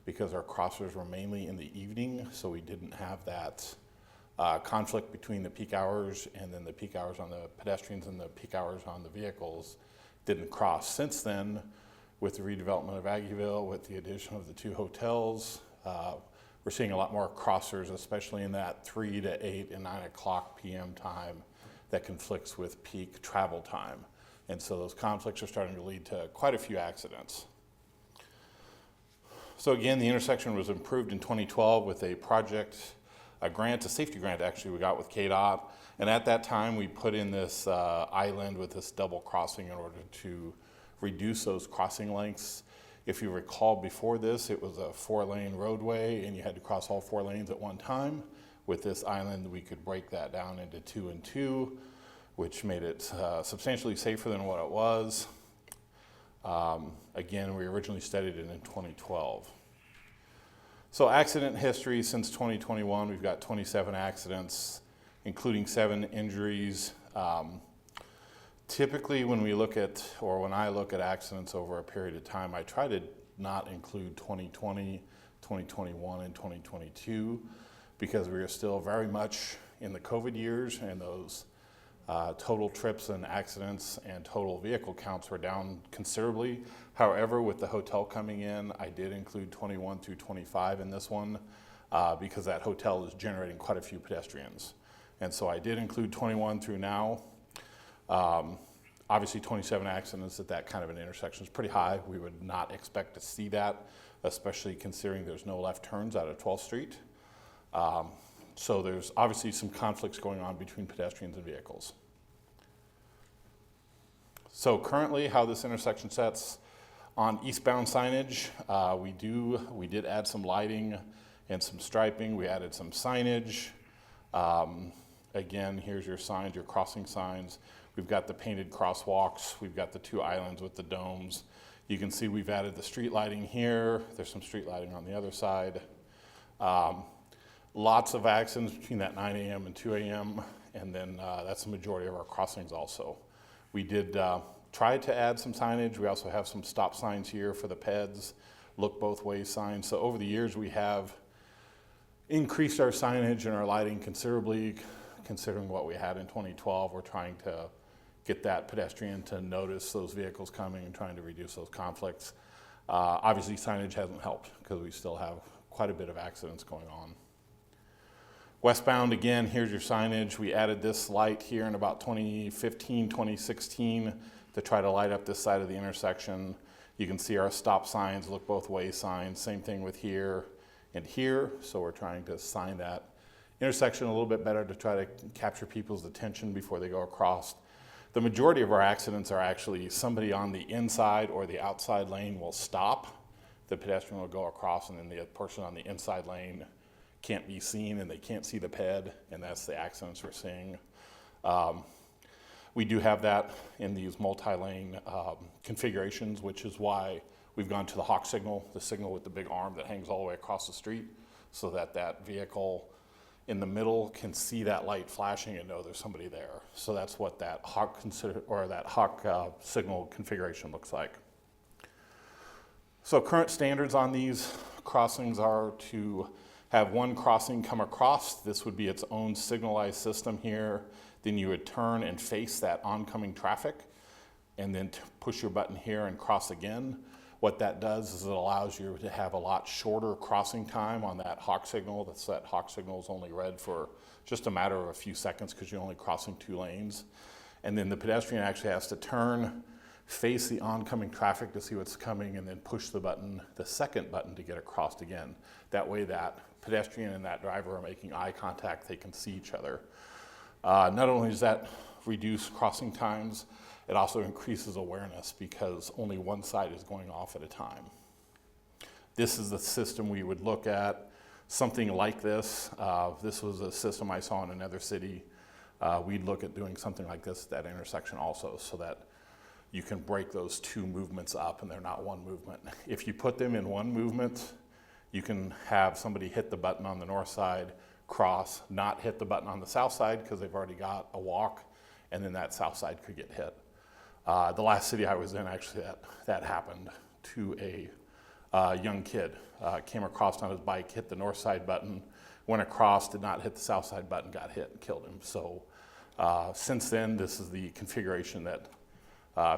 because our crossers were mainly in the evening, so we didn't have that conflict between the peak hours and then the peak hours on the pedestrians and the peak hours on the vehicles didn't cross. Since then, with the redevelopment of Aggieville, with the addition of the 2 hotels, we're seeing a lot more crossers, especially in that 3 to 8 and 9 o'clock p.m. time that conflicts with peak travel time. And so those conflicts are starting to lead to quite a few accidents. So again, the intersection was improved in 2012 with a grant, a safety grant actually we got with KDOT. And at that time, we put in this island with this double crossing in order to reduce those crossing lengths. If you recall, before this, it was a 4-lane roadway and you had to cross all 4 lanes at one time. With this island, we could break that down into 2 and 2, which made it substantially safer than what it was. Again, we originally studied it in 2012. So accident history since 2021, we've got 27 accidents, including 7 injuries. Typically when we look at, or when I look at accidents over a period of time, I try to not include 2020, 2021, and 2022 because we are still very much in the COVID years, and those total trips and accidents and total vehicle counts were down considerably. However, with the hotel coming in, I did include 21 through 25 in this one because that hotel is generating quite a few pedestrians. And so I did include 21 through now. Obviously 27 accidents at that kind of an intersection is pretty high. We would not expect to see that, especially considering there's no left turns out of 12th Street. So there's obviously some conflicts going on between pedestrians and vehicles. So currently how this intersection sets on eastbound signage, we did add some lighting and some striping. We added some signage. Again, here's your signs, your crossing signs. We've got the painted crosswalks. We've got the 2 islands with the domes. You can see we've added the street lighting here. There's some street lighting on the other side. Lots of accidents between that 9 a.m. and 2 a.m. And then that's the majority of our crossings also. We did try to add some signage. We also have some stop signs here for the PEDs, look both ways signs. So over the years we have increased our signage and our lighting considerably. Considering what we had in 2012, we're trying to get that pedestrian to notice those vehicles coming and trying to reduce those conflicts. Obviously signage hasn't helped because we still have quite a bit of accidents going on. Westbound, again, here's your signage. We added this light here in about 2015, 2016 to try to light up this side of the intersection. You can see our stop signs, look both ways signs, same thing with here and here. So we're trying to sign that intersection a little bit better to try to capture people's attention before they go across. The majority of our accidents are actually somebody on the inside or the outside lane will stop, the pedestrian will go across, and then the person on the inside lane can't be seen and they can't see the ped, and that's the accidents we're seeing. We do have that in these multi-lane configurations, which is why we've gone to the hawk signal, the signal with the big arm that hangs all the way across the street, so that that vehicle in the middle can see that light flashing and know there's somebody there. So that's what that hawk signal configuration looks like. So current standards on these crossings are to have one crossing come across. This would be its own signalized system here. Then you would turn and face that oncoming traffic and then push your button here and cross again. What that does is it allows you to have a lot shorter crossing time on that hawk signal. That hawk signal is only red for just a matter of a few seconds because you're only crossing 2 lanes. And then the pedestrian actually has to turn, face the oncoming traffic to see what's coming, and then push the button, the second button, to get across again. That way that pedestrian and that driver are making eye contact, they can see each other. Not only does that reduce crossing times, it also increases awareness because only one side is going off at a time. This is the system we would look at, something like this. This was a system I saw in another city. We'd look at doing something like this at that intersection also, so that you can break those 2 movements up and they're not one movement. If you put them in one movement, you can have somebody hit the button on the north side, cross, not hit the button on the south side because they've already got a walk, and then that south side could get hit. The last city I was in, actually, that happened to a young kid. Came across on his bike, hit the north side button, went across, did not hit the south side button, got hit and killed him. So since then, this is the configuration that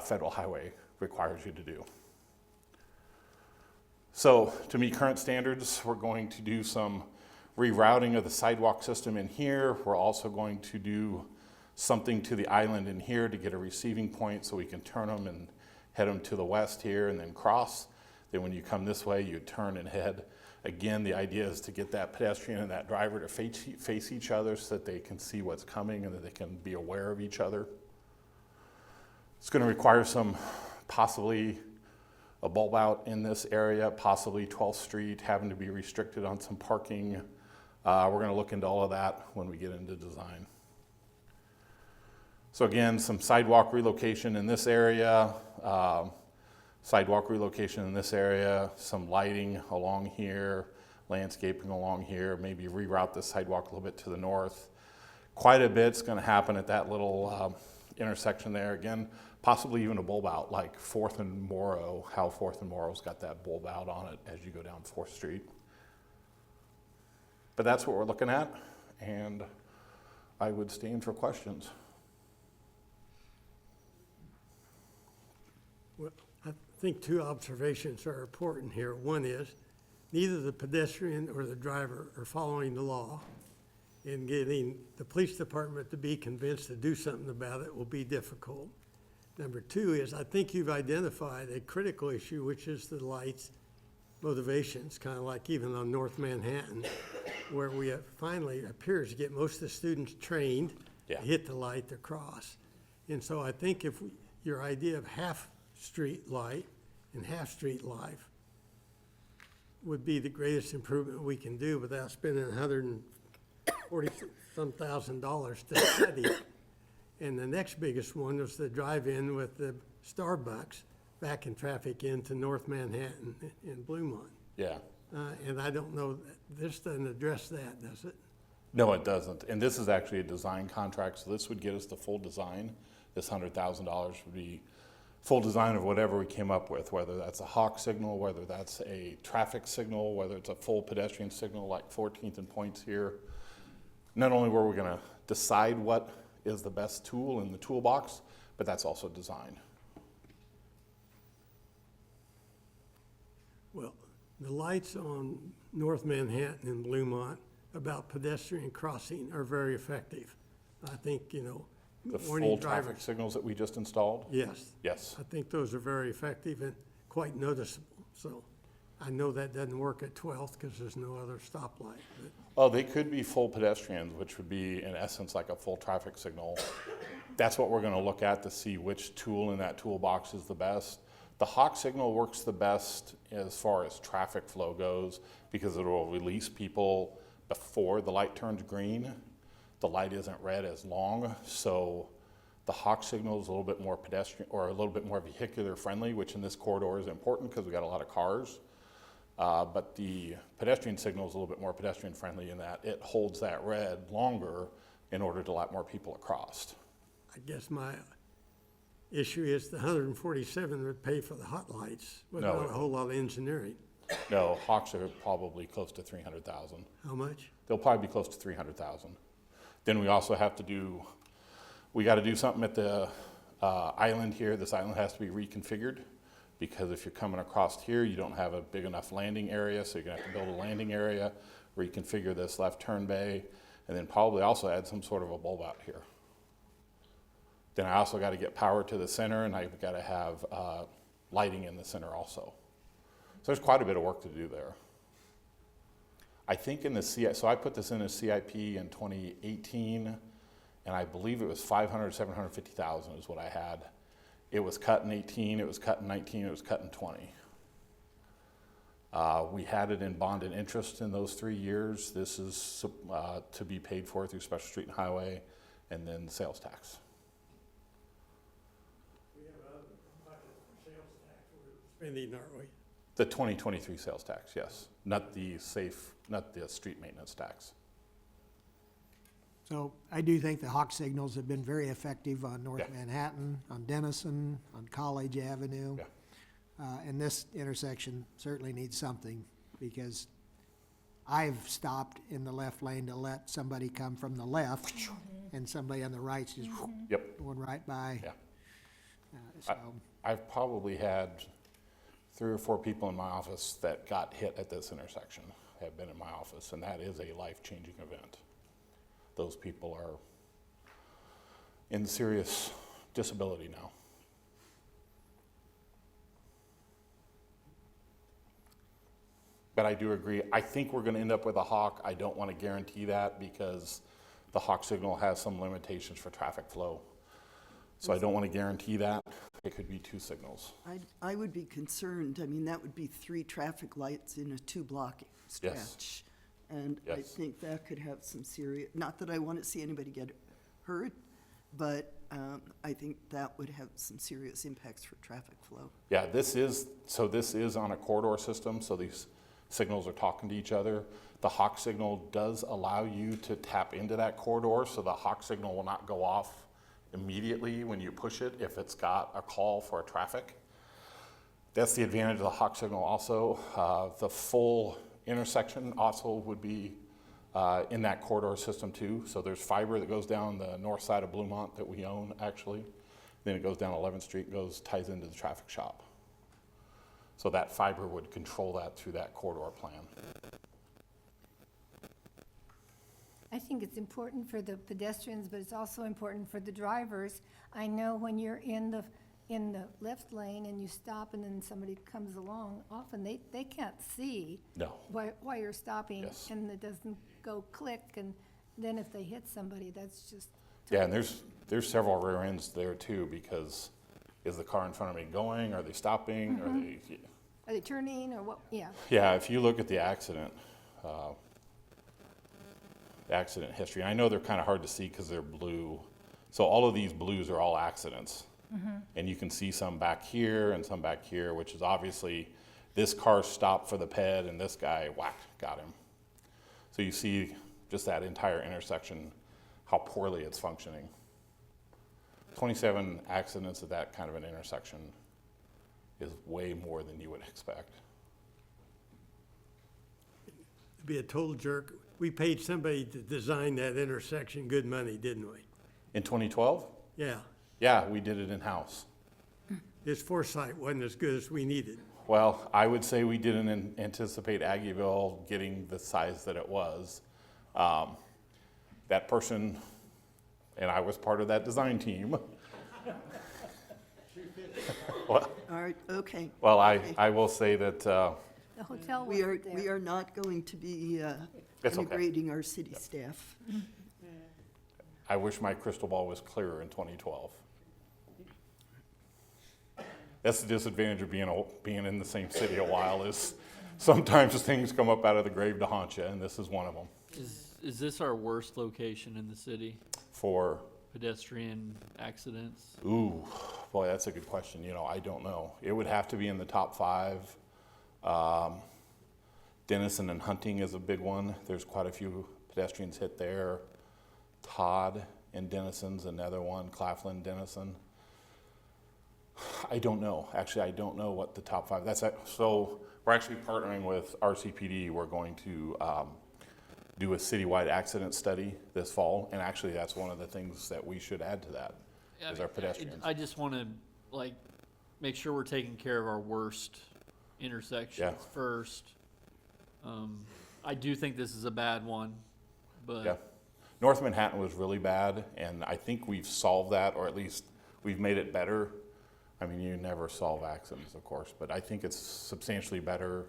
Federal Highway requires you to do. So to meet current standards, we're going to do some rerouting of the sidewalk system in here. We're also going to do something to the island in here to get a receiving point so we can turn them and head them to the west here and then cross. Then when you come this way, you turn and head. Again, the idea is to get that pedestrian and that driver to face each other so that they can see what's coming and that they can be aware of each other. It's going to require some, possibly a bulb out in this area, possibly 12th Street having to be restricted on some parking. We're going to look into all of that when we get into design. So again, some sidewalk relocation in this area, some lighting along here, landscaping along here, maybe reroute the sidewalk a little bit to the north. Quite a bit's going to happen at that little intersection there. Again, possibly even a bulb out like 4th and Morrow, how 4th and Morrow's got that bulb out on it as you go down 4th Street. But that's what we're looking at, and I would stand for questions. Well, I think 2 observations are important here. One is, neither the pedestrian or the driver are following the law, and getting the police department to be convinced to do something about it will be difficult. Number 2 is, I think you've identified a critical issue, which is the lights motivations, kind of like even on North Manhattan, where we have finally appears to get most of the students trained to hit the light to cross. And so I think if your idea of half street light and half street life would be the greatest improvement we can do without spending $140-some thousand to study it. And the next biggest one was the drive-in with the Starbucks backing traffic into North Manhattan in Bluemont. Yeah. And I don't know, this doesn't address that, does it? No, it doesn't. And this is actually a design contract, so this would get us the full design. This $100,000 would be full design of whatever we came up with, whether that's a hawk signal, whether that's a traffic signal, whether it's a full pedestrian signal like 14th and Points here. Not only were we going to decide what is the best tool in the toolbox, but that's also design. Well, the lights on North Manhattan and Bluemont about pedestrian crossing are very effective. I think, you know, The warning full drivers. traffic signals that we just installed? Yes. Yes. I think those are very effective and quite noticeable. So I know that doesn't work at 12th because there's no other stoplight. But Oh, they could be full pedestrians, which would be in essence like a full traffic signal. That's what we're gonna look at to see which tool in that toolbox is the best. The hawk signal works the best as far as traffic flow goes because it will release people before the light turns green. The light isn't red as long, so the hawk signal is a little bit more pedestrian or a little bit more vehicular friendly, which in this corridor is important because we got a lot of cars. But the pedestrian signal is a little bit more pedestrian friendly in that it holds that red longer in order to let more people across. I guess my issue is the 147 would pay for the hot lights without a whole lot of engineering. No, hawks are probably close to 300,000. How much? They'll probably be close to 300,000. Then we also have to do, we got to do something at the island here. This island has to be reconfigured because if you're coming across here, you don't have a big enough landing area, so you're gonna have to build a landing area, reconfigure this left turn bay, and then probably also add some sort of a bulb out here. Then I also got to get power to the center, and I've got to have lighting in the center also. So there's quite a bit of work to do there. I think in the so I put this in a CIP in 2018, and I believe it was 500, 750,000 is what I had. It was cut in 18, it was cut in 19, it was cut in 20. We had it in bond and interest in those 3 years. This is to be paid for through Special Street and Highway, and then sales tax. We have a bucket for sales tax we're spending, aren't we? The 2023 sales tax, yes, not the street maintenance tax. So I do think the hawk signals have been very effective on North Yeah. Manhattan, on Denison, on College Avenue. Yeah. And this intersection certainly needs something because I've stopped in the left lane to let somebody come from the left and somebody on the right's just Yep. going right by. Yeah. So, I've probably had 3 or 4 people in my office that got hit at this intersection have been in my office, and that is a life-changing event. Those people are in serious disability now. But I do agree, I think we're gonna end up with a hawk. I don't wanna guarantee that because the hawk signal has some limitations for traffic flow. So I don't wanna guarantee that. It could be 2 signals. I would be concerned, I mean, that would be 3 traffic lights in a 2-block stretch. And I Yes. think that could have some serious, not that I want to see anybody get hurt, but I think that would have some serious impacts for traffic flow. Yeah, this is on a corridor system, so these signals are talking to each other. The hawk signal does allow you to tap into that corridor, so the hawk signal will not go off immediately when you push it if it's got a call for traffic. That's the advantage of the hawk signal also. The full intersection also would be in that corridor system too. So there's fiber that goes down the north side of Bluemont that we own actually. Then it goes down 11th Street, ties into the traffic shop. So that fiber would control that through that corridor plan. I think it's important for the pedestrians, but it's also important for the drivers. I know when you're in the left lane and you stop and then somebody comes along, often they can't see No. why you're stopping. Yes. And it doesn't go click, and then if they hit somebody, that's just. Yeah, and there's several rear ends there too, because is the car in front of me going? Are they stopping? Are they turning or what? Yeah. Yeah, if you look at the accident history, I know they're kind of hard to see because they're blue. So all of these blues are all accidents. And you can see some back here and some back here, which is obviously this car stopped for the ped and this guy got him. So you see just that entire intersection, how poorly it's functioning. 27 accidents at that kind of an intersection is way more than you would expect. To be a total jerk, we paid somebody to design that intersection good money, didn't we? In 2012? Yeah. Yeah, we did it in-house. His foresight wasn't as good as we needed. Well, I would say we didn't anticipate Aggieville getting the size that it was. That person, and I was part of that design team. All right, okay. Well, I will say that The hotel We wasn't there. are not going to be It's okay. integrating our city staff. I wish my crystal ball was clearer in 2012. That's the disadvantage of being in the same city a while is sometimes things come up out of the grave to haunt you, and this is one of them. Is this our worst location in the city? For, Pedestrian accidents? ooh, boy, that's a good question. You know, I don't know. It would have to be in the top 5. Denison and Hunting is a big one. There's quite a few pedestrians hit there. Todd and Denison's another one, Claflin, Denison. I don't know. Actually, I don't know what the top 5. So we're actually partnering with RCPD. We're going to do a citywide accident study this fall, and actually that's one of the things that we should add to that is our pedestrians. I just want to, like, make sure we're taking care of our worst intersections Yeah. first. I do think this is a bad one, but. Yeah. North Manhattan was really bad, and I think we've solved that, or at least we've made it better. I mean, you never solve accidents, of course, but I think it's substantially better.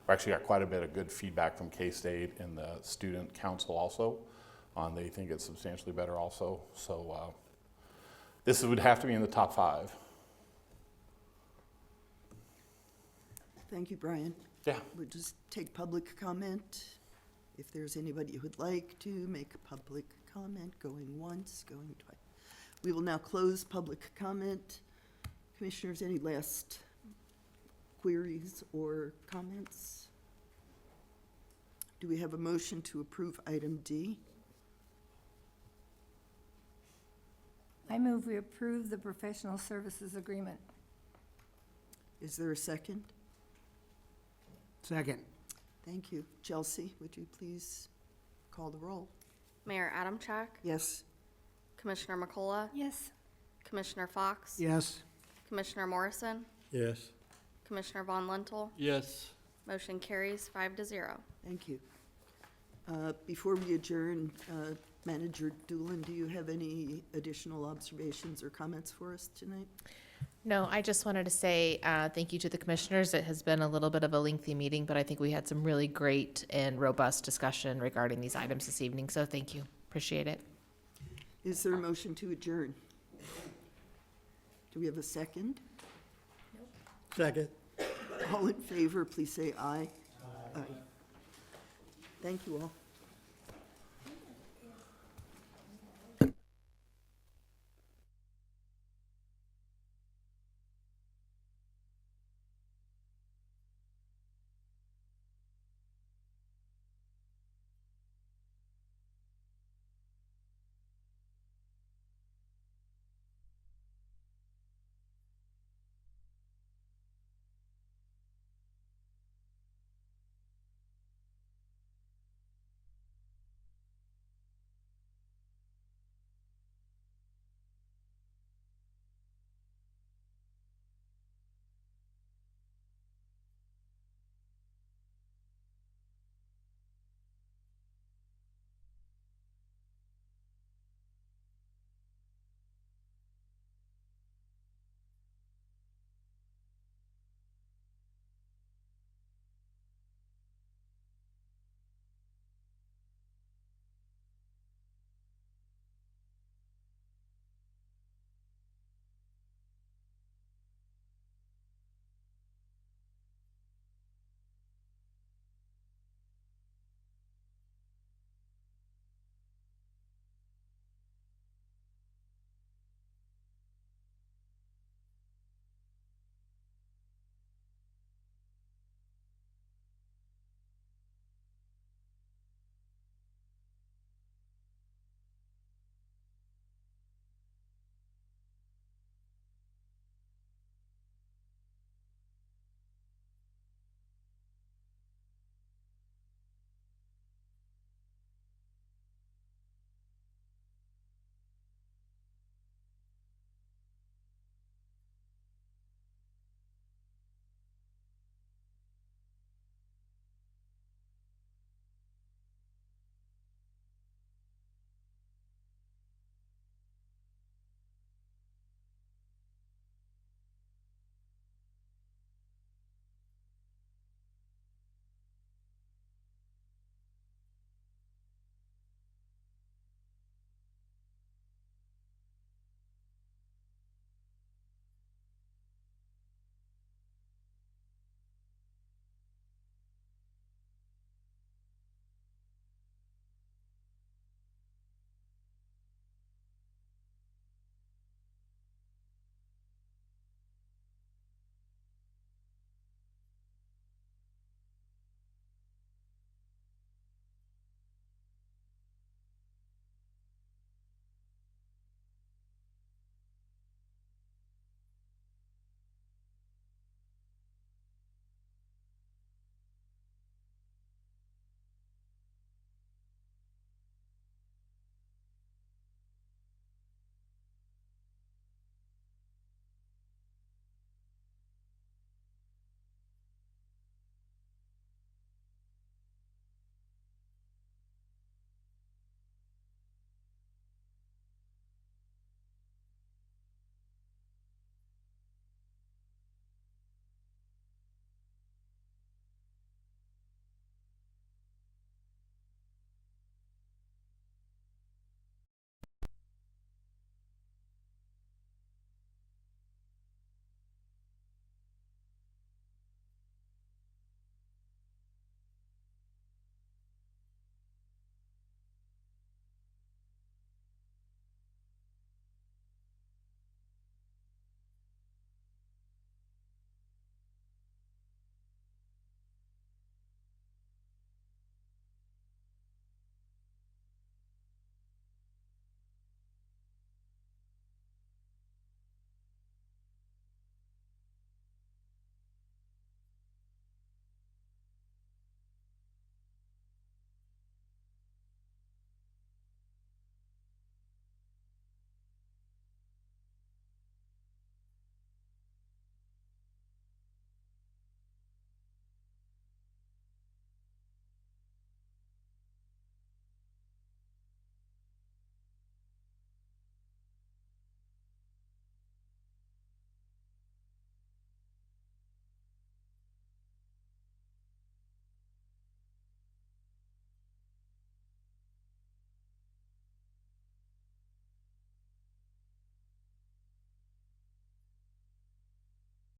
We actually got quite a bit of good feedback from K-State and the student council also. They think it's substantially better also. So this would have to be in the top 5. Thank you, Brian. Yeah. We'll just take public comment. If there's anybody who would like to make a public comment, going once, going twice. We will now close public comment. Commissioners, any last queries or comments? Do we have a motion to approve item D? I move we approve the professional services agreement. Is there a second? Second. Thank you. Chelsea, would you please call the roll? Mayor Adamchak? Yes. Commissioner McCullough? Yes. Commissioner Fox? Yes. Commissioner Morrison? Yes. Commissioner Von Lintel? Yes. Motion carries 5-0. Thank you. Before we adjourn, Manager Doolin, do you have any additional observations or comments for us tonight? No, I just wanted to say thank you to the commissioners. It has been a little bit of a lengthy meeting, but I think we had some really great and robust discussion regarding these items this evening, so thank you. Appreciate it. Is there a motion to adjourn? Do we have a second? Second. All in favor, please say aye. Aye. Thank you all.